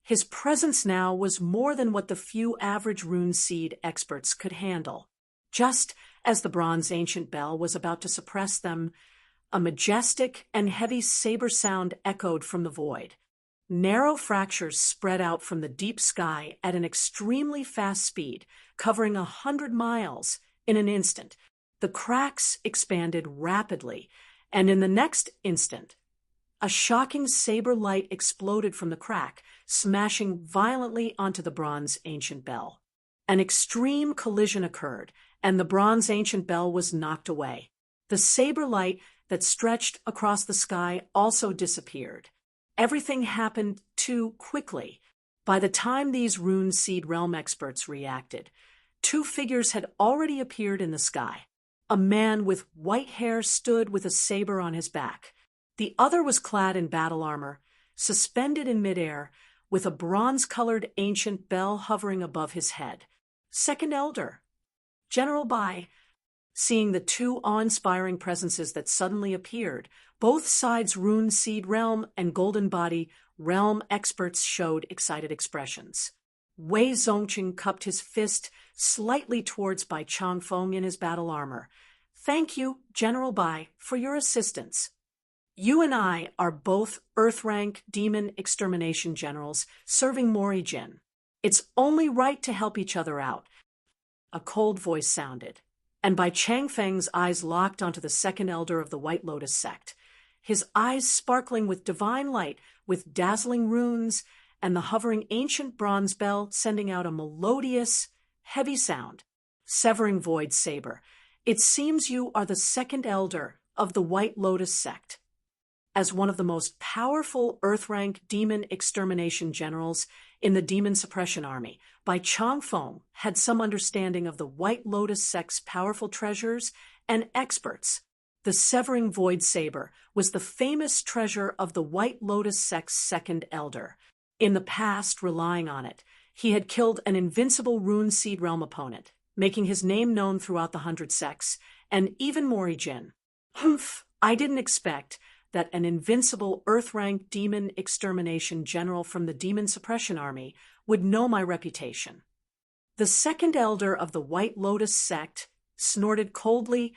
his presence now was more than what the few average rune seed experts could handle. Just as the bronze ancient bell was about to suppress them, a majestic and heavy saber sound echoed from the void. Narrow fractures spread out from the deep sky at an extremely fast speed, covering 100 miles in an instant. The cracks expanded rapidly, and in the next instant, a shocking saber light exploded from the crack, smashing violently onto the bronze ancient bell. An extreme collision occurred, and the bronze ancient bell was knocked away. The saber light that stretched across the sky also disappeared. Everything happened too quickly. By the time these rune seed realm experts reacted, two figures had already appeared in the sky. A man with white hair stood with a saber on his back. The other was clad in battle armor, suspended in midair, with a bronze-colored ancient bell hovering above his head. Second Elder, General Bai. Seeing the two awe-inspiring presences that suddenly appeared, both sides' rune seed realm and golden body realm experts showed excited expressions. Wei Zongqing cupped his fist slightly towards Bai Changfeng in his battle armor. "Thank you, General Bai, for your assistance. You and I are both Earth-rank demon extermination generals serving Mori Jin. It's only right to help each other out." A cold voice sounded, and Bai Changfeng's eyes locked onto the second elder of the White Lotus sect, his eyes sparkling with divine light, with dazzling runes, and the hovering ancient bronze bell sending out a melodious, heavy sound. "Severing Void Saber, it seems you are the second elder of the White Lotus sect." As one of the most powerful Earth-rank demon extermination generals in the Demon Suppression Army, Bai Changfeng had some understanding of the White Lotus sect's powerful treasures and experts. The Severing Void Saber was the famous treasure of the White Lotus sect's second elder. In the past, relying on it, he had killed an invincible rune seed realm opponent, making his name known throughout the 100 sects, and even Mori Jin. "Humph, I didn't expect that an invincible Earth-rank demon extermination general from the Demon Suppression Army would know my reputation." The second elder of the White Lotus sect snorted coldly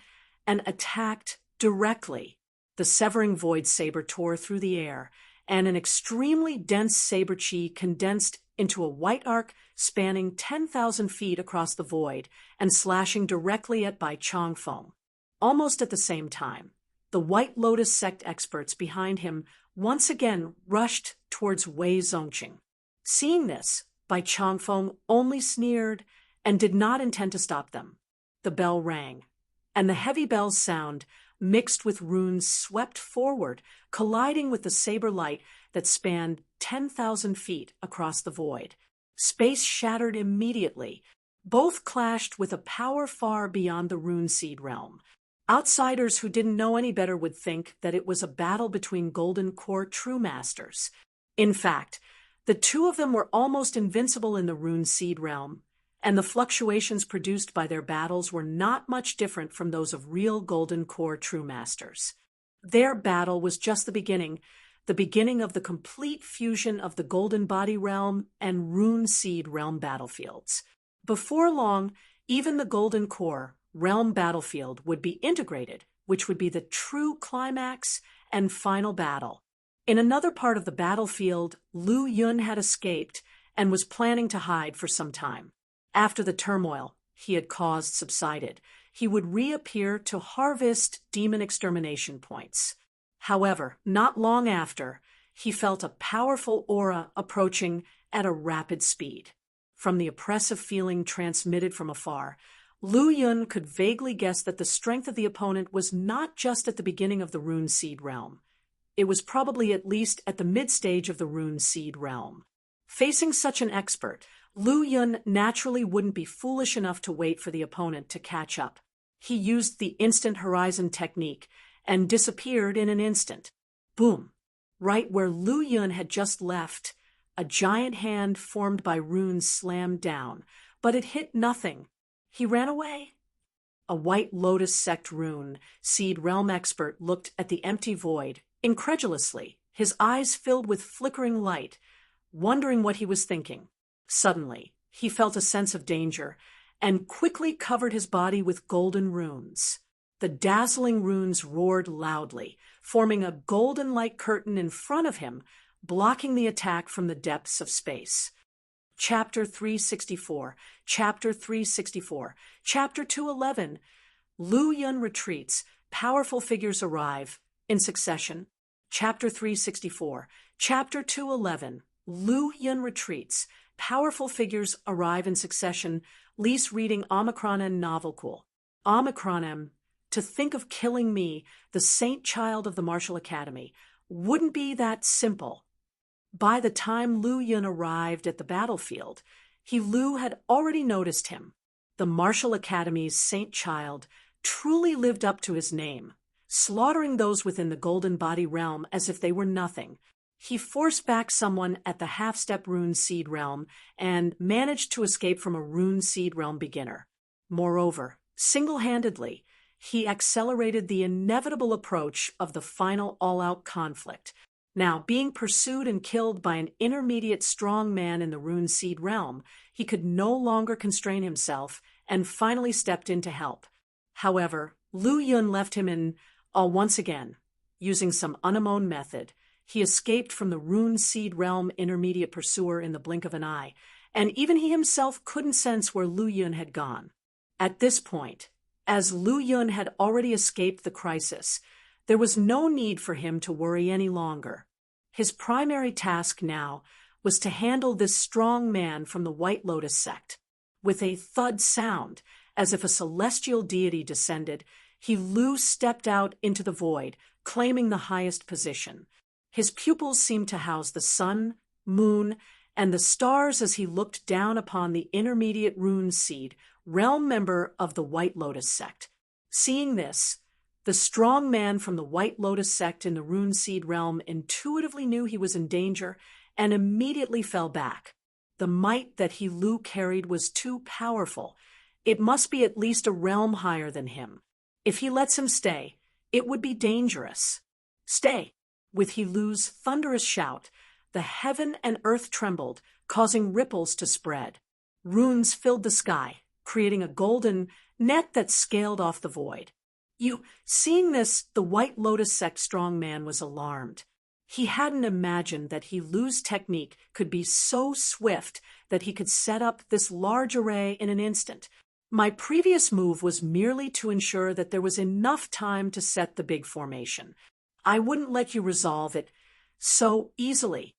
and attacked directly. The Severing Void Saber tore through the air, and an extremely dense saber chi condensed into a white arc spanning 10,000 feet across the void and slashing directly at Bai Changfeng. Almost at the same time, the White Lotus sect experts behind him once again rushed towards Wei Zongqing. Seeing this, Bai Changfeng only sneered and did not intend to stop them. The bell rang, and the heavy bell's sound, mixed with runes, swept forward, colliding with the saber light that spanned 10,000 feet across the void. Space shattered immediately. Both clashed with a power far beyond the rune seed realm. Outsiders who didn't know any better would think that it was a battle between Golden Core true masters. In fact, the two of them were almost invincible in the rune seed realm, and the fluctuations produced by their battles were not much different from those of real Golden Core true masters. Their battle was just the beginning of the complete fusion of the Golden Body realm and rune seed realm battlefields. Before long, even the Golden Core realm battlefield would be integrated, which would be the true climax and final battle. In another part of the battlefield, Lu Yun had escaped and was planning to hide for some time. After the turmoil he had caused subsided, he would reappear to harvest demon extermination points. However, not long after, he felt a powerful aura approaching at a rapid speed. From the oppressive feeling transmitted from afar, Lu Yun could vaguely guess that the strength of the opponent was not just at the beginning of the Rune Seed realm. It was probably at least at the mid-stage of the Rune Seed realm. Facing such an expert, Lu Yun naturally wouldn't be foolish enough to wait for the opponent to catch up. He used the instant horizon technique and disappeared in an instant. Boom! Right where Lu Yun had just left, a giant hand formed by runes slammed down, but it hit nothing. He ran away. A White Lotus Sect Rune Seed realm expert looked at the empty void incredulously, his eyes filled with flickering light, wondering what he was thinking. Suddenly, he felt a sense of danger and quickly covered his body with golden runes. The dazzling runes roared loudly, forming a golden-like curtain in front of him, blocking the attack from the depths of space. Chapter 364, Chapter 364, Chapter 211. Lu Yun retreats, powerful figures arrive, in succession. Chapter 364, Chapter 211. Lu Yun retreats, powerful figures arrive in succession. Lease reading Omicron and Novelcool. Omicron M. To think of killing me, the saint child of the Martial Academy. Wouldn't be that simple. By the time Lu Yun arrived at the battlefield, Lu had already noticed him. The Martial Academy's saint child truly lived up to his name, slaughtering those within the Golden Body realm as if they were nothing. He forced back someone at the half-step Rune Seed realm and managed to escape from a Rune Seed realm beginner. Moreover, single-handedly, he accelerated the inevitable approach of the final all-out conflict, now being pursued and killed by an intermediate strong man in the Rune Seed realm. He could no longer constrain himself and finally stepped in to help. However, Lu Yun left him in awe once again. Using some unknown method, he escaped from the Rune Seed realm intermediate pursuer in the blink of an eye, and even he himself couldn't sense where Lu Yun had gone. At this point, as Lu Yun had already escaped the crisis, there was no need for him to worry any longer. His primary task now was to handle this strong man from the White Lotus sect. With a thud sound, as if a celestial deity descended, Lu stepped out into the void, claiming the highest position. His pupils seemed to house the sun, moon, and the stars as he looked down upon the intermediate Rune Seed, realm member of the White Lotus sect. Seeing this, the strong man from the White Lotus sect in the Rune Seed realm intuitively knew he was in danger and immediately fell back. The might that Lu carried was too powerful. It must be at least a realm higher than him. If he lets him stay, it would be dangerous. Stay! With Lu's thunderous shout, the heaven and earth trembled, causing ripples to spread. Runes filled the sky, creating a golden net that scaled off the void. Seeing this, the White Lotus sect strong man was alarmed. He hadn't imagined that Lu's technique could be so swift that he could set up this large array in an instant. My previous move was merely to ensure that there was enough time to set the big formation. I wouldn't let you resolve it so easily.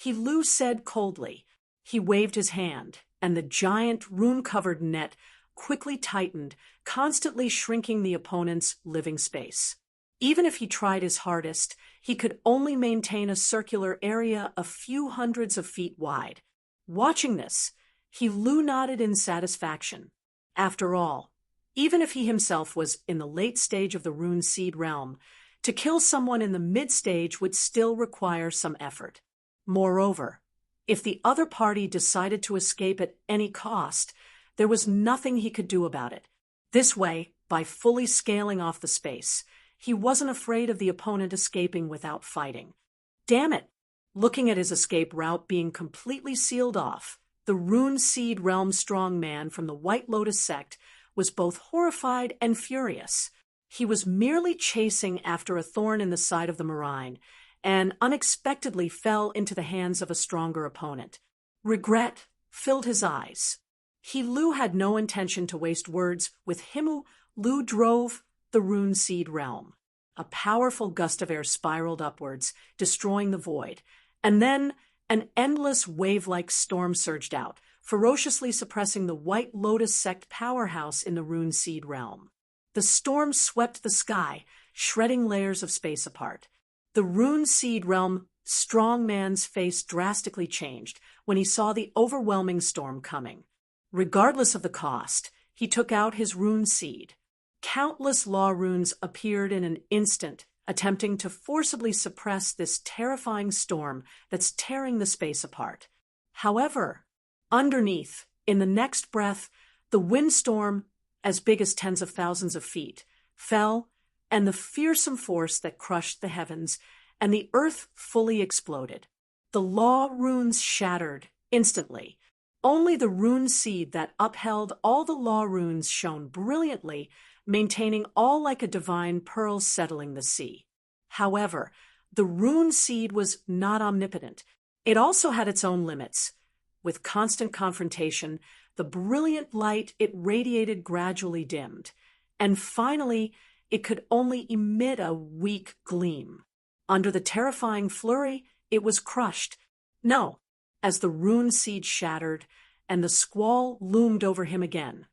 Lu said coldly. He waved his hand, and the giant rune-covered net quickly tightened, constantly shrinking the opponent's living space. Even if he tried his hardest, he could only maintain a circular area a few hundreds of feet wide. Watching this, Lu nodded in satisfaction. After all, even if he himself was in the late stage of the Rune Seed realm, to kill someone in the mid-stage would still require some effort. Moreover, if the other party decided to escape at any cost, there was nothing he could do about it. This way, by fully scaling off the space, he wasn't afraid of the opponent escaping without fighting. Damn it! Looking at his escape route being completely sealed off, the Rune Seed realm strong man from the White Lotus sect was both horrified and furious. He was merely chasing after a thorn in the side of the Marine, and unexpectedly fell into the hands of a stronger opponent. Regret filled his eyes. Lu had no intention to waste words with him. Lu drove the Rune Seed realm. A powerful gust of air spiraled upwards, destroying the void. And then an endless wave-like storm surged out, ferociously suppressing the White Lotus sect powerhouse in the Rune Seed realm. The storm swept the sky, shredding layers of space apart. The Rune Seed realm strong man's face drastically changed when he saw the overwhelming storm coming. Regardless of the cost, he took out his Rune Seed. Countless law runes appeared in an instant, attempting to forcibly suppress this terrifying storm that's tearing the space apart. However, underneath, in the next breath, the windstorm, as big as tens of thousands of feet, fell, and the fearsome force that crushed the heavens, and the earth fully exploded. The law runes shattered instantly. Only the Rune Seed that upheld all the law runes shone brilliantly, maintaining all like a divine pearl settling the sea. However, the Rune Seed was not omnipotent. It also had its own limits. With constant confrontation, the brilliant light it radiated gradually dimmed, and finally it could only emit a weak gleam. Under the terrifying flurry, it was crushed. No, as the Rune Seed shattered and the squall loomed over him again,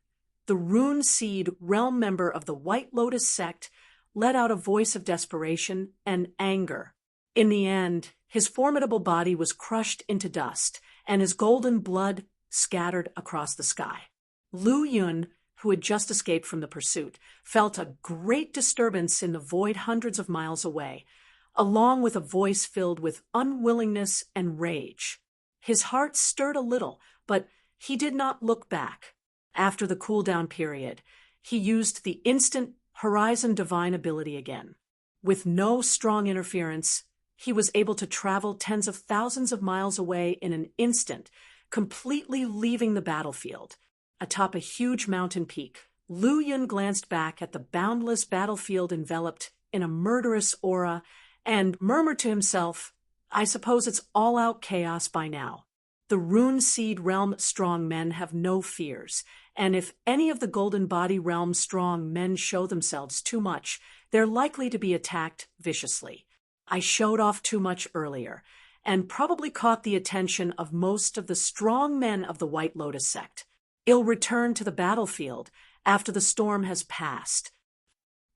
the Rune Seed realm member of the White Lotus sect let out a voice of desperation and anger. In the end, his formidable body was crushed into dust, and his golden blood scattered across the sky. Lu Yun, who had just escaped from the pursuit, felt a great disturbance in the void hundreds of miles away, along with a voice filled with unwillingness and rage. His heart stirred a little, but he did not look back. After the cool-down period, he used the instant Horizon Divine ability again. With no strong interference, he was able to travel tens of thousands of miles away in an instant, completely leaving the battlefield. Atop a huge mountain peak, Lu Yun glanced back at the boundless battlefield enveloped in a murderous aura and murmured to himself, "I suppose it's all-out chaos by now." The Rune Seed realm strong men have no fears, and if any of the Golden Body realm strong men show themselves too much, they're likely to be attacked viciously. I showed off too much earlier, and probably caught the attention of most of the strong men of the White Lotus sect. I'll return to the battlefield after the storm has passed.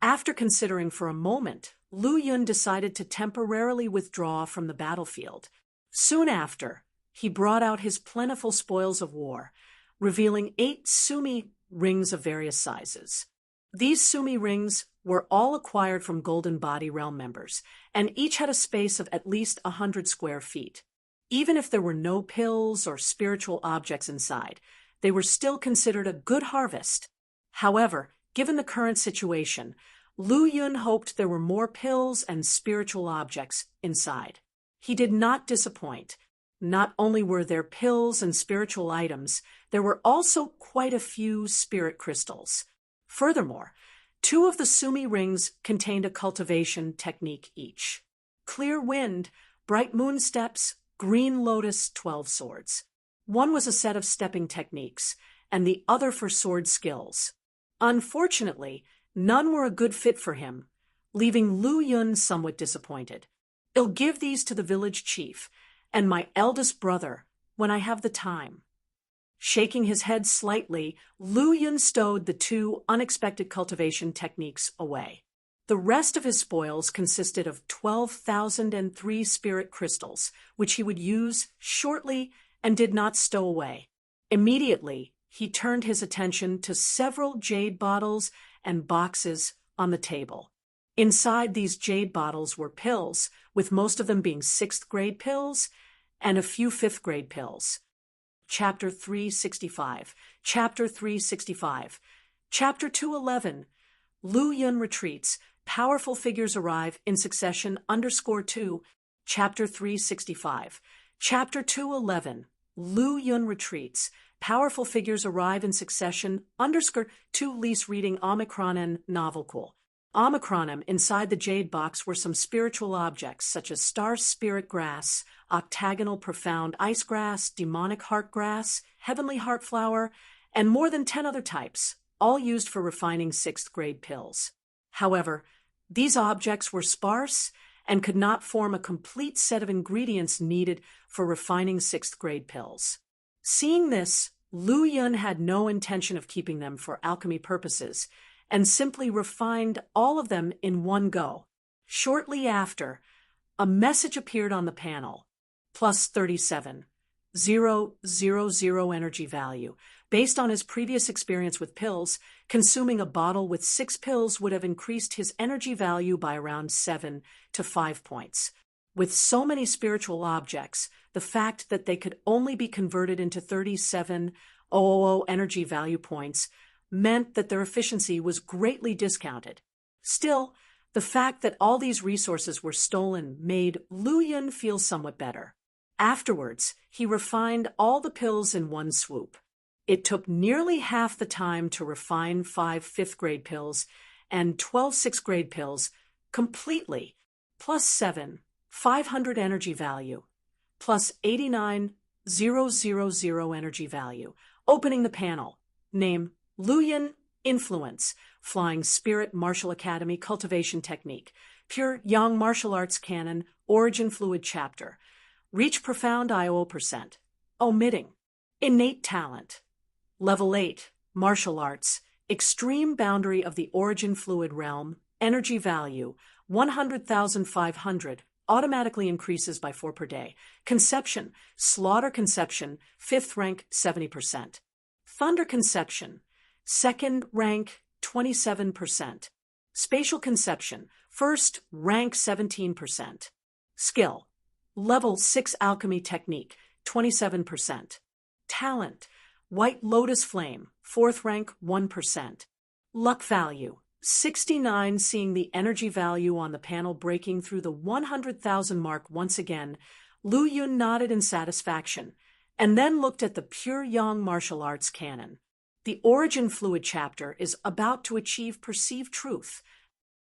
After considering for a moment, Lu Yun decided to temporarily withdraw from the battlefield. Soon after, he brought out his plentiful spoils of war, revealing 8 Sumi rings of various sizes. These Sumi rings were all acquired from Golden Body realm members, and each had a space of at least 100 square feet. Even if there were no pills or spiritual objects inside, they were still considered a good harvest. However, given the current situation, Lu Yun hoped there were more pills and spiritual objects inside. He did not disappoint. Not only were there pills and spiritual items, there were also quite a few spirit crystals. Furthermore, 2 of the Sumi rings contained a cultivation technique each. Clear Wind, Bright Moon Steps, Green Lotus 12 swords. One was a set of stepping techniques, and the other for sword skills. Unfortunately, none were a good fit for him, leaving Lu Yun somewhat disappointed. "I'll give these to the village chief and my eldest brother when I have the time." Shaking his head slightly, Lu Yun stowed the 2 unexpected cultivation techniques away. The rest of his spoils consisted of 12,003 spirit crystals, which he would use shortly and did not stow away. Immediately, he turned his attention to several jade bottles and boxes on the table. Inside these jade bottles were pills, with most of them being 6th-grade pills and a few 5th-grade pills. Chapter 365. Chapter 365. Chapter 211. Lu Yun retreats. Powerful figures arrive in succession _2. Chapter 365. Chapter 211. Lu Yun retreats. Powerful figures arrive in succession _2. Lease reading Omicron novel cool. Omicron inside the jade box were some spiritual objects such as star spirit grass, octagonal profound ice grass, demonic heart grass, heavenly heart flower, and more than 10 other types, all used for refining 6th-grade pills. However, These objects were sparse and could not form a complete set of ingredients needed for refining sixth-grade pills. Seeing this, Lu Yun had no intention of keeping them for alchemy purposes and simply refined all of them in one go. Shortly after, a message appeared on the panel, plus 37, 000 energy value. Based on his previous experience with pills, consuming a bottle with 6 pills would have increased his energy value by around 7 to 5 points. With so many spiritual objects, the fact that they could only be converted into 37,000 energy value points meant that their efficiency was greatly discounted. Still, the fact that all these resources were stolen made Lu Yun feel somewhat better. Afterwards, he refined all the pills in one swoop. It took nearly half the time to refine 5 fifth-grade pills and 12 sixth-grade pills completely, plus 7, 500 energy value, plus 89,000 energy value. Opening the panel. Name, Lu Yun, Influence, Flying Spirit Martial Academy Cultivation Technique, Pure Yang Martial Arts Canon, Origin Fluid Chapter, Reach Profound IO%, Omitting, Innate Talent, Level 8, Martial Arts, Extreme Boundary of the Origin Fluid Realm, Energy Value, 100,500, automatically increases by 4 per day. Conception, Slaughter Conception, 5th rank, 70%. Thunder Conception, 2nd rank, 27%. Spatial Conception, 1st rank, 17%. Skill, Level 6 Alchemy Technique, 27%. Talent, White Lotus Flame, 4th rank, 1%. Luck Value, 69. Seeing the energy value on the panel breaking through the 100,000 mark once again, Lu Yun nodded in satisfaction, and then looked at the Pure Yang Martial Arts Canon. The Origin Fluid Chapter is about to achieve perceived truth.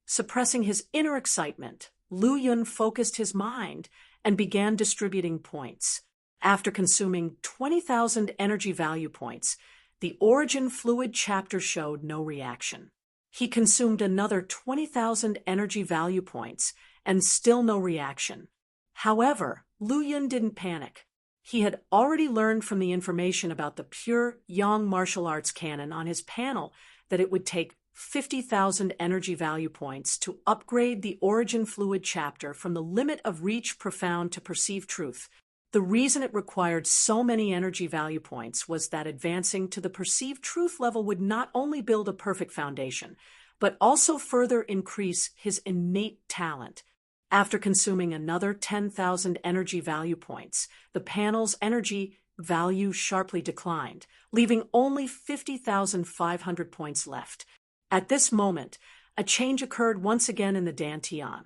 Suppressing his inner excitement, Lu Yun focused his mind and began distributing points. After consuming 20,000 energy value points, the Origin Fluid Chapter showed no reaction. He consumed another 20,000 energy value points, and still no reaction. However, Lu Yun didn't panic. He had already learned from the information about the Pure Yang Martial Arts Canon on his panel that it would take 50,000 energy value points to upgrade the Origin Fluid Chapter from the limit of Reach Profound to Perceive Truth. The reason it required so many energy value points was that advancing to the Perceived Truth level would not only build a perfect foundation, but also further increase his innate talent. After consuming another 10,000 energy value points, the panel's energy value sharply declined, leaving only 50,500 points left. At this moment, a change occurred once again in the Dantian,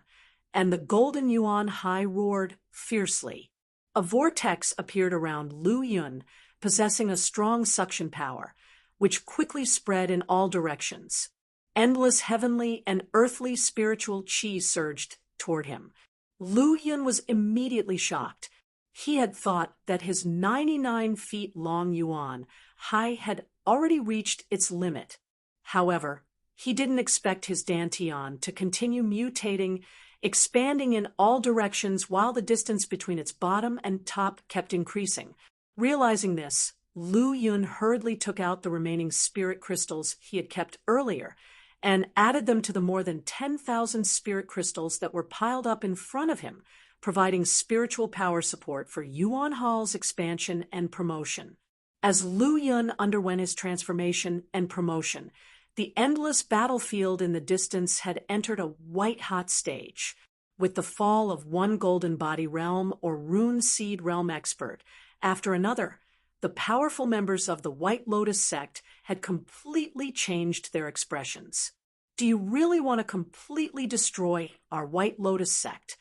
and the golden yuan high roared fiercely. A vortex appeared around Lu Yun, possessing a strong suction power, which quickly spread in all directions. Endless heavenly and earthly spiritual chi surged toward him. Lu Yun was immediately shocked. He had thought that his 99 feet long yuan high had already reached its limit. However, he didn't expect his Dantian to continue mutating, expanding in all directions while the distance between its bottom and top kept increasing. Realizing this, Lu Yun hurriedly took out the remaining spirit crystals he had kept earlier and added them to the more than 10,000 spirit crystals that were piled up in front of him, providing spiritual power support for Yuan Hall's expansion and promotion. As Lu Yun underwent his transformation and promotion, the endless battlefield in the distance had entered a white-hot stage. With the fall of one golden body realm or rune seed realm expert after another, the powerful members of the White Lotus sect had completely changed their expressions. Do you really want to completely destroy our White Lotus sect?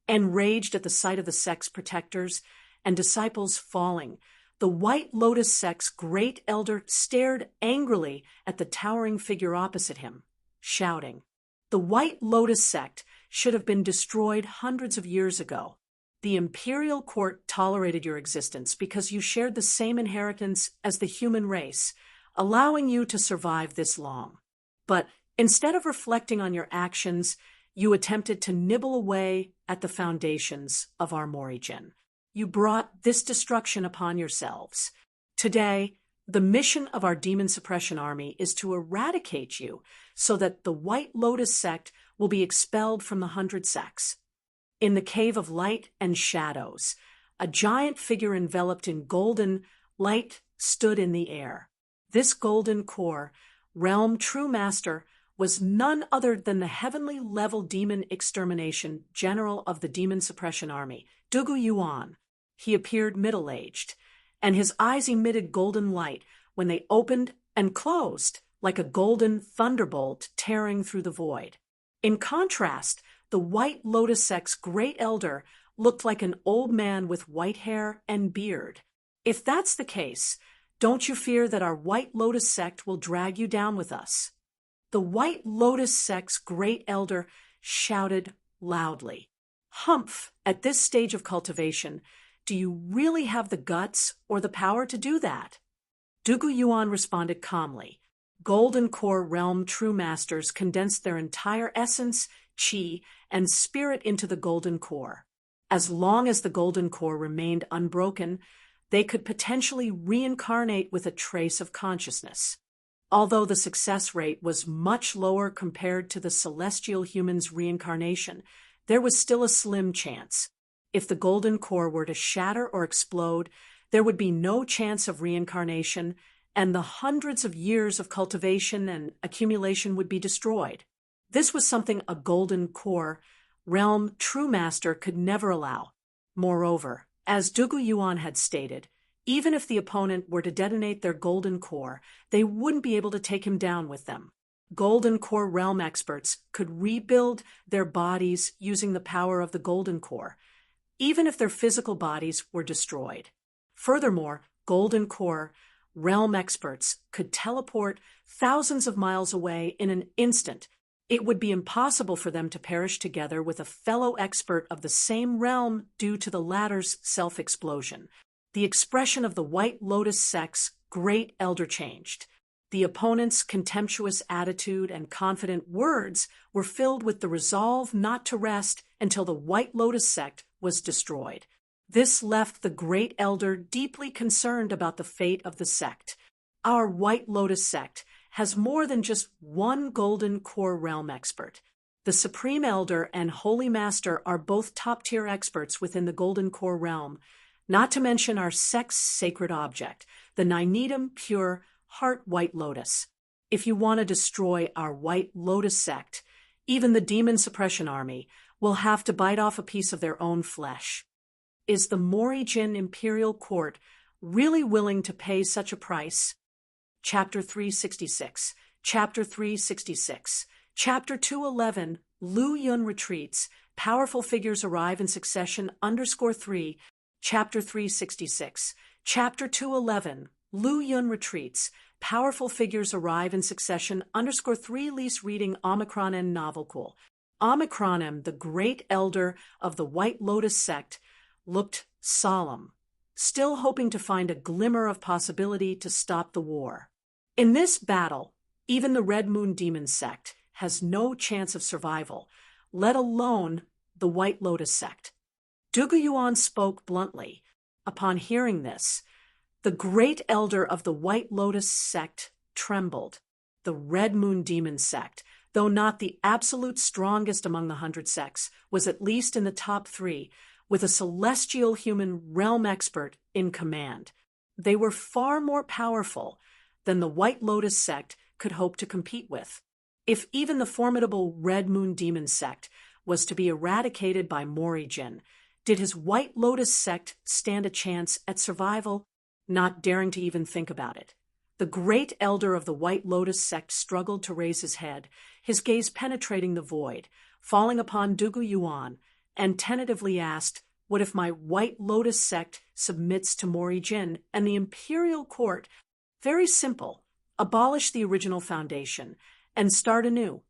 Enraged at the sight of the sect's protectors and disciples falling, the White Lotus sect's great elder stared angrily at the towering figure opposite him, shouting, "The White Lotus sect should have been destroyed hundreds of years ago. The imperial court tolerated your existence because you shared the same inheritance as the human race, allowing you to survive this long. But instead of reflecting on your actions, you attempted to nibble away at the foundations of our Morrijin. You brought this destruction upon yourselves. Today, the mission of our demon suppression army is to eradicate you so that the White Lotus sect will be expelled from the 100 sects. In the cave of light and shadows, a giant figure enveloped in golden light stood in the air. This golden core, realm true master, was none other than the heavenly level demon extermination general of the demon suppression army, Dugu Yuan. He appeared middle-aged, and his eyes emitted golden light when they opened and closed like a golden thunderbolt tearing through the void. In contrast, the White Lotus sect's great elder looked like an old man with white hair and beard. If that's the case, don't you fear that our White Lotus sect will drag you down with us? The White Lotus sect's great elder shouted loudly. Humph, at this stage of cultivation, do you really have the guts or the power to do that? Dugu Yuan responded calmly. Golden Core Realm True Masters condensed their entire essence, chi, and spirit into the Golden Core. As long as the Golden Core remained unbroken, they could potentially reincarnate with a trace of consciousness. Although the success rate was much lower compared to the celestial human's reincarnation, there was still a slim chance. If the Golden Core were to shatter or explode, there would be no chance of reincarnation, and the hundreds of years of cultivation and accumulation would be destroyed. This was something a Golden Core Realm True Master could never allow. Moreover, as Dugu Yuan had stated, even if the opponent were to detonate their Golden Core, they wouldn't be able to take him down with them. Golden Core Realm experts could rebuild their bodies using the power of the Golden Core, even if their physical bodies were destroyed. Furthermore, Golden Core Realm experts could teleport thousands of miles away in an instant. It would be impossible for them to perish together with a fellow expert of the same realm due to the latter's self-explosion. The expression of the White Lotus sect's great elder changed. The opponent's contemptuous attitude and confident words were filled with the resolve not to rest until the White Lotus sect was destroyed. This left the great elder deeply concerned about the fate of the sect. Our White Lotus sect has more than just one Golden Core Realm expert. The Supreme Elder and Holy Master are both top-tier experts within the Golden Core Realm, not to mention our sect's sacred object, the Ninitum Pure Heart White Lotus. If you want to destroy our White Lotus sect, even the Demon Suppression Army will have to bite off a piece of their own flesh. Is the Morrijin Imperial Court really willing to pay such a price? Chapter 366, Chapter 366, Chapter 211, Lu Yun retreats, powerful figures arrive in succession _3, Chapter 366, Chapter 211, Lu Yun retreats, powerful figures arrive in succession _3 Lease reading Omicron Novel Cool. Omicron, the great elder of the White Lotus sect, looked solemn, still hoping to find a glimmer of possibility to stop the war. In this battle, even the Red Moon Demon sect has no chance of survival, let alone the White Lotus sect. Dugu Yuan spoke bluntly. Upon hearing this, the great elder of the White Lotus sect trembled. The Red Moon Demon sect, though not the absolute strongest among the 100 sects, was at least in the top 3, with a celestial human realm expert in command. They were far more powerful than the White Lotus sect could hope to compete with. If even the formidable Red Moon Demon sect was to be eradicated by Morrijin, did his White Lotus sect stand a chance at survival? Not daring to even think about it. The great elder of the White Lotus sect struggled to raise his head, his gaze penetrating the void, falling upon Dugu Yuan, and tentatively asked, what if my White Lotus sect submits to Morrijin and the Imperial Court? Very simple. Abolish the original foundation and start anew.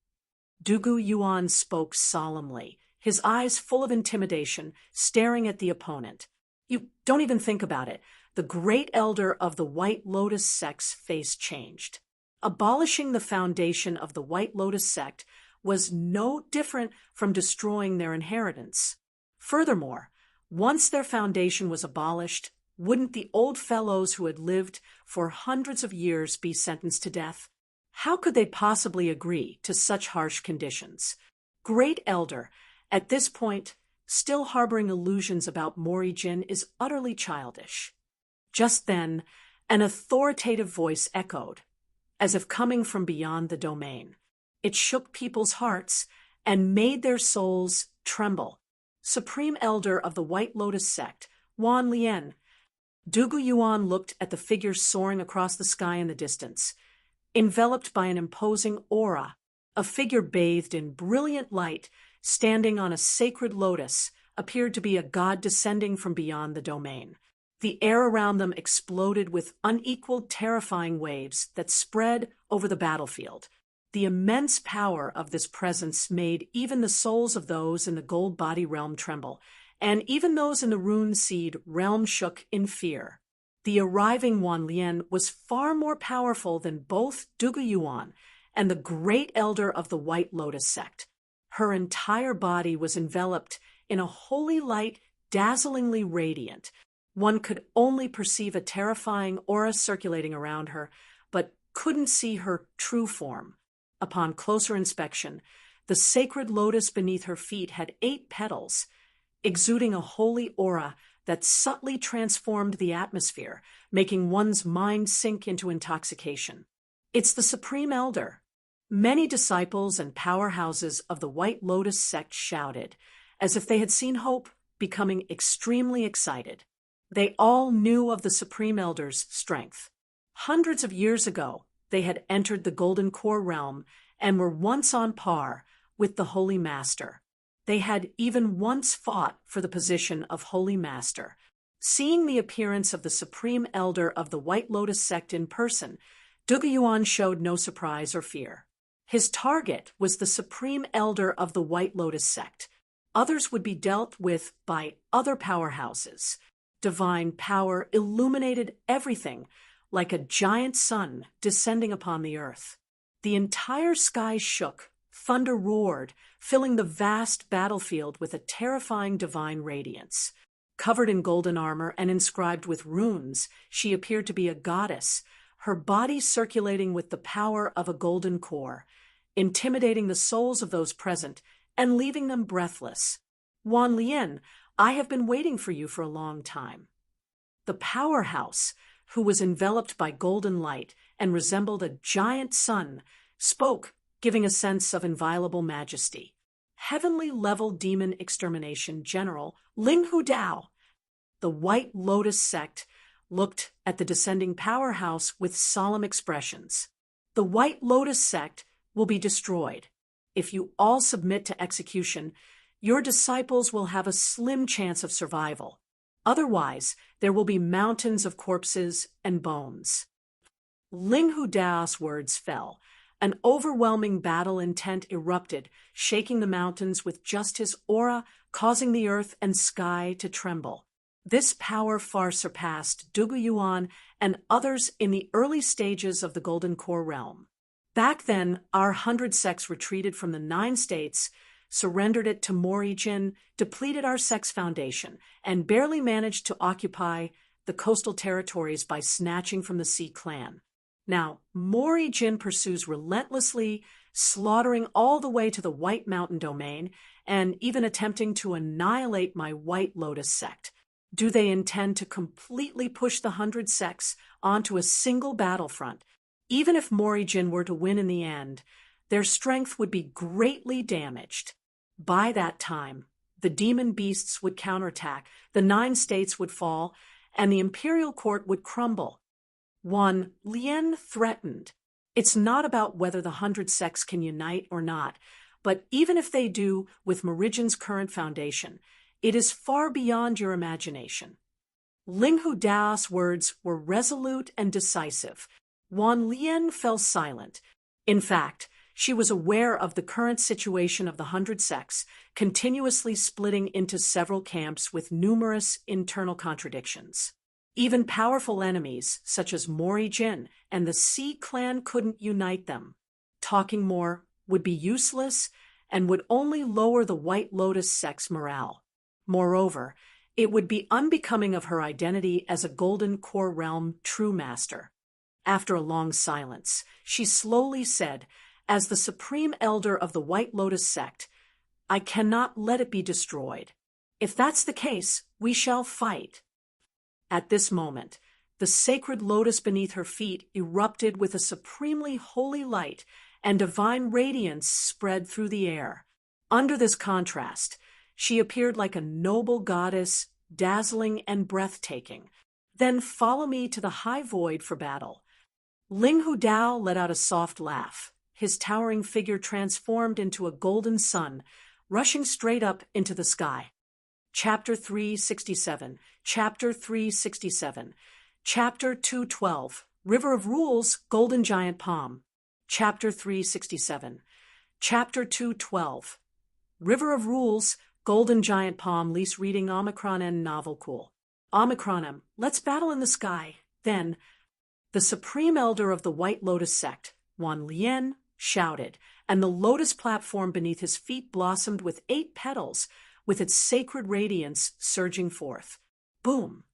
Dugu Yuan spoke solemnly, his eyes full of intimidation, staring at the opponent. You don't even think about it. The great elder of the White Lotus sect's face changed. Abolishing the foundation of the White Lotus sect was no different from destroying their inheritance. Furthermore, once their foundation was abolished, wouldn't the old fellows who had lived for hundreds of years be sentenced to death? How could they possibly agree to such harsh conditions? Great Elder, at this point, still harboring illusions about Mori-jin, is utterly childish. Just then, an authoritative voice echoed, as if coming from beyond the domain. It shook people's hearts and made their souls tremble. Supreme Elder of the White Lotus sect, Wan Lien. Dugu Yuan looked at the figure soaring across the sky in the distance. Enveloped by an imposing aura, a figure bathed in brilliant light, standing on a sacred lotus, appeared to be a god descending from beyond the domain. The air around them exploded with unequaled, terrifying waves that spread over the battlefield. The immense power of this presence made even the souls of those in the gold body realm tremble, and even those in the rune seed realm shook in fear. The arriving Wan Lien was far more powerful than both Dugu Yuan and the great elder of the White Lotus sect. Her entire body was enveloped in a holy light dazzlingly radiant. One could only perceive a terrifying aura circulating around her, but couldn't see her true form. Upon closer inspection, the sacred lotus beneath her feet had 8 petals, exuding a holy aura that subtly transformed the atmosphere, making one's mind sink into intoxication. It's the Supreme Elder. Many disciples and powerhouses of the White Lotus sect shouted, as if they had seen hope, becoming extremely excited. They all knew of the Supreme Elder's strength. Hundreds of years ago, they had entered the Golden Core realm and were once on par with the Holy Master. They had even once fought for the position of Holy Master. Seeing the appearance of the Supreme Elder of the White Lotus sect in person, Dugu Yuan showed no surprise or fear. His target was the Supreme Elder of the White Lotus sect. Others would be dealt with by other powerhouses. Divine power illuminated everything like a giant sun descending upon the earth. The entire sky shook, thunder roared, filling the vast battlefield with a terrifying divine radiance. Covered in golden armor and inscribed with runes, she appeared to be a goddess, her body circulating with the power of a golden core, intimidating the souls of those present and leaving them breathless. Wan Lien, I have been waiting for you for a long time. The powerhouse, who was enveloped by golden light and resembled a giant sun, spoke, giving a sense of inviolable majesty. Heavenly level demon extermination general Ling Hu Dao. The White Lotus sect looked at the descending powerhouse with solemn expressions. The White Lotus sect will be destroyed. If you all submit to execution, your disciples will have a slim chance of survival. Otherwise, there will be mountains of corpses and bones. Ling Hu Dao's words fell. An overwhelming battle intent erupted, shaking the mountains with just his aura, causing the earth and sky to tremble. This power far surpassed Dugu Yuan and others in the early stages of the Golden Core realm. Back then, our 100 sects retreated from the 9 states, surrendered it to Mori-jin, depleted our sect's foundation, and barely managed to occupy the coastal territories by snatching from the Sea clan. Now, Mori-jin pursues relentlessly, slaughtering all the way to the White Mountain domain, and even attempting to annihilate my White Lotus sect. Do they intend to completely push the 100 sects onto a single battlefront? Even if Mori-jin were to win in the end, their strength would be greatly damaged. By that time, the demon beasts would counterattack, the 9 states would fall, and the imperial court would crumble. Wan Lien threatened. It's not about whether the 100 sects can unite or not, but even if they do with Mori-jin's current foundation, it is far beyond your imagination. Ling Hu Dao's words were resolute and decisive. Wan Lien fell silent. In fact, she was aware of the current situation of the 100 sects, continuously splitting into several camps with numerous internal contradictions. Even powerful enemies, such as Mori-jin and the Sea clan, couldn't unite them. Talking more would be useless and would only lower the White Lotus sect's morale. Moreover, it would be unbecoming of her identity as a Golden Core Realm true master. After a long silence, she slowly said, as the supreme elder of the White Lotus sect, "I cannot let it be destroyed. If that's the case, we shall fight." At this moment, the sacred lotus beneath her feet erupted with a supremely holy light, and divine radiance spread through the air. Under this contrast, she appeared like a noble goddess, dazzling and breathtaking. "Then follow me to the high void for battle." Ling Hu Dao let out a soft laugh. His towering figure transformed into a golden sun, rushing straight up into the sky. Chapter 367, Chapter 367, Chapter 212, River of Rules, Golden Giant Palm. Chapter 367, Chapter 212, River of Rules, Golden Giant Palm. Lease reading Omicron and Novel Cool. Omicron M. Let's battle in the sky. Then, the supreme elder of the White Lotus sect, Wan Lian, shouted, and the lotus platform beneath his feet blossomed with 8 petals, with its sacred radiance surging forth. Boom!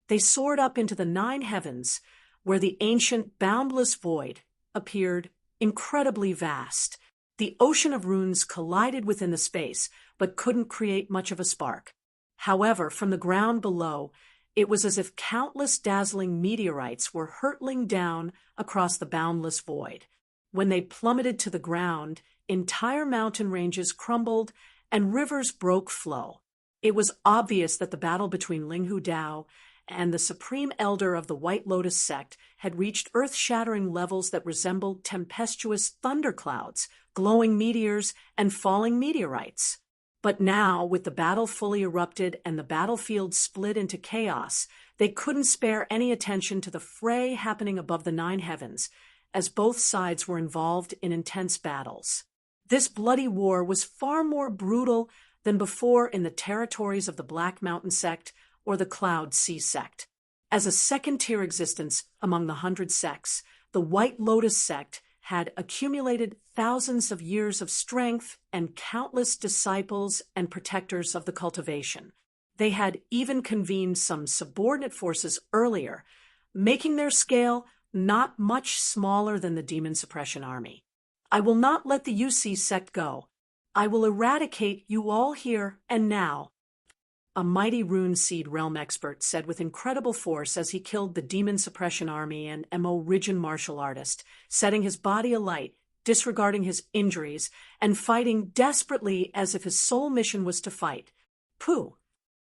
They soared up into the 9 heavens, where the ancient boundless void appeared incredibly vast. The ocean of runes collided within the space, but couldn't create much of a spark. However, from the ground below, it was as if countless dazzling meteorites were hurtling down across the boundless void. When they plummeted to the ground, entire mountain ranges crumbled and rivers broke flow. It was obvious that the battle between Ling Hu Dao and the supreme elder of the White Lotus sect had reached earth-shattering levels that resembled tempestuous thunderclouds, glowing meteors, and falling meteorites. But now, with the battle fully erupted and the battlefield split into chaos, they couldn't spare any attention to the fray happening above the 9 heavens, as both sides were involved in intense battles. This bloody war was far more brutal than before in the territories of the Black Mountain sect or the Cloud Sea sect. As a second-tier existence among the 100 sects, the White Lotus sect had accumulated thousands of years of strength and countless disciples and protectors of the cultivation. They had even convened some subordinate forces earlier, making their scale not much smaller than the Demon Suppression Army. "I will not let the UC sect go. I will eradicate you all here and now," a mighty rune seed realm expert said with incredible force as he killed the Demon Suppression Army and MO Rijin martial artist, setting his body alight, disregarding his injuries, and fighting desperately as if his sole mission was to fight. Pooh!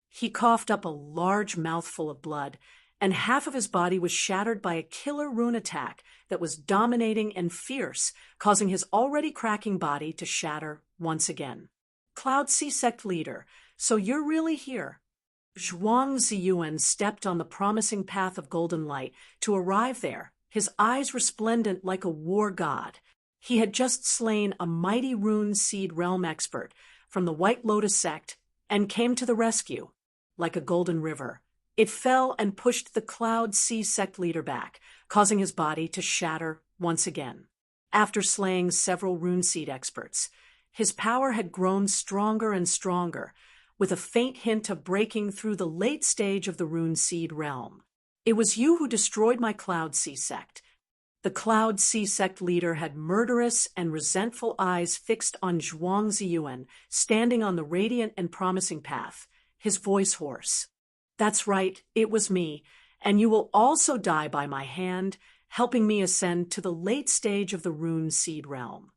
He coughed up a large mouthful of blood, and half of his body was shattered by a killer rune attack that was dominating and fierce, causing his already cracking body to shatter once again. "Cloud Sea sect leader, so you're really here." Zhuang Ziyuan stepped on the promising path of golden light to arrive there, his eyes resplendent like a war god. He had just slain a mighty rune seed realm expert from the White Lotus sect and came to the rescue. Like a golden river, it fell and pushed the Cloud Sea sect leader back, causing his body to shatter once again. After slaying several rune seed experts, his power had grown stronger and stronger, with a faint hint of breaking through the late stage of the rune seed realm. "It was you who destroyed my Cloud Sea sect." The Cloud Sea sect leader had murderous and resentful eyes fixed on Zhuang Ziyuan, standing on the radiant and promising path, his voice hoarse. "That's right, it was me, and you will also die by my hand, helping me ascend to the late stage of the rune seed realm."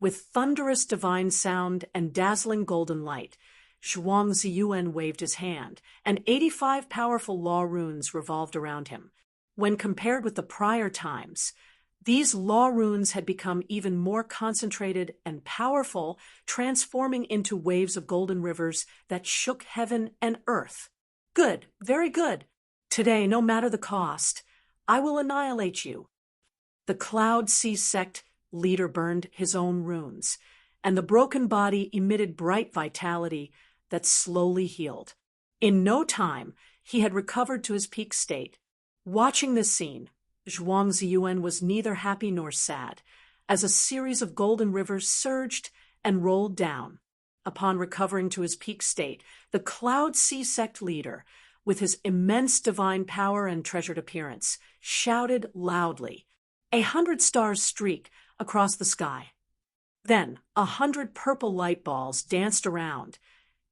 With thunderous divine sound and dazzling golden light, Zhuang Ziyuan waved his hand, and 85 powerful law runes revolved around him. When compared with the prior times, these law runes had become even more concentrated and powerful, transforming into waves of golden rivers that shook heaven and earth. "Good, very good. Today, no matter the cost, I will annihilate you." The Cloud Sea sect leader burned his own runes, and the broken body emitted bright vitality that slowly healed. In no time, he had recovered to his peak state. Watching this scene, Zhuang Ziyuan was neither happy nor sad. as a series of golden rivers surged and rolled down. Upon recovering to his peak state, the Cloud Sea Sect leader, with his immense divine power and treasured appearance, shouted loudly. 100 stars streak across the sky. Then 100 purple light balls danced around,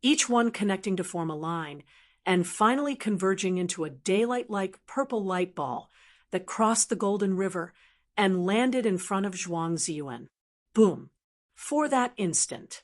each one connecting to form a line, and finally converging into a daylight-like purple light ball that crossed the Golden River and landed in front of Zhuang Ziyuan. Boom! For that instant,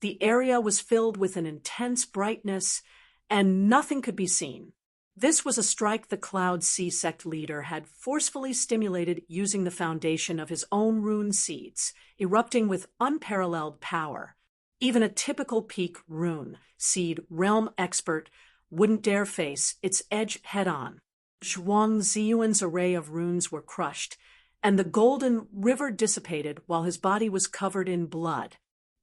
the area was filled with an intense brightness, and nothing could be seen. This was a strike the Cloud Sea Sect leader had forcefully stimulated using the foundation of his own rune seeds, erupting with unparalleled power. Even a typical peak rune seed realm expert wouldn't dare face its edge head-on. Zhuang Ziyuan's array of runes were crushed, and the golden river dissipated while his body was covered in blood.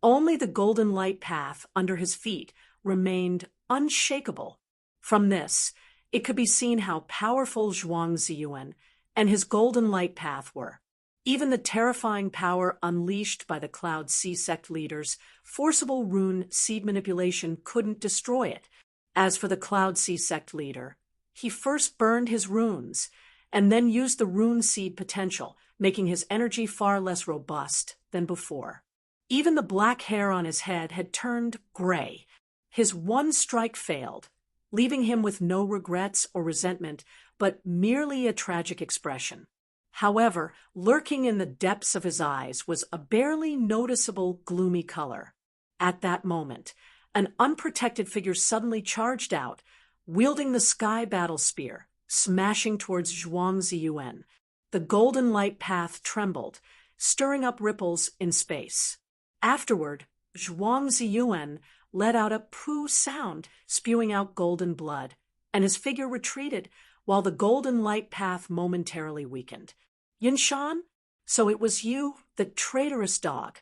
Only the golden light path under his feet remained unshakable. From this, it could be seen how powerful Zhuang Ziyuan and his golden light path were. Even the terrifying power unleashed by the Cloud Sea Sect leaders' forcible rune seed manipulation couldn't destroy it. As for the Cloud Sea Sect leader, he first burned his runes and then used the rune seed potential, making his energy far less robust than before. Even the black hair on his head had turned gray. His one strike failed, leaving him with no regrets or resentment, but merely a tragic expression. However, lurking in the depths of his eyes was a barely noticeable gloomy color. At that moment, an unprotected figure suddenly charged out, wielding the sky battle spear, smashing towards Zhuang Ziyuan. The golden light path trembled, stirring up ripples in space. Afterward, Zhuang Ziyuan let out a poo sound, spewing out golden blood, and his figure retreated while the golden light path momentarily weakened. Yinshan? So it was you, the traitorous dog.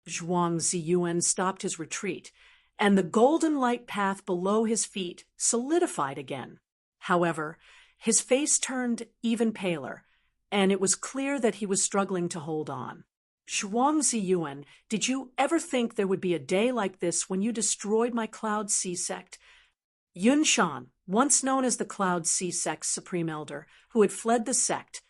Zhuang Ziyuan stopped his retreat, and the golden light path below his feet solidified again. However, his face turned even paler, and it was clear that he was struggling to hold on. Zhuang Ziyuan, did you ever think there would be a day like this when you destroyed my Cloud Sea Sect? Yinshan, once known as the Cloud Sea Sect's Supreme Elder, who had fled the sect,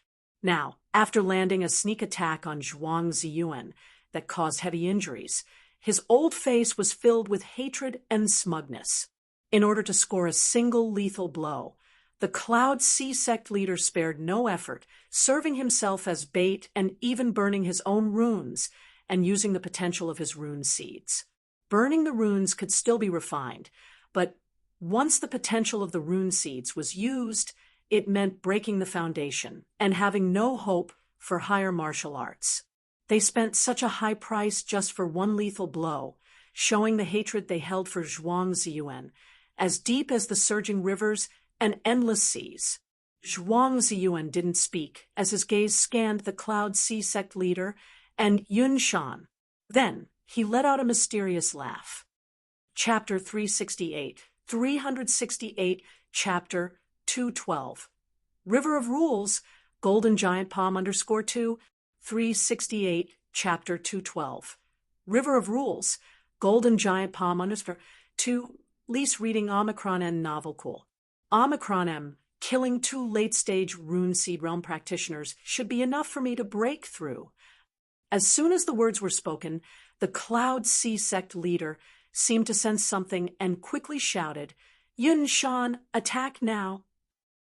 now, after landing a sneak attack on Zhuang Ziyuan that caused heavy injuries, his old face was filled with hatred and smugness. In order to score a single lethal blow, the Cloud Sea Sect leader spared no effort, serving himself as bait and even burning his own runes and using the potential of his rune seeds. Burning the runes could still be refined, but once the potential of the rune seeds was used, it meant breaking the foundation and having no hope for higher martial arts. They spent such a high price just for one lethal blow, showing the hatred they held for Zhuang Ziyuan, as deep as the surging rivers and endless seas. Zhuang Ziyuan didn't speak as his gaze scanned the Cloud Sea Sect leader and Yinshan. Then he let out a mysterious laugh. Chapter 368, 368, Chapter 212. River of Rules, Golden Giant Palm _2, 368, Chapter 212. River of Rules, Golden Giant Palm _2, lease reading Omicron M novel cool. Omicron M, killing 2 late-stage rune seed realm practitioners should be enough for me to break through. As soon as the words were spoken, the Cloud Sea Sect leader seemed to sense something and quickly shouted, Yinshan, attack now.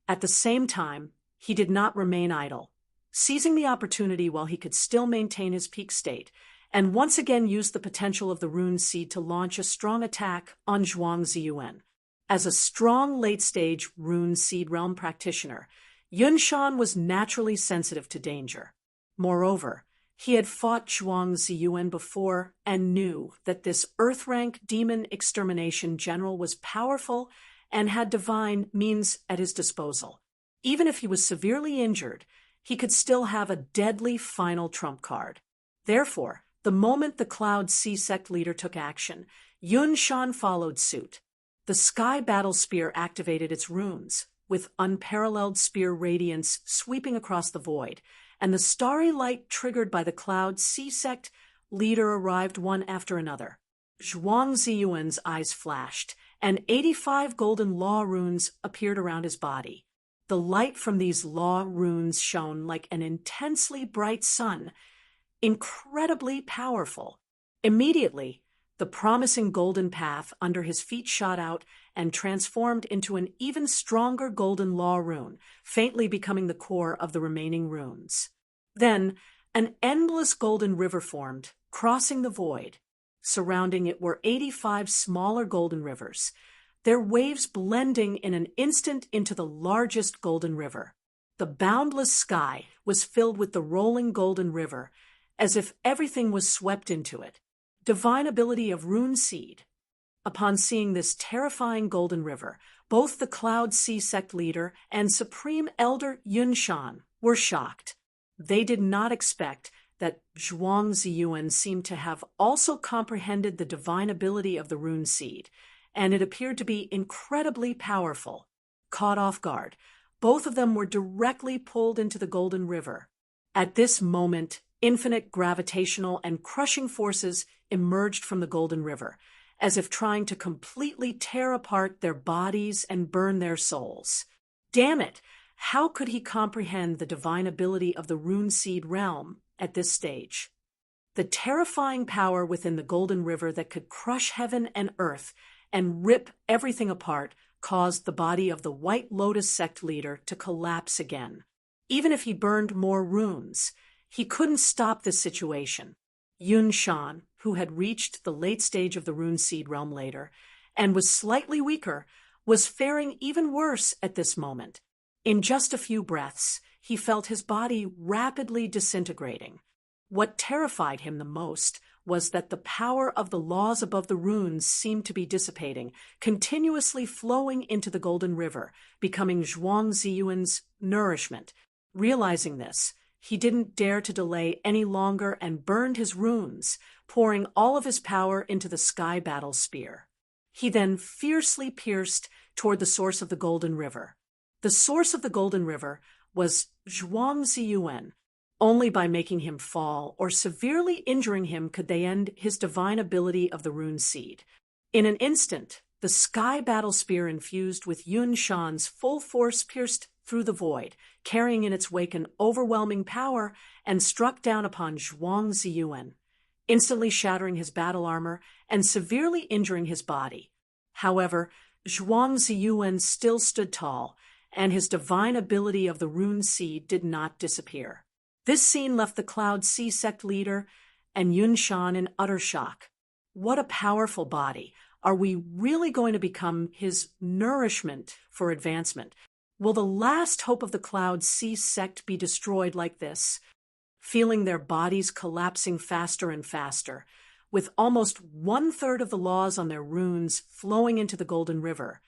At the same time, he did not remain idle. Seizing the opportunity while he could still maintain his peak state, and once again used the potential of the rune seed to launch a strong attack on Zhuang Ziyuan. As a strong late-stage rune seed realm practitioner, Yinshan was naturally sensitive to danger. Moreover, he had fought Zhuang Ziyuan before and knew that this Earth-rank demon extermination general was powerful and had divine means at his disposal. Even if he was severely injured, he could still have a deadly final trump card. Therefore, the moment the Cloud Sea Sect leader took action, Yinshan followed suit. The Sky Battle Spear activated its runes, with unparalleled spear radiance sweeping across the void, and the starry light triggered by the Cloud Sea sect leader arrived one after another. Zhuang Ziyuan's eyes flashed, and 85 golden law runes appeared around his body. The light from these law runes shone like an intensely bright sun, incredibly powerful. Immediately, the promising golden path under his feet shot out and transformed into an even stronger golden law rune, faintly becoming the core of the remaining runes. Then, an endless golden river formed, crossing the void. Surrounding it were 85 smaller golden rivers, their waves blending in an instant into the largest golden river. The boundless sky was filled with the rolling golden river, as if everything was swept into it. Divine ability of Rune Seed. Upon seeing this terrifying golden river, both the Cloud Sea sect leader and Supreme Elder Yunshan were shocked. They did not expect that Zhuang Ziyuan seemed to have also comprehended the divine ability of the Rune Seed, and it appeared to be incredibly powerful. Caught off guard, both of them were directly pulled into the golden river. At this moment, infinite gravitational and crushing forces emerged from the golden river, as if trying to completely tear apart their bodies and burn their souls. Damn it! How could he comprehend the divine ability of the Rune Seed realm at this stage? The terrifying power within the golden river that could crush heaven and earth and rip everything apart caused the body of the White Lotus sect leader to collapse again. Even if he burned more runes, he couldn't stop this situation. Yunshan, who had reached the late stage of the Rune Seed realm later, and was slightly weaker, was faring even worse at this moment. In just a few breaths, he felt his body rapidly disintegrating. What terrified him the most was that the power of the laws above the runes seemed to be dissipating, continuously flowing into the golden river, becoming Zhuang Ziyuan's nourishment. Realizing this, he didn't dare to delay any longer and burned his runes, pouring all of his power into the sky battle spear. He then fiercely pierced toward the source of the golden river. The source of the golden river was Zhuang Ziyuan. Only by making him fall or severely injuring him could they end his divine ability of the Rune Seed. In an instant, the sky battle spear infused with Yunshan's full force pierced through the void, carrying in its wake an overwhelming power, and struck down upon Zhuang Ziyuan, instantly shattering his battle armor and severely injuring his body. However, Zhuang Ziyuan still stood tall, and his divine ability of the Rune Seed did not disappear. This scene left the Cloud Sea sect leader and Yunshan in utter shock. What a powerful body! Are we really going to become his nourishment for advancement? Will the last hope of the Cloud Sea sect be destroyed like this? Feeling their bodies collapsing faster and faster, with almost 1/3 of the laws on their runes flowing into the Golden River,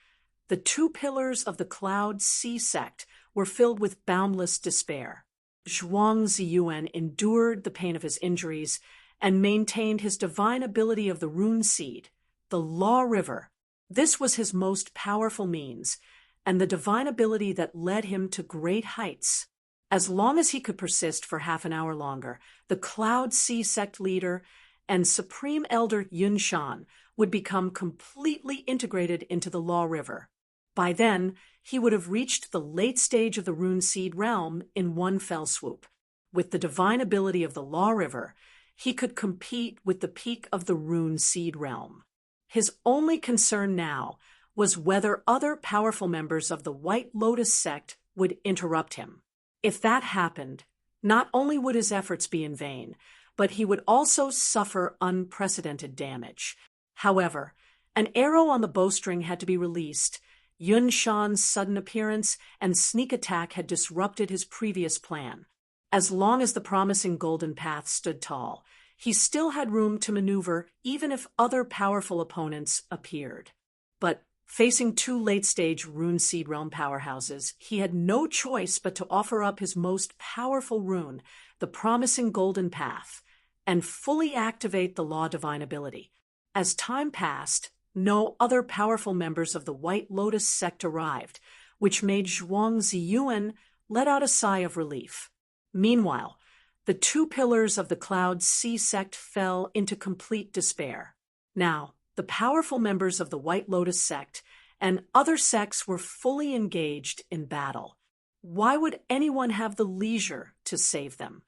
the two pillars of the Cloud Sea sect were filled with boundless despair. Zhuang Ziyuan endured the pain of his injuries and maintained his divine ability of the Rune Seed, the Law River. This was his most powerful means, and the divine ability that led him to great heights. As long as he could persist for half an hour longer, the Cloud Sea sect leader and Supreme Elder Yunshan would become completely integrated into the Law River. By then, he would have reached the late stage of the Rune Seed realm in one fell swoop. With the divine ability of the Law River, he could compete with the peak of the Rune Seed realm. His only concern now was whether other powerful members of the White Lotus sect would interrupt him. If that happened, not only would his efforts be in vain, but he would also suffer unprecedented damage. However, an arrow on the bowstring had to be released. Yunshan's sudden appearance and sneak attack had disrupted his previous plan. As long as the promising golden path stood tall, he still had room to maneuver even if other powerful opponents appeared. But facing two late-stage Rune Seed realm powerhouses, he had no choice but to offer up his most powerful rune, the promising golden path, and fully activate the Law Divine ability. As time passed, no other powerful members of the White Lotus sect arrived, which made Zhuang Ziyuan let out a sigh of relief. Meanwhile, the two pillars of the Cloud Sea sect fell into complete despair. Now, the powerful members of the White Lotus sect and other sects were fully engaged in battle. Why would anyone have the leisure to save them?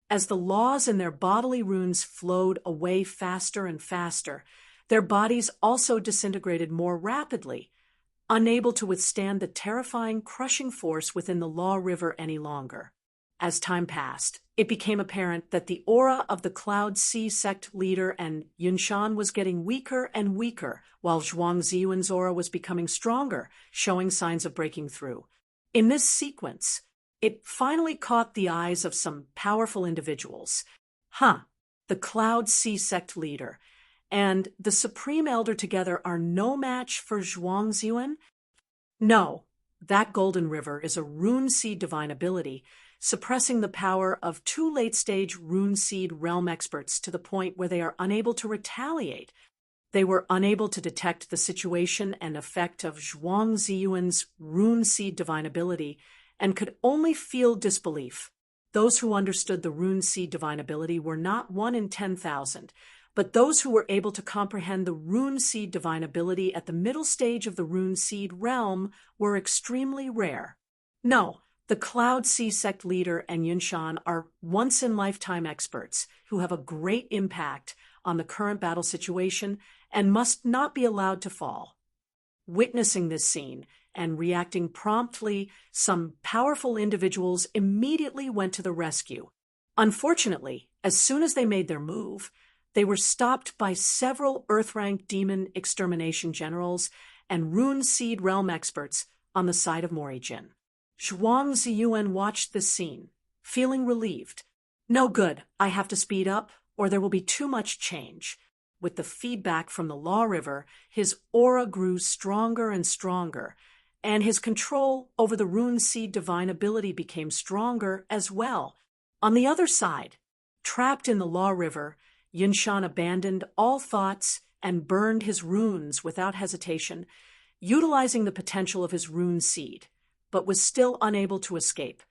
As the laws in their bodily runes flowed away faster and faster, their bodies also disintegrated more rapidly, unable to withstand the terrifying, crushing force within the Law River any longer. As time passed, it became apparent that the aura of the Cloud Sea sect leader and Yunshan was getting weaker and weaker, while Zhuang Ziyuan's aura was becoming stronger, showing signs of breaking through. In this sequence, it finally caught the eyes of some powerful individuals. The Cloud Sea sect leader and the Supreme Elder together are no match for Zhuang Ziyuan? No, that Golden River is a rune seed divine ability, suppressing the power of two late-stage rune seed realm experts to the point where they are unable to retaliate. They were unable to detect the situation and effect of Zhuang Ziyuan's rune seed divine ability and could only feel disbelief. Those who understood the rune seed divine ability were not 1 in 10,000, but those who were able to comprehend the rune seed divine ability at the middle stage of the rune seed realm were extremely rare. No, the Cloud Sea sect leader and Yunshan are once-in-lifetime experts who have a great impact on the current battle situation and must not be allowed to fall. Witnessing this scene and reacting promptly, some powerful individuals immediately went to the rescue. Unfortunately, as soon as they made their move, they were stopped by several Earth-ranked demon extermination generals and rune seed realm experts on the side of Morijin. Zhuang Ziyuan watched this scene, feeling relieved. No good, I have to speed up, or there will be too much change. With the feedback from the Law River, his aura grew stronger and stronger, and his control over the rune seed divine ability became stronger as well. On the other side, trapped in the Law River, Yunshan abandoned all thoughts and burned his runes without hesitation, utilizing the potential of his rune seed, but was still unable to escape.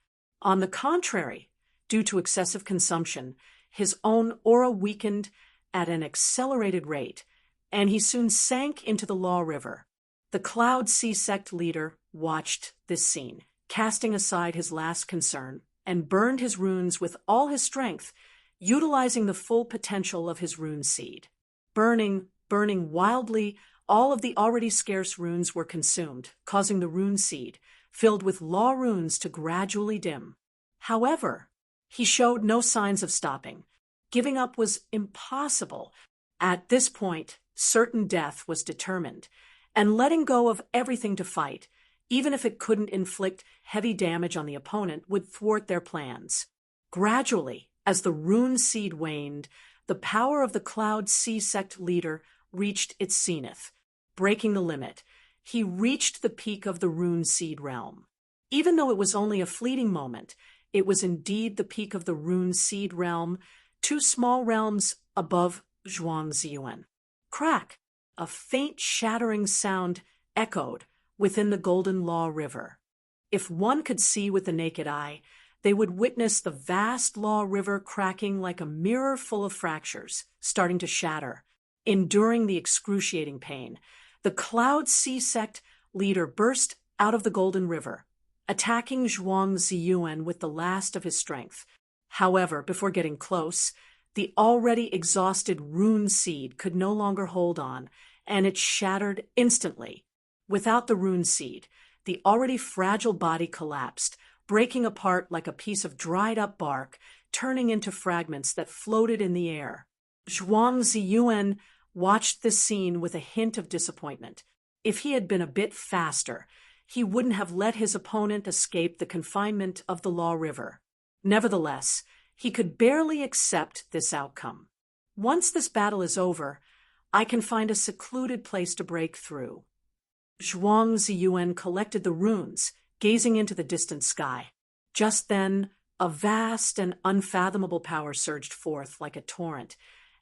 On the contrary, due to excessive consumption, his own aura weakened at an accelerated rate, and he soon sank into the Law River. The Cloud Sea sect leader watched this scene, casting aside his last concern, and burned his runes with all his strength, utilizing the full potential of his rune seed. Burning wildly, all of the already scarce runes were consumed, causing the rune seed, filled with law runes, to gradually dim. However, he showed no signs of stopping. Giving up was impossible. At this point, certain death was determined, and letting go of everything to fight, even if it couldn't inflict heavy damage on the opponent, would thwart their plans. Gradually, as the rune seed waned, the power of the Cloud Sea sect leader reached its zenith. Breaking the limit, he reached the peak of the rune seed realm. Even though it was only a fleeting moment, it was indeed the peak of the rune seed realm, 2 small realms above Zhuang Ziyuan. Crack! A faint shattering sound echoed within the Golden Law River. If one could see with the naked eye, they would witness the vast Law River cracking like a mirror full of fractures, starting to shatter. Enduring the excruciating pain, the Cloud Sea sect leader burst out of the Golden River, attacking Zhuang Ziyuan with the last of his strength. However, before getting close, the already exhausted rune seed could no longer hold on, and it shattered instantly. Without the rune seed, the already fragile body collapsed, breaking apart like a piece of dried-up bark, turning into fragments that floated in the air. Zhuang Ziyuan watched this scene with a hint of disappointment. If he had been a bit faster, he wouldn't have let his opponent escape the confinement of the Law River. Nevertheless, he could barely accept this outcome. Once this battle is over, I can find a secluded place to break through. Zhuang Ziyuan collected the runes, gazing into the distant sky. Just then, a vast and unfathomable power surged forth like a torrent,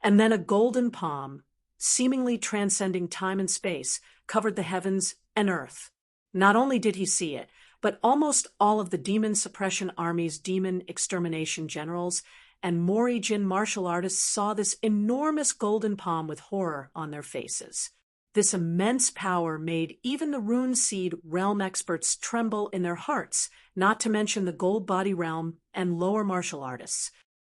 and then a golden palm, seemingly transcending time and space, covered the heavens and earth. Not only did he see it, but almost all of the Demon Suppression Army's demon extermination generals and Mori-Jin martial artists saw this enormous golden palm with horror on their faces. This immense power made even the Rune Seed realm experts tremble in their hearts, not to mention the Gold Body realm and lower martial artists.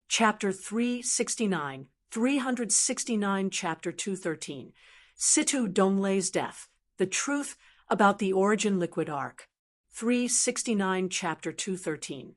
Chapter 369, 369, Chapter 213. Situ Donglei's Death, The Truth About the Origin Liquid Arc. 369, Chapter 213.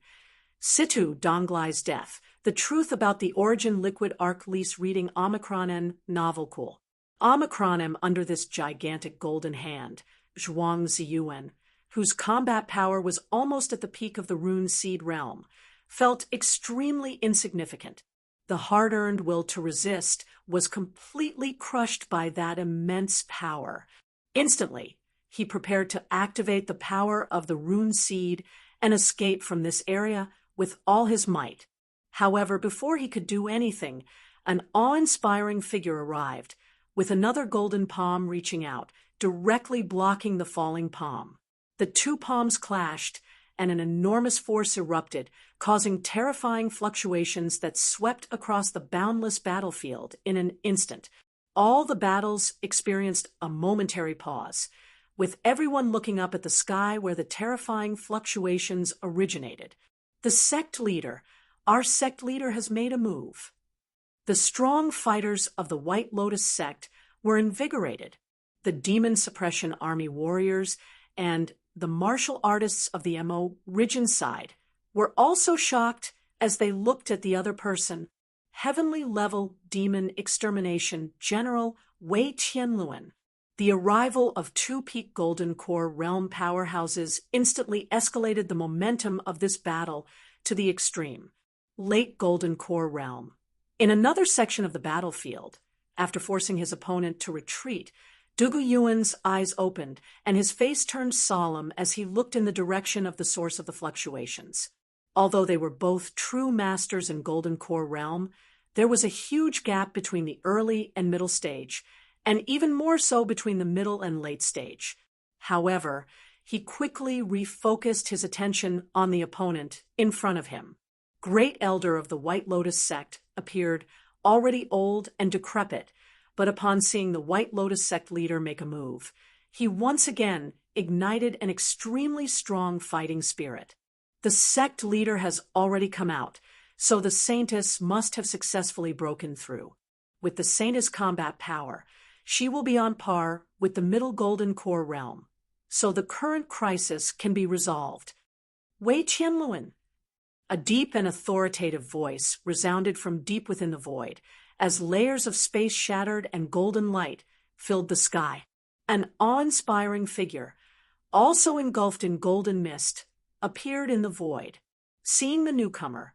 Situ Donglei's Death, The Truth About the Origin Liquid Arc. Lease reading Omicron N. Novel Cool. Omicron M under this gigantic golden hand, Zhuang Ziyuan, whose combat power was almost at the peak of the Rune Seed realm, felt extremely insignificant. The hard-earned will to resist was completely crushed by that immense power. Instantly, he prepared to activate the power of the Rune Seed and escape from this area with all his might. However, before he could do anything, an awe-inspiring figure arrived, with another golden palm reaching out, directly blocking the falling palm. The two palms clashed, and an enormous force erupted, causing terrifying fluctuations that swept across the boundless battlefield in an instant. All the battles experienced a momentary pause, with everyone looking up at the sky where the terrifying fluctuations originated. The sect leader, our sect leader, has made a move. The strong fighters of the White Lotus sect were invigorated. The Demon Suppression Army warriors and the martial artists of the Mo-Rijin side were also shocked as they looked at the other person, heavenly-level demon extermination General Wei Tianluan. The arrival of two peak Golden Core realm powerhouses instantly escalated the momentum of this battle to the extreme. Late Golden Core realm. In another section of the battlefield, after forcing his opponent to retreat, Dugu Yuan's eyes opened and his face turned solemn as he looked in the direction of the source of the fluctuations. Although they were both true masters in Golden Core realm, there was a huge gap between the early and middle stage, and even more so between the middle and late stage. However, he quickly refocused his attention on the opponent in front of him. Great Elder of the White Lotus sect appeared, already old and decrepit, but upon seeing the White Lotus sect leader make a move, he once again ignited an extremely strong fighting spirit. The sect leader has already come out, so the Saintess must have successfully broken through. With the Saintess combat power, she will be on par with the Middle Golden Core realm, so the current crisis can be resolved. Wei Tianluan. A deep and authoritative voice resounded from deep within the void, as layers of space shattered and golden light filled the sky. An awe-inspiring figure, also engulfed in golden mist, appeared in the void. Seeing the newcomer,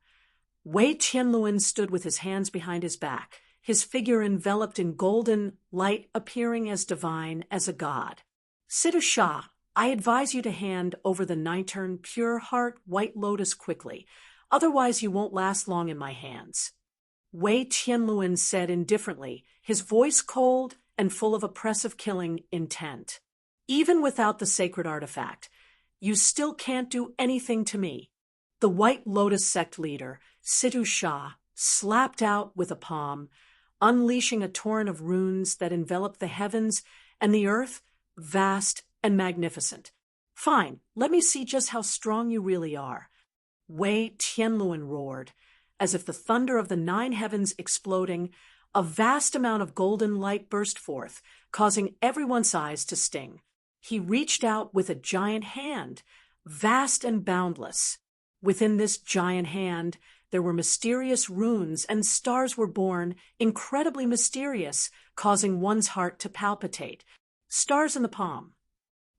Wei Tianluan stood with his hands behind his back, his figure enveloped in golden light appearing as divine as a god. Situ Shah, I advise you to hand over the Nitern Pure Heart White Lotus quickly, otherwise you won't last long in my hands. Wei Tianluan said indifferently, his voice cold and full of oppressive killing intent. Even without the sacred artifact, you still can't do anything to me. The White Lotus sect leader, Situ Shah, slapped out with a palm, unleashing a torrent of runes that enveloped the heavens and the earth, vast and magnificent. Fine, let me see just how strong you really are. Wei Tianluan roared, as if the thunder of the nine heavens exploding, a vast amount of golden light burst forth, causing everyone's eyes to sting. He reached out with a giant hand, vast and boundless. Within this giant hand, there were mysterious runes and stars were born, incredibly mysterious, causing one's heart to palpitate. Stars in the palm.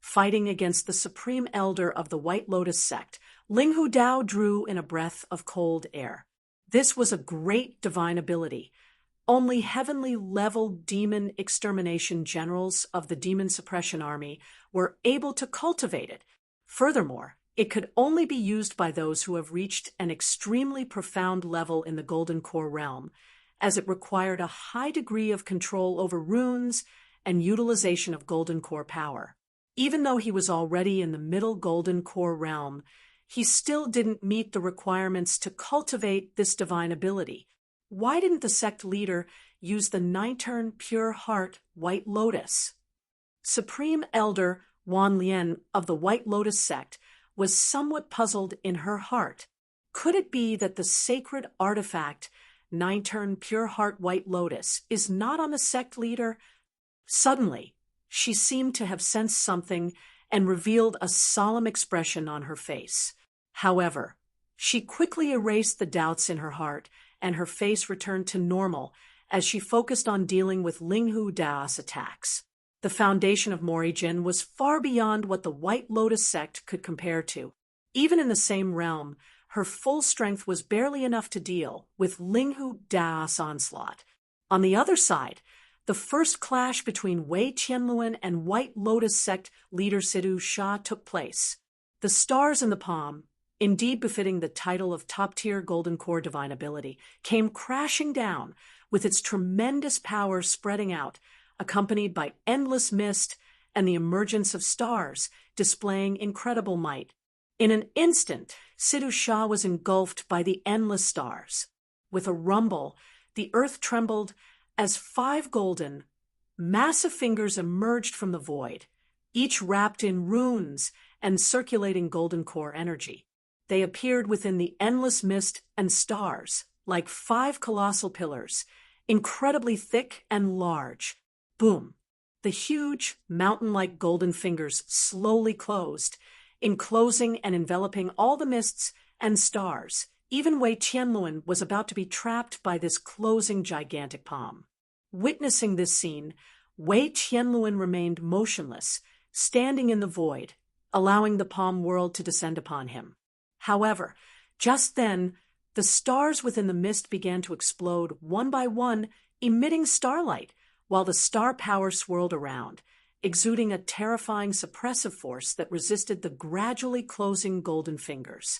Fighting against the supreme elder of the White Lotus sect, Linghu Dao drew in a breath of cold air. This was a great divine ability. Only heavenly-level demon extermination generals of the Demon Suppression Army were able to cultivate it. Furthermore, it could only be used by those who have reached an extremely profound level in the Golden Core realm, as it required a high degree of control over runes and utilization of Golden Core power. Even though he was already in the middle golden core realm, he still didn't meet the requirements to cultivate this divine ability. Why didn't the sect leader use the 9-turn pure heart White Lotus? Supreme Elder Wan Lian of the White Lotus sect was somewhat puzzled in her heart. Could it be that the sacred artifact 9-turn pure heart White Lotus is not on the sect leader? Suddenly, she seemed to have sensed something and revealed a solemn expression on her face. However, she quickly erased the doubts in her heart, and her face returned to normal as she focused on dealing with Linghu Dao's attacks. The foundation of Morijin was far beyond what the White Lotus sect could compare to. Even in the same realm, her full strength was barely enough to deal with Linghu Dao's onslaught. On the other side, the first clash between Wei Qianluan and White Lotus sect leader Sidu Sha took place. The stars in the palm, indeed befitting the title of top-tier golden core divine ability, came crashing down with its tremendous power spreading out, accompanied by endless mist and the emergence of stars displaying incredible might. In an instant, Sidu Sha was engulfed by the endless stars. With a rumble, the earth trembled as 5 golden, massive fingers emerged from the void, each wrapped in runes and circulating golden core energy. They appeared within the endless mist and stars, like 5 colossal pillars, incredibly thick and large. Boom! The huge, mountain-like golden fingers slowly closed, enclosing and enveloping all the mists and stars. Even Wei Qianluan was about to be trapped by this closing gigantic palm. Witnessing this scene, Wei Qianluan remained motionless, standing in the void, allowing the palm world to descend upon him. However, just then, the stars within the mist began to explode one by one, emitting starlight, while the star power swirled around, exuding a terrifying suppressive force that resisted the gradually closing golden fingers.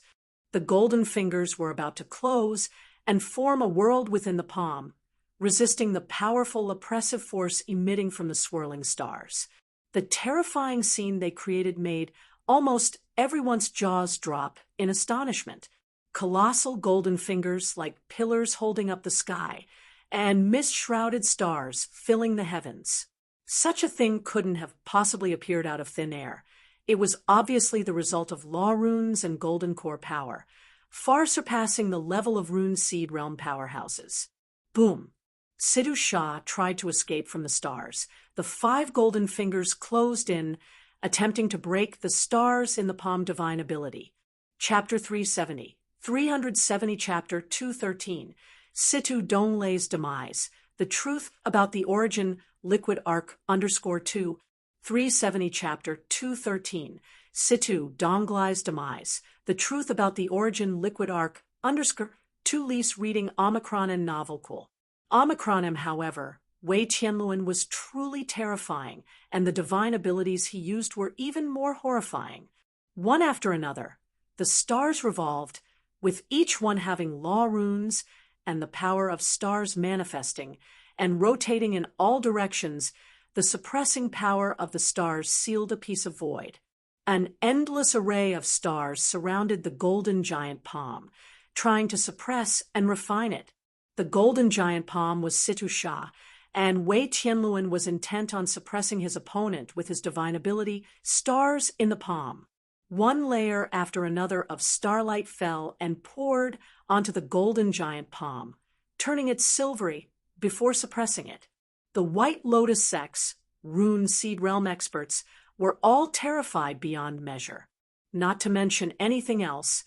The golden fingers were about to close and form a world within the palm, resisting the powerful oppressive force emitting from the swirling stars. The terrifying scene they created made almost everyone's jaws drop in astonishment. Colossal golden fingers like pillars holding up the sky, and mist-shrouded stars filling the heavens. Such a thing couldn't have possibly appeared out of thin air. It was obviously the result of law runes and golden core power, far surpassing the level of rune seed realm powerhouses. Boom! Sidu Sha tried to escape from the stars. The 5 golden fingers closed in, attempting to break the stars in the palm divine ability. Chapter 370, Chapter 213, Situ Donglei's Demise, The Truth About the Origin Liquid Arc _2, 370 Chapter 213, Situ Donglei's Demise, The Truth About the Origin Liquid Arc _2 Lease reading Omicron and Novel Cool. Omicronim, however, Wei Qianluan was truly terrifying, and the divine abilities he used were even more horrifying. One after another, the stars revolved, with each one having law runes and the power of stars manifesting and rotating in all directions. The suppressing power of the stars sealed a piece of void. An endless array of stars surrounded the golden giant palm, trying to suppress and refine it. The golden giant palm was Situ Sha, and Wei Qianluan was intent on suppressing his opponent with his divine ability, Stars in the Palm. One layer after another of starlight fell and poured onto the golden giant palm, turning it silvery before suppressing it. The White Lotus sect's rune seed realm experts were all terrified beyond measure. Not to mention anything else,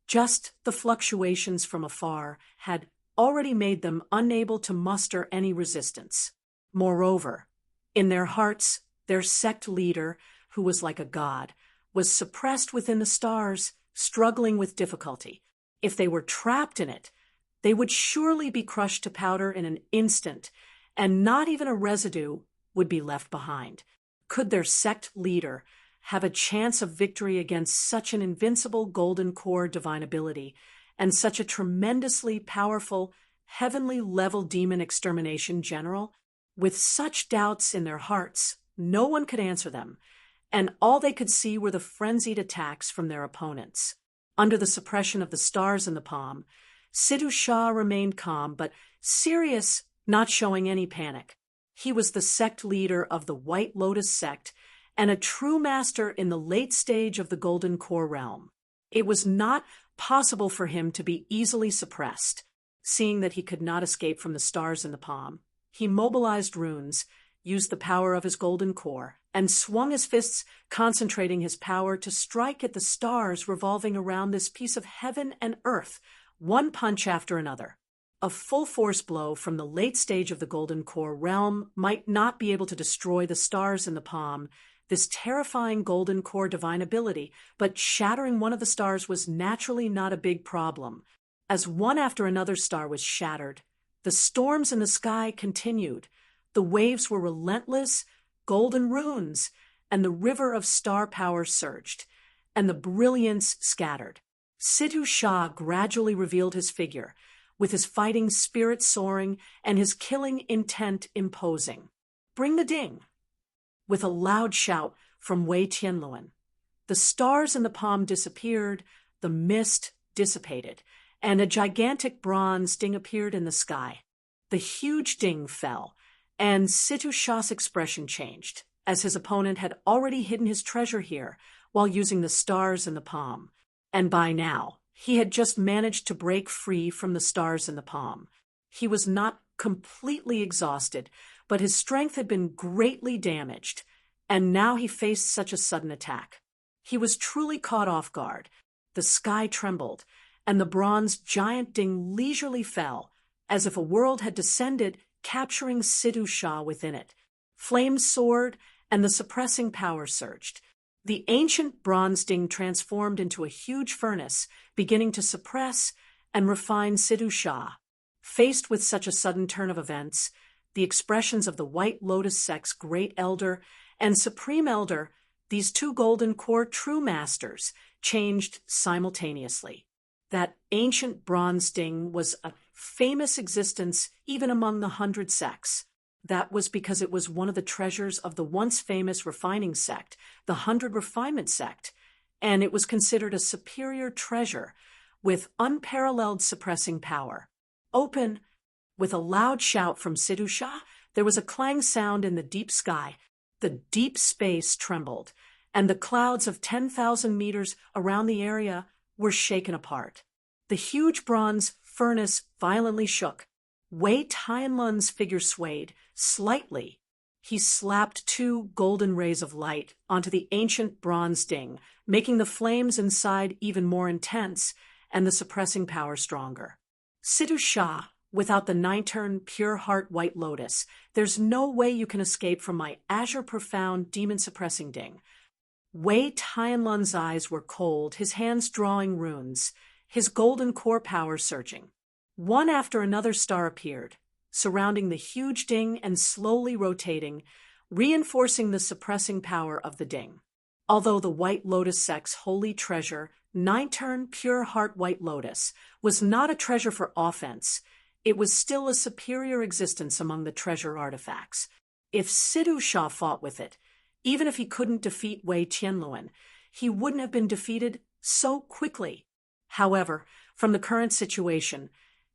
just the fluctuations from afar had already made them unable to muster any resistance. Moreover, in their hearts, their sect leader, who was like a god, was suppressed within the stars, struggling with difficulty. If they were trapped in it, they would surely be crushed to powder in an instant, and not even a residue would be left behind. Could their sect leader have a chance of victory against such an invincible golden core divine ability and such a tremendously powerful, heavenly-level demon extermination general? With such doubts in their hearts, no one could answer them, and all they could see were the frenzied attacks from their opponents. Under the suppression of the stars in the palm, Sidhu Shah remained calm but serious, not showing any panic. He was the sect leader of the White Lotus sect and a true master in the late stage of the Golden Core realm. It was not possible for him to be easily suppressed. Seeing that he could not escape from the stars in the palm, he mobilized runes, used the power of his Golden Core, and swung his fists, concentrating his power to strike at the stars revolving around this piece of heaven and earth, one punch after another. A full-force blow from the late stage of the Golden Core realm might not be able to destroy the stars in the palm, this terrifying Golden Core divine ability, but shattering one of the stars was naturally not a big problem. As one after another star was shattered, the storms in the sky continued. The waves were relentless, golden runes, and the river of star power surged, and the brilliance scattered. Sidhu Shah gradually revealed his figure, with his fighting spirit soaring and his killing intent imposing. "Bring the ding!" With a loud shout from Wei Tianluan, the stars in the palm disappeared, the mist dissipated, and a gigantic bronze ding appeared in the sky. The huge ding fell, and Sidhu Shah's expression changed, as his opponent had already hidden his treasure here while using the stars in the palm. And by now, he had just managed to break free from the stars in the palm. He was not completely exhausted, but his strength had been greatly damaged, and now he faced such a sudden attack. He was truly caught off guard. The sky trembled, and the bronze giant ding leisurely fell, as if a world had descended, capturing Sidhu Shah within it. Flames soared, and the suppressing power surged. The ancient bronze ding transformed into a huge furnace, beginning to suppress and refine Sidhu Shah. Faced with such a sudden turn of events, the expressions of the White Lotus sect's Great Elder and Supreme Elder, these two Golden Core true masters, changed simultaneously. That ancient bronze ding was a famous existence even among the 100 sects. That was because it was one of the treasures of the once famous refining sect, the 100 Refinement sect, and it was considered a superior treasure with unparalleled suppressing power. Open! With a loud shout from Sidhu Shah, there was a clang sound in the deep sky. The deep space trembled, and the clouds of 10,000 meters around the area were shaken apart. The huge bronze furnace violently shook. Wei Tianlun's figure swayed slightly. He slapped two golden rays of light onto the ancient bronze ding, making the flames inside even more intense and the suppressing power stronger. Sidhu Shah, without the 9-turn pure heart White Lotus, there's no way you can escape from my azure profound demon-suppressing ding. Wei Tianlun's eyes were cold, his hands drawing runes, his Golden Core power surging. One after another star appeared, surrounding the huge ding and slowly rotating, reinforcing the suppressing power of the ding. Although the White Lotus sect's holy treasure, 9-turn pure heart White Lotus, was not a treasure for offense, it was still a superior existence among the treasure artifacts. If Sidhu Shah fought with it, even if he couldn't defeat Wei Tianluan, he wouldn't have been defeated so quickly. However, from the current situation,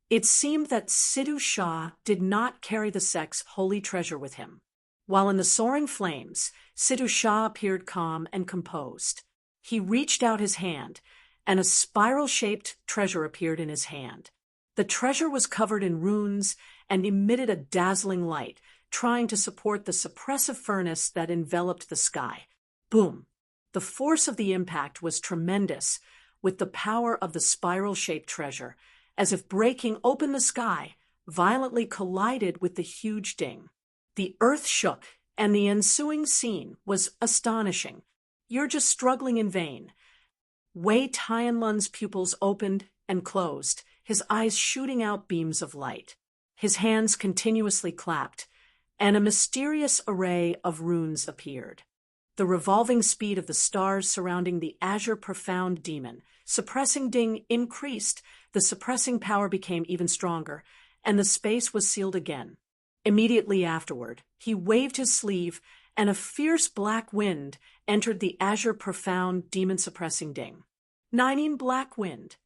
it seemed that Sidhu Shah did not carry the sect's holy treasure with him. While in the soaring flames, Sidhu Shah appeared calm and composed. He reached out his hand, and a spiral-shaped treasure appeared in his hand. The treasure was covered in runes and emitted a dazzling light, trying to support the suppressive furnace that enveloped the sky. Boom! The force of the impact was tremendous, with the power of the spiral-shaped treasure, as if breaking open the sky, violently collided with the huge ding. The earth shook, and the ensuing scene was astonishing. "You're just struggling in vain." Wei Tianlun's pupils opened and closed, his eyes shooting out beams of light. His hands continuously clapped, and a mysterious array of runes appeared. The revolving speed of the stars surrounding the azure profound demon, suppressing ding, increased, the suppressing power became even stronger, and the space was sealed again. Immediately afterward, he waved his sleeve, and a fierce black wind entered the azure profound demon-suppressing ding. Nineteen black wind.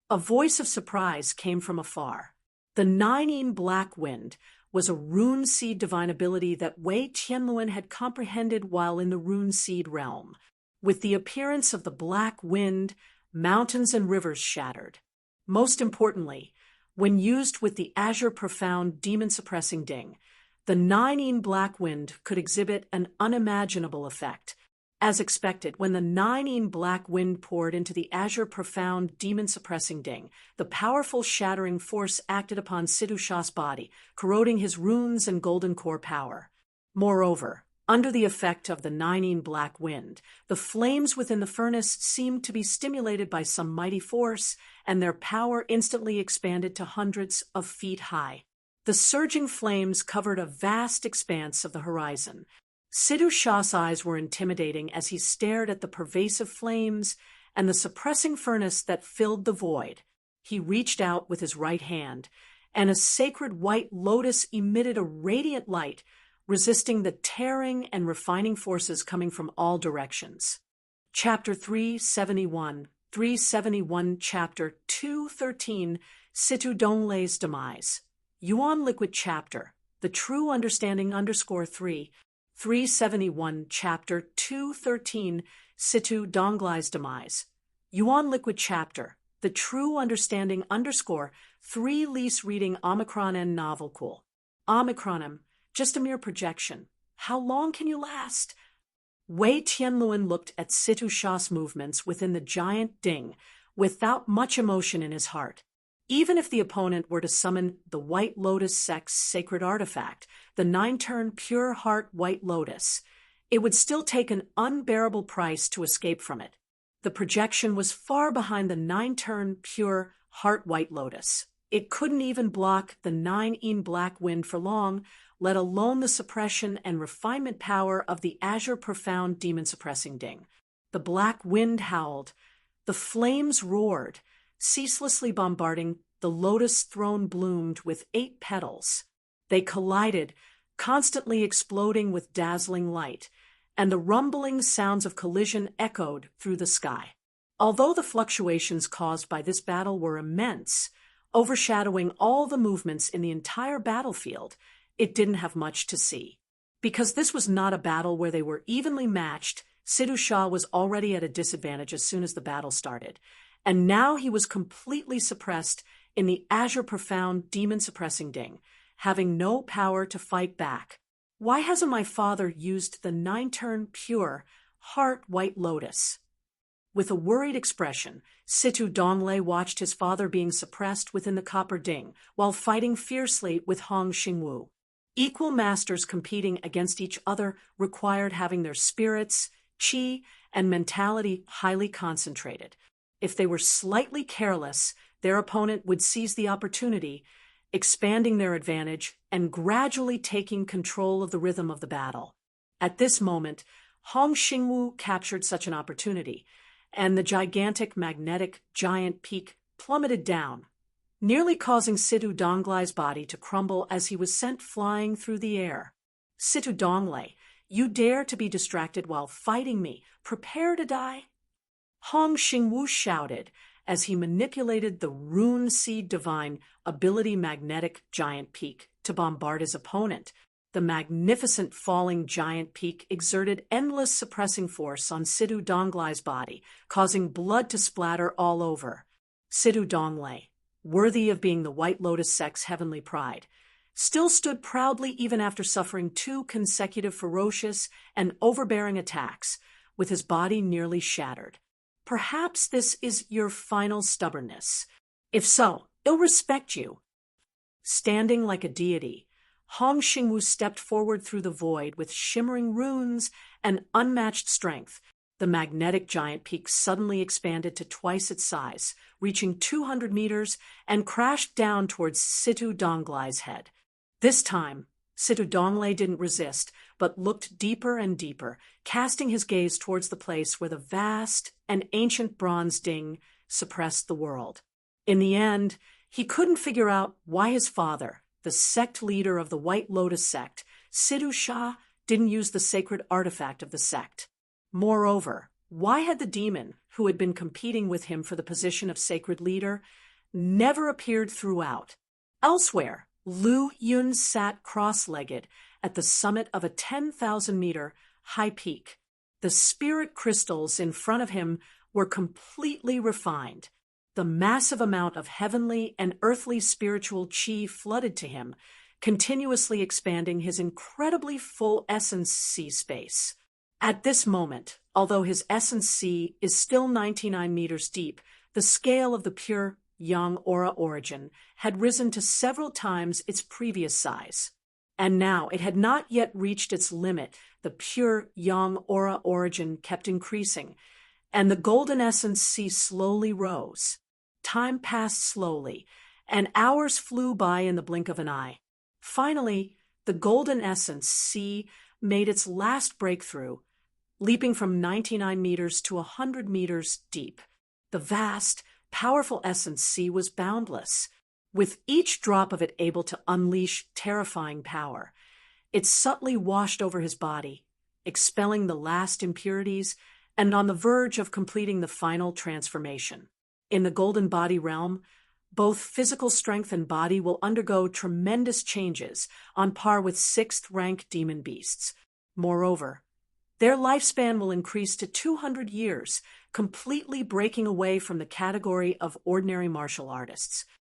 A voice of surprise came from afar. The Nineteen black wind was a rune seed divine ability that Wei Tianluan had comprehended while in the rune seed realm. With the appearance of the black wind, mountains and rivers shattered. Most importantly, when used with the azure profound demon-suppressing ding, the Nineteen black wind could exhibit an unimaginable effect. As expected, when the Nineteen black wind poured into the azure profound demon-suppressing ding, the powerful shattering force acted upon Sidhu Shah's body, corroding his runes and golden core power. Moreover, under the effect of the Nineteen black wind, the flames within the furnace seemed to be stimulated by some mighty force, and their power instantly expanded to hundreds of feet high. The surging flames covered a vast expanse of the horizon. Sidhu Shah's eyes were intimidating as he stared at the pervasive flames and the suppressing furnace that filled the void. He reached out with his right hand, and a sacred white lotus emitted a radiant light, resisting the tearing and refining forces coming from all directions. Chapter 371, 371, Chapter 213, Sidhu Donglei's Demise. Yuan Liquid Chapter, The True Understanding _3, 371, Chapter 213, Sidhu Donglei's Demise. Yuan Liquid Chapter, The True Understanding _3 Lease Reading Omicron N Novel Cool. Omicron, just a mere projection. How long can you last? Wei Tianluan looked at Sidhu Shah's movements within the giant ding without much emotion in his heart. Even if the opponent were to summon the White Lotus Sect's sacred artifact, the 9-turn Pure Heart White Lotus, it would still take an unbearable price to escape from it. The projection was far behind the 9-turn Pure Heart White Lotus. It couldn't even block the 9-in black wind for long, let alone the suppression and refinement power of the azure profound demon-suppressing ding. The black wind howled. The flames roared, ceaselessly bombarding. The lotus throne bloomed with 8 petals. They collided, constantly exploding with dazzling light, and the rumbling sounds of collision echoed through the sky. Although the fluctuations caused by this battle were immense, overshadowing all the movements in the entire battlefield, it didn't have much to see. Because this was not a battle where they were evenly matched, Sidhu Shah was already at a disadvantage as soon as the battle started, and now he was completely suppressed in the azure profound demon-suppressing ding, having no power to fight back. Why hasn't my father used the 9-turn Pure Heart White Lotus? With a worried expression, Sidhu Donglei watched his father being suppressed within the copper ding while fighting fiercely with Hong Xingwu. Equal masters competing against each other required having their spirits, qi, and mentality highly concentrated. If they were slightly careless, their opponent would seize the opportunity, expanding their advantage and gradually taking control of the rhythm of the battle. At this moment, Hong Xingwu captured such an opportunity, and the gigantic magnetic giant peak plummeted down, nearly causing Sidhu Donglei's body to crumble as he was sent flying through the air. Sidhu Donglei, you dare to be distracted while fighting me. Prepare to die? Hong Xingwu shouted as he manipulated the rune seed divine ability magnetic giant peak to bombard his opponent. The magnificent falling giant peak exerted endless suppressing force on Sidhu Donglei's body, causing blood to splatter all over. Sidhu Donglei, worthy of being the White Lotus Sect's heavenly pride, still stood proudly even after suffering 2 consecutive ferocious and overbearing attacks, with his body nearly shattered. Perhaps this is your final stubbornness. If so, I'll respect you. Standing like a deity, Hong Xingwu stepped forward through the void with shimmering runes and unmatched strength. The magnetic giant peak suddenly expanded to twice its size, reaching 200 meters, and crashed down towards Sidhu Donglei's head. This time, Sidhu Donglei didn't resist, but looked deeper and deeper, casting his gaze towards the place where the vast and ancient bronze ding suppressed the world. In the end, he couldn't figure out why his father, the sect leader of the White Lotus sect, Sidhu Shah, didn't use the sacred artifact of the sect. Moreover, why had the demon, who had been competing with him for the position of sacred leader, never appeared throughout? Elsewhere, Lu Yun sat cross-legged at the summit of a 10,000-meter high peak. The spirit crystals in front of him were completely refined. The massive amount of heavenly and earthly spiritual chi flooded to him, continuously expanding his incredibly full essence C space. At this moment, although his essence C is still 99 meters deep, the scale of the pure yang aura origin had risen to several times its previous size. And now it had not yet reached its limit. The pure yang aura origin kept increasing, and the golden essence C slowly rose. Time passed slowly, and hours flew by in the blink of an eye. Finally, the golden essence C made its last breakthrough, leaping from 99 meters to 100 meters deep. The vast, powerful essence C was boundless, with each drop of it able to unleash terrifying power. It subtly washed over his body, expelling the last impurities and on the verge of completing the final transformation. In the golden body realm, both physical strength and body will undergo tremendous changes on par with 6th-rank demon beasts. Moreover, their lifespan will increase to 200 years, completely breaking away from the category of ordinary martial artists.